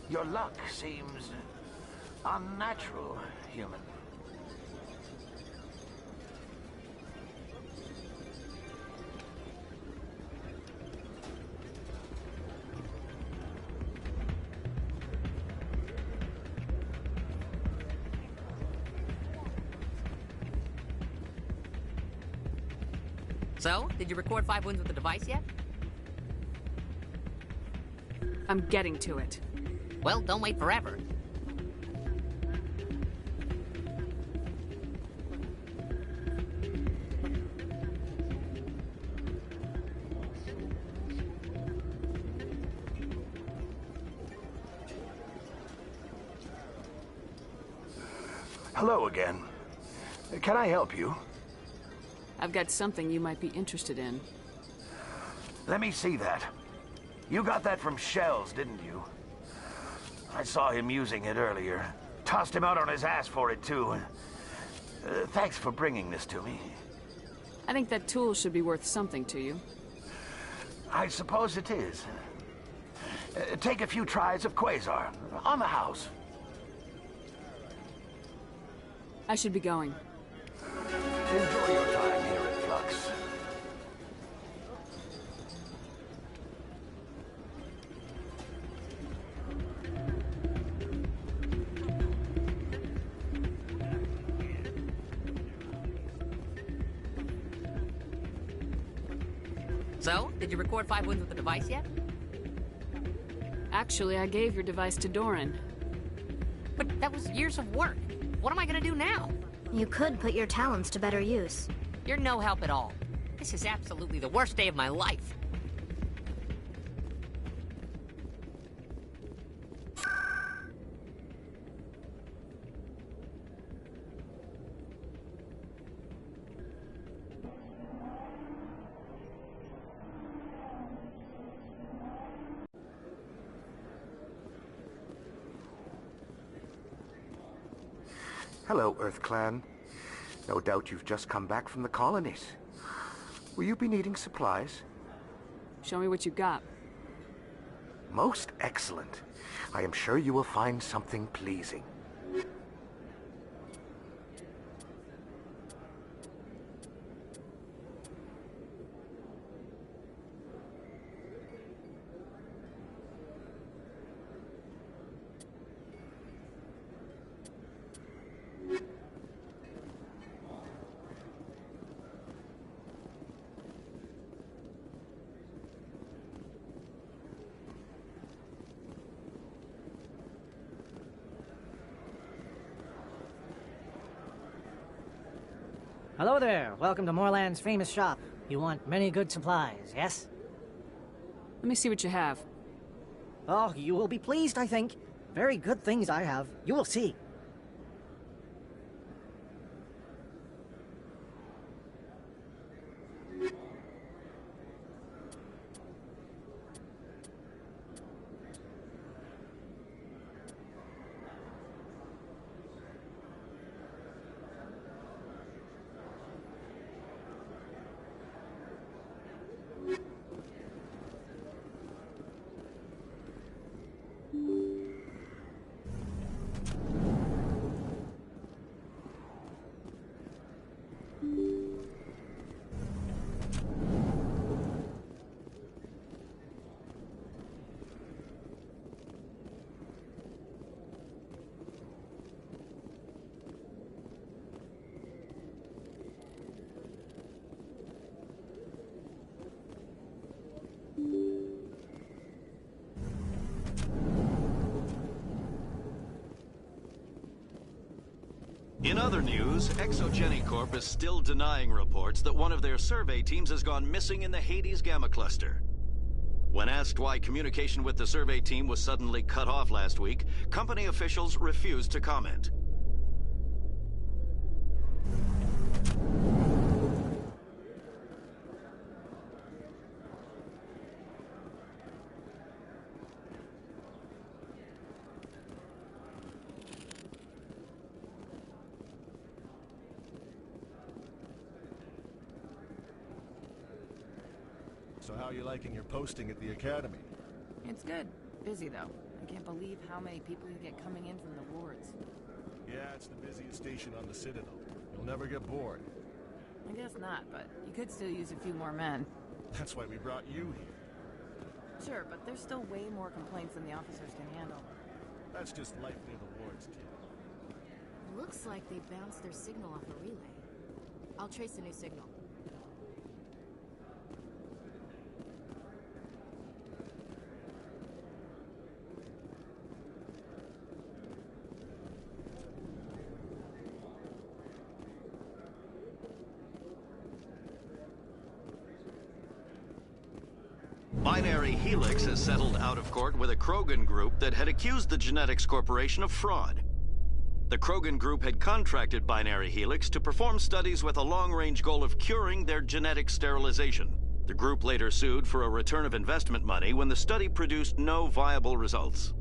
Your luck seems unnatural, human. So, did you record 5 wins with the device yet? I'm getting to it. Well, don't wait forever. Hello again. Can I help you? I've got something you might be interested in. Let me see that. You got that from Shells, didn't you? I saw him using it earlier. Tossed him out on his ass for it, too. Thanks for bringing this to me. I think that tool should be worth something to you. I suppose it is. Take a few tries of Quasar. On the house. I should be going. Enjoy your time here at Flux. So, did you record 5 wins with the device yet? Actually, I gave your device to Doran. But that was years of work. What am I gonna do now? You could put your talents to better use. You're no help at all. This is absolutely the worst day of my life. Hello, Earth Clan. No doubt you've just come back from the colonies. Will you be needing supplies? Show me what you got. Most excellent. I am sure you will find something pleasing. Hello there. Welcome to Moorland's famous shop. You want many good supplies, yes? Let me see what you have. Oh, you will be pleased, I think. Very good things I have. You will see. In other news, Exogeny Corp is still denying reports that one of their survey teams has gone missing in the Hades Gamma Cluster. When asked why communication with the survey team was suddenly cut off last week, company officials refused to comment. So how are you liking your posting at the Academy? It's good. Busy, though. I can't believe how many people you get coming in from the wards. Yeah, it's the busiest station on the Citadel. You'll never get bored. I guess not, but you could still use a few more men. That's why we brought you here. Sure, but there's still way more complaints than the officers can handle. That's just life near the wards, kid. Looks like they bounced their signal off a relay. I'll trace a new signal. Binary Helix has settled out of court with a Krogan group that had accused the Genetics Corporation of fraud. The Krogan group had contracted Binary Helix to perform studies with a long-range goal of curing their genetic sterilization. The group later sued for a return of investment money when the study produced no viable results.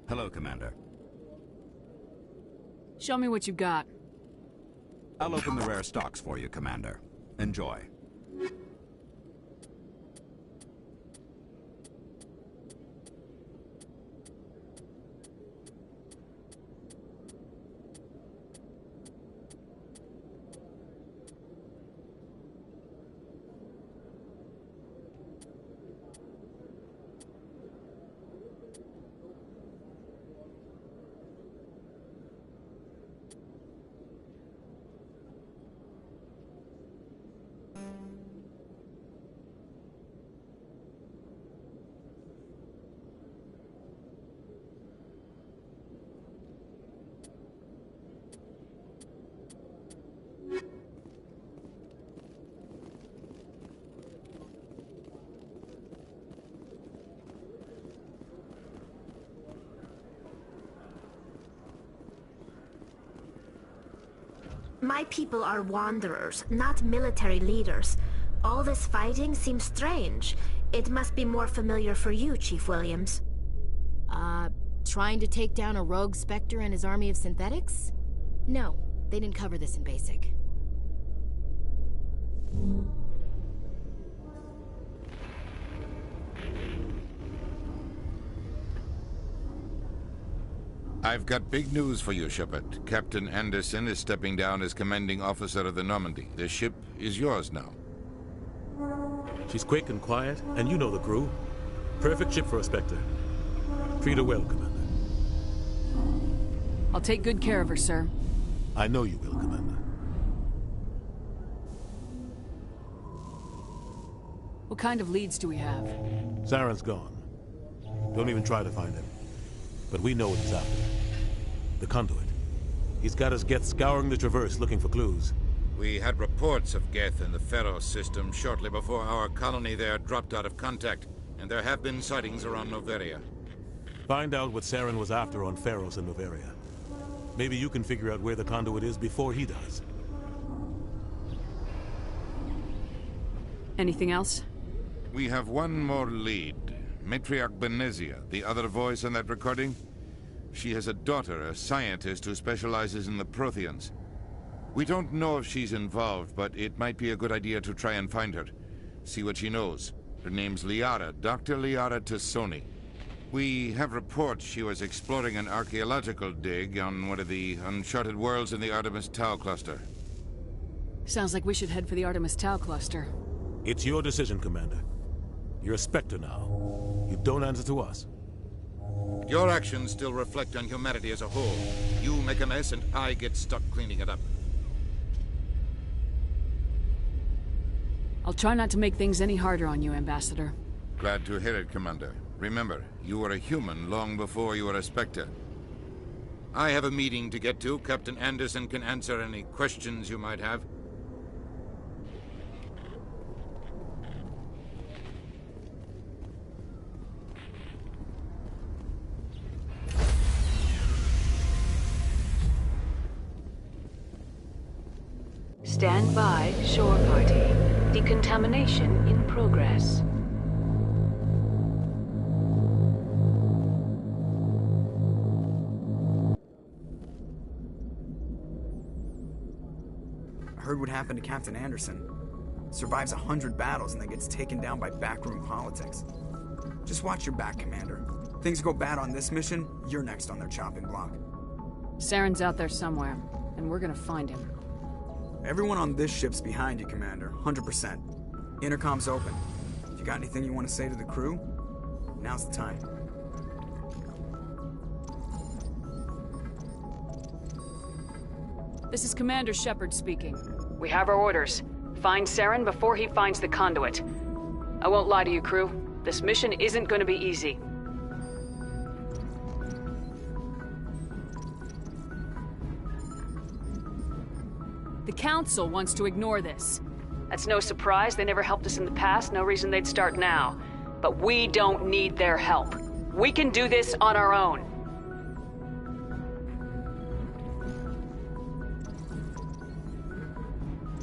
Hello, Commander. Show me what you got. I'll open the rare stocks for you, Commander. Enjoy. My people are wanderers, not military leaders. All this fighting seems strange. It must be more familiar for you, Chief Williams. Trying to take down a rogue Spectre and his army of synthetics? No, they didn't cover this in basic. I've got big news for you, Shepard. Captain Anderson is stepping down as commanding officer of the Normandy. The ship is yours now. She's quick and quiet, and you know the crew. Perfect ship for a Spectre. Treat her well, Commander. I'll take good care of her, sir. I know you will, Commander. What kind of leads do we have? Saren's gone. Don't even try to find him. But we know what he's after. The conduit. He's got his Geth scouring the Traverse looking for clues. We had reports of Geth in the Pharaoh system shortly before our colony there dropped out of contact, and there have been sightings around Noveria. Find out what Saren was after on Pharos and Noveria. Maybe you can figure out where the conduit is before he does. Anything else? We have one more lead. Matriarch Benezia, the other voice on that recording. She has a daughter, a scientist who specializes in the Protheans. We don't know if she's involved, but it might be a good idea to try and find her. See what she knows. Her name's Liara, Dr. Liara Tassoni. We have reports she was exploring an archaeological dig on one of the uncharted worlds in the Artemis Tau cluster. Sounds like we should head for the Artemis Tau cluster. It's your decision, Commander. You're a Spectre now. You don't answer to us. Your actions still reflect on humanity as a whole. You make a mess and I get stuck cleaning it up. I'll try not to make things any harder on you, Ambassador. Glad to hear it, Commander. Remember, you were a human long before you were a Spectre. I have a meeting to get to. Captain Anderson can answer any questions you might have. Stand by, shore party. Decontamination in progress. I heard what happened to Captain Anderson. Survives 100 battles and then gets taken down by backroom politics. Just watch your back, Commander. Things go bad on this mission, you're next on their chopping block. Saren's out there somewhere, and we're gonna find him. Everyone on this ship's behind you, Commander. 100%. Intercom's open. If you got anything you want to say to the crew, now's the time. This is Commander Shepard speaking. We have our orders. Find Saren before he finds the conduit. I won't lie to you, crew. This mission isn't gonna be easy. The Council wants to ignore this. That's no surprise. They never helped us in the past. No reason they'd start now. But we don't need their help. We can do this on our own.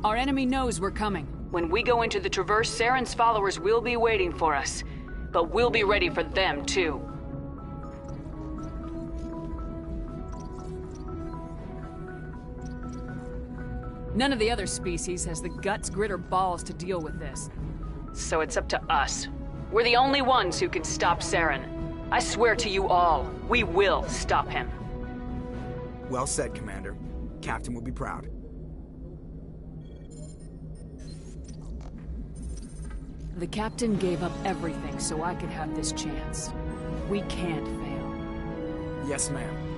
Our enemy knows we're coming. When we go into the Traverse, Saren's followers will be waiting for us. But we'll be ready for them, too. None of the other species has the guts, grit, or balls to deal with this. So it's up to us. We're the only ones who can stop Saren. I swear to you all, we will stop him. Well said, Commander. Captain will be proud. The Captain gave up everything so I could have this chance. We can't fail. Yes, ma'am.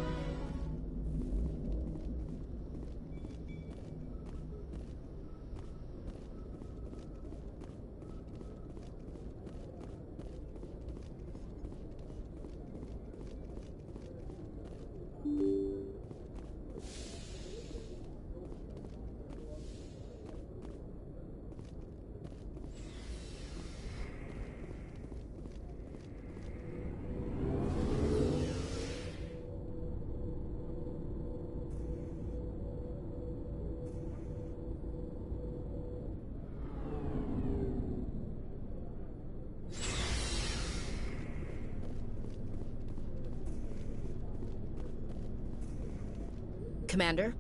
Commander?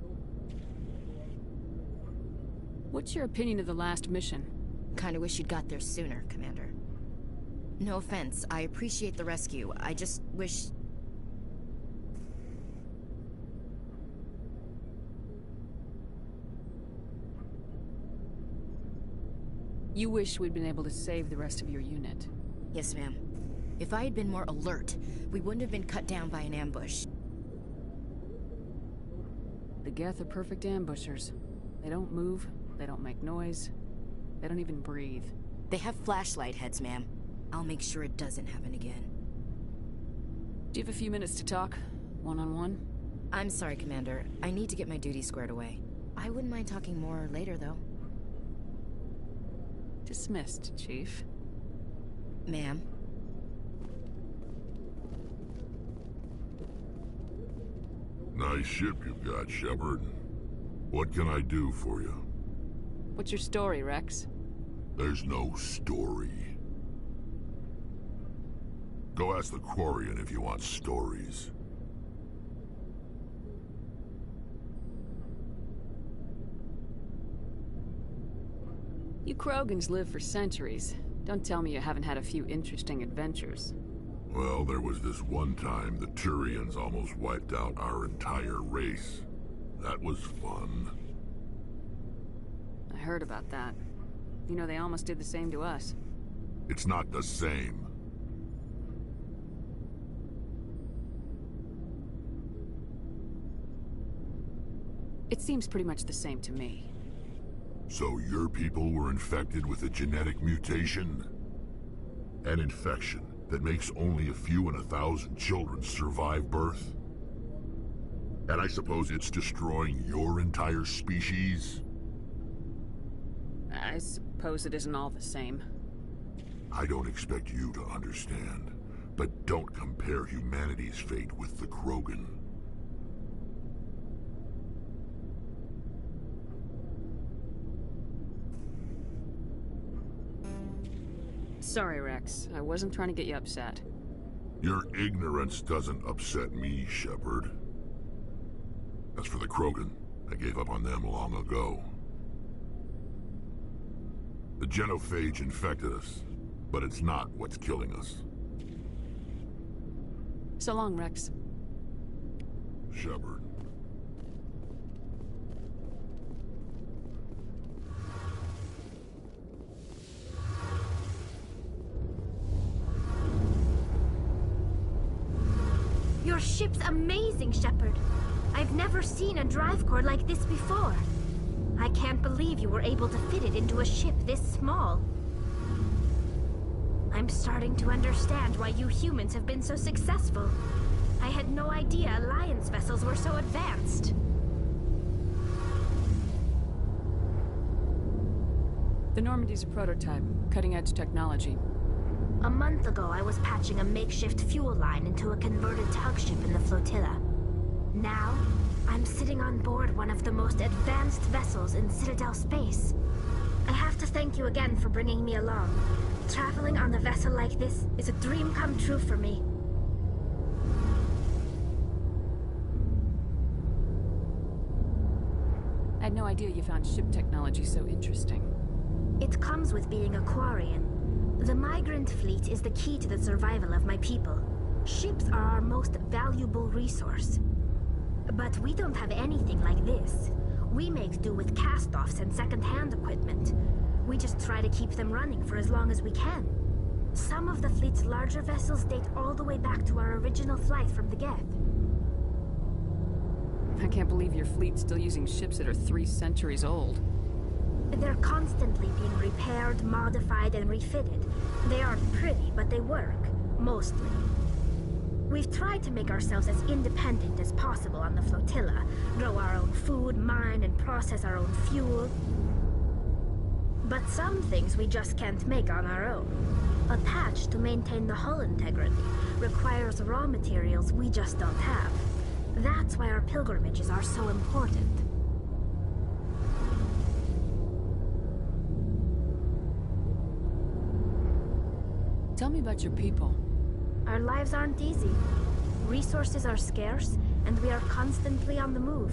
What's your opinion of the last mission? Kinda wish you'd got there sooner, Commander. No offense, I appreciate the rescue. I just wish... You wish we'd been able to save the rest of your unit. Yes, ma'am. If I had been more alert, we wouldn't have been cut down by an ambush. The Geth are perfect ambushers. They don't move, they don't make noise, they don't even breathe. They have flashlight heads, ma'am. I'll make sure it doesn't happen again. Do you have a few minutes to talk? One-on-one? I'm sorry, Commander. I need to get my duties squared away. I wouldn't mind talking more later, though. Dismissed, Chief. Ma'am? Nice ship you've got, Shepard. What can I do for you? What's your story, Rex? There's no story. Go ask the Quarian if you want stories. You Krogans live for centuries. Don't tell me you haven't had a few interesting adventures. Well, there was this one time the Turians almost wiped out our entire race. That was fun. I heard about that. You know, they almost did the same to us. It's not the same. It seems pretty much the same to me. So your people were infected with a genetic mutation? An infection that makes only a few in 1,000 children survive birth? And I suppose it's destroying your entire species? I suppose it isn't all the same. I don't expect you to understand, but don't compare humanity's fate with the Krogan. Sorry, Rex. I wasn't trying to get you upset. Your ignorance doesn't upset me, Shepard. As for the Krogan, I gave up on them long ago. The genophage infected us, but it's not what's killing us. So long, Rex. Shepard. Your ship's amazing, Shepard. I've never seen a drive core like this before. I can't believe you were able to fit it into a ship this small. I'm starting to understand why you humans have been so successful. I had no idea Alliance vessels were so advanced. The Normandy's a prototype, cutting-edge technology. A month ago, I was patching a makeshift fuel line into a converted tug ship in the flotilla. Now, I'm sitting on board one of the most advanced vessels in Citadel space. I have to thank you again for bringing me along. Traveling on a vessel like this is a dream come true for me. I had no idea you found ship technology so interesting. It comes with being a Quarian. The migrant fleet is the key to the survival of my people. Ships are our most valuable resource. But we don't have anything like this. We make do with cast-offs and second-hand equipment. We just try to keep them running for as long as we can. Some of the fleet's larger vessels date all the way back to our original flight from the Geth. I can't believe your fleet's still using ships that are 3 centuries old. They're constantly being repaired, modified, and refitted. They aren't pretty, but they work. Mostly. We've tried to make ourselves as independent as possible on the flotilla. Grow our own food, mine, and process our own fuel. But some things we just can't make on our own. A patch to maintain the hull integrity requires raw materials we just don't have. That's why our pilgrimages are so important. Tell me about your people. Our lives aren't easy. Resources are scarce, and we are constantly on the move.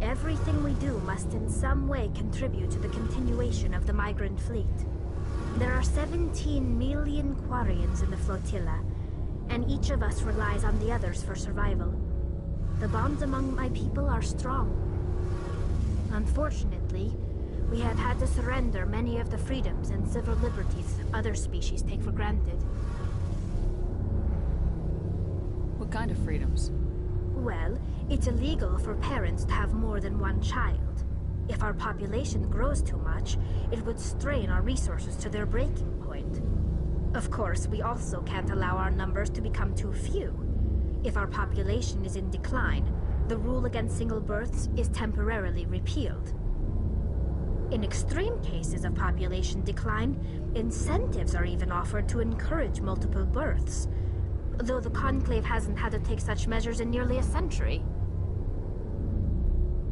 Everything we do must in some way contribute to the continuation of the migrant fleet. There are 17 million Quarians in the flotilla, and each of us relies on the others for survival. The bonds among my people are strong. Unfortunately, we have had to surrender many of the freedoms and civil liberties other species take for granted. What kind of freedoms? Well, it's illegal for parents to have more than one child. If our population grows too much, it would strain our resources to their breaking point. Of course, we also can't allow our numbers to become too few. If our population is in decline, the rule against single births is temporarily repealed. In extreme cases of population decline, incentives are even offered to encourage multiple births, though the Conclave hasn't had to take such measures in nearly a century.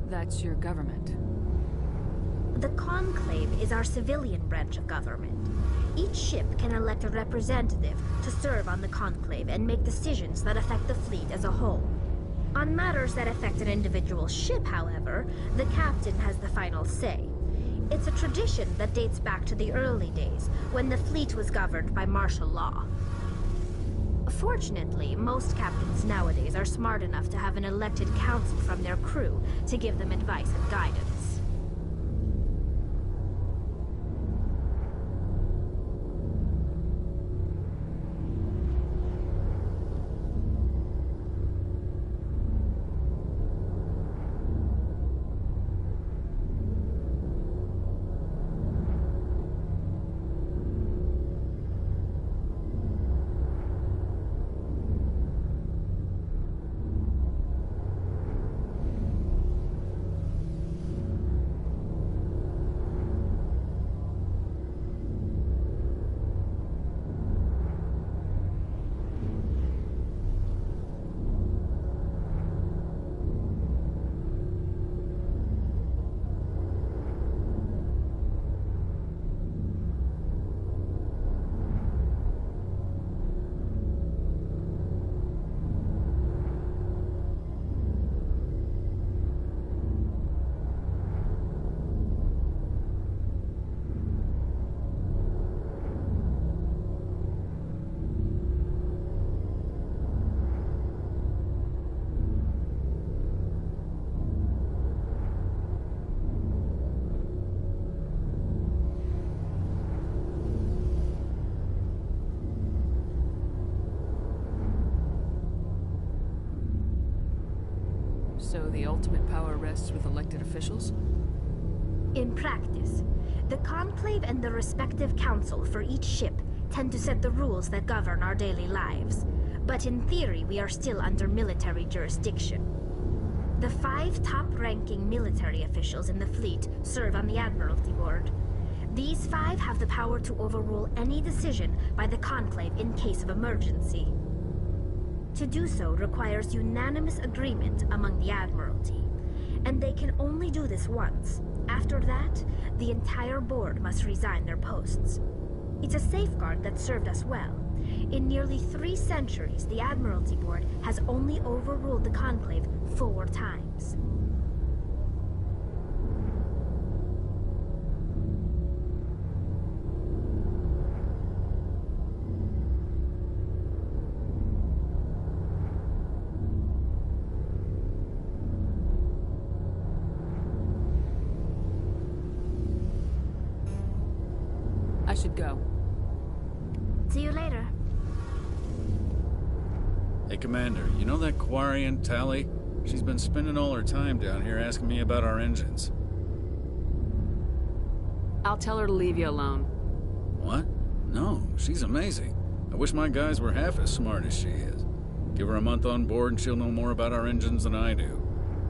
That's your government. The Conclave is our civilian branch of government. Each ship can elect a representative to serve on the Conclave and make decisions that affect the fleet as a whole. On matters that affect an individual ship, however, the captain has the final say. It's a tradition that dates back to the early days, when the fleet was governed by martial law. Fortunately, most captains nowadays are smart enough to have an elected council from their crew to give them advice and guidance. So the ultimate power rests with elected officials? In practice, the Conclave and the respective council for each ship tend to set the rules that govern our daily lives. But in theory, we are still under military jurisdiction. The 5 top-ranking military officials in the fleet serve on the Admiralty Board. These 5 have the power to overrule any decision by the Conclave in case of emergency. To do so requires unanimous agreement among the Admiralty, and they can only do this once. After that, the entire board must resign their posts. It's a safeguard that served us well. In nearly 3 centuries, the Admiralty Board has only overruled the Conclave 4 times. I should go. See you later. Hey, Commander, you know that Quarian, Tally? She's been spending all her time down here asking me about our engines. I'll tell her to leave you alone. What? No, she's amazing. I wish my guys were half as smart as she is. Give her a month on board and she'll know more about our engines than I do.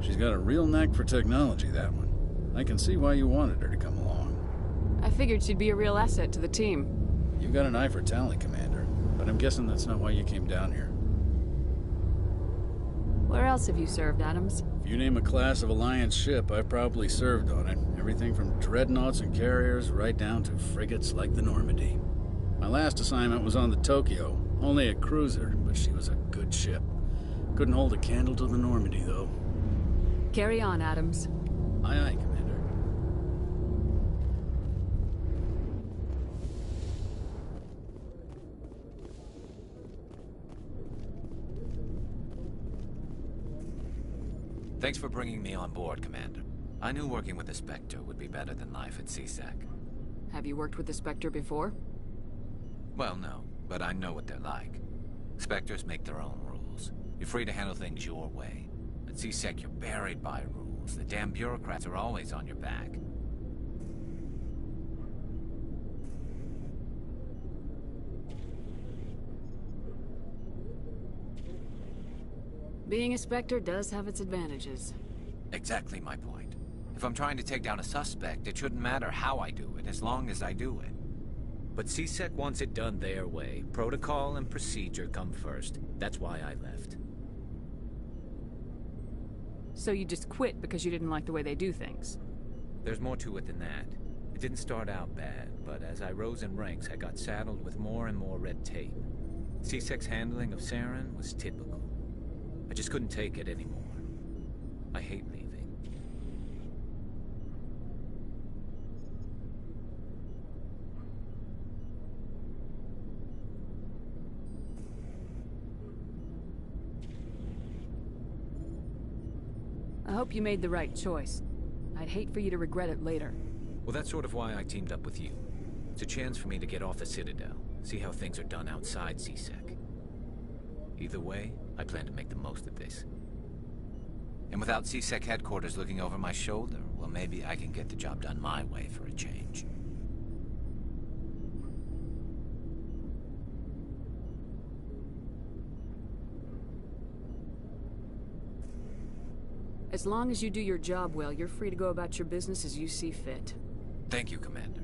She's got a real knack for technology, that one. I can see why you wanted her to come along. I figured she'd be a real asset to the team. You've got an eye for talent, Commander, but I'm guessing that's not why you came down here. Where else have you served, Adams? If you name a class of Alliance ship, I've probably served on it. Everything from dreadnoughts and carriers right down to frigates like the Normandy. My last assignment was on the Tokyo, only a cruiser, but she was a good ship. Couldn't hold a candle to the Normandy, though. Carry on, Adams. Aye, aye, Commander. Thanks for bringing me on board, Commander. I knew working with the Spectre would be better than life at CSEC. Have you worked with the Spectre before? Well, no, but I know what they're like. Spectres make their own rules. You're free to handle things your way. At CSEC, you're buried by rules. rules. The damn bureaucrats are always on your back. Being a Spectre does have its advantages. Exactly my point. If I'm trying to take down a suspect, it shouldn't matter how I do it, as long as I do it. But CSEC wants it done their way. Protocol and procedure come first. That's why I left. So you just quit because you didn't like the way they do things? There's more to it than that. It didn't start out bad, but as I rose in ranks, I got saddled with more and more red tape. CSEC's handling of Saren was typical. I just couldn't take it anymore. I hate leaving. I hope you made the right choice. I'd hate for you to regret it later. Well, that's sort of why I teamed up with you. It's a chance for me to get off the Citadel, see how things are done outside CSEC. Either way, I plan to make the most of this. And without CSEC headquarters looking over my shoulder, well, maybe I can get the job done my way for a change. As long as you do your job well, you're free to go about your business as you see fit. Thank you, Commander.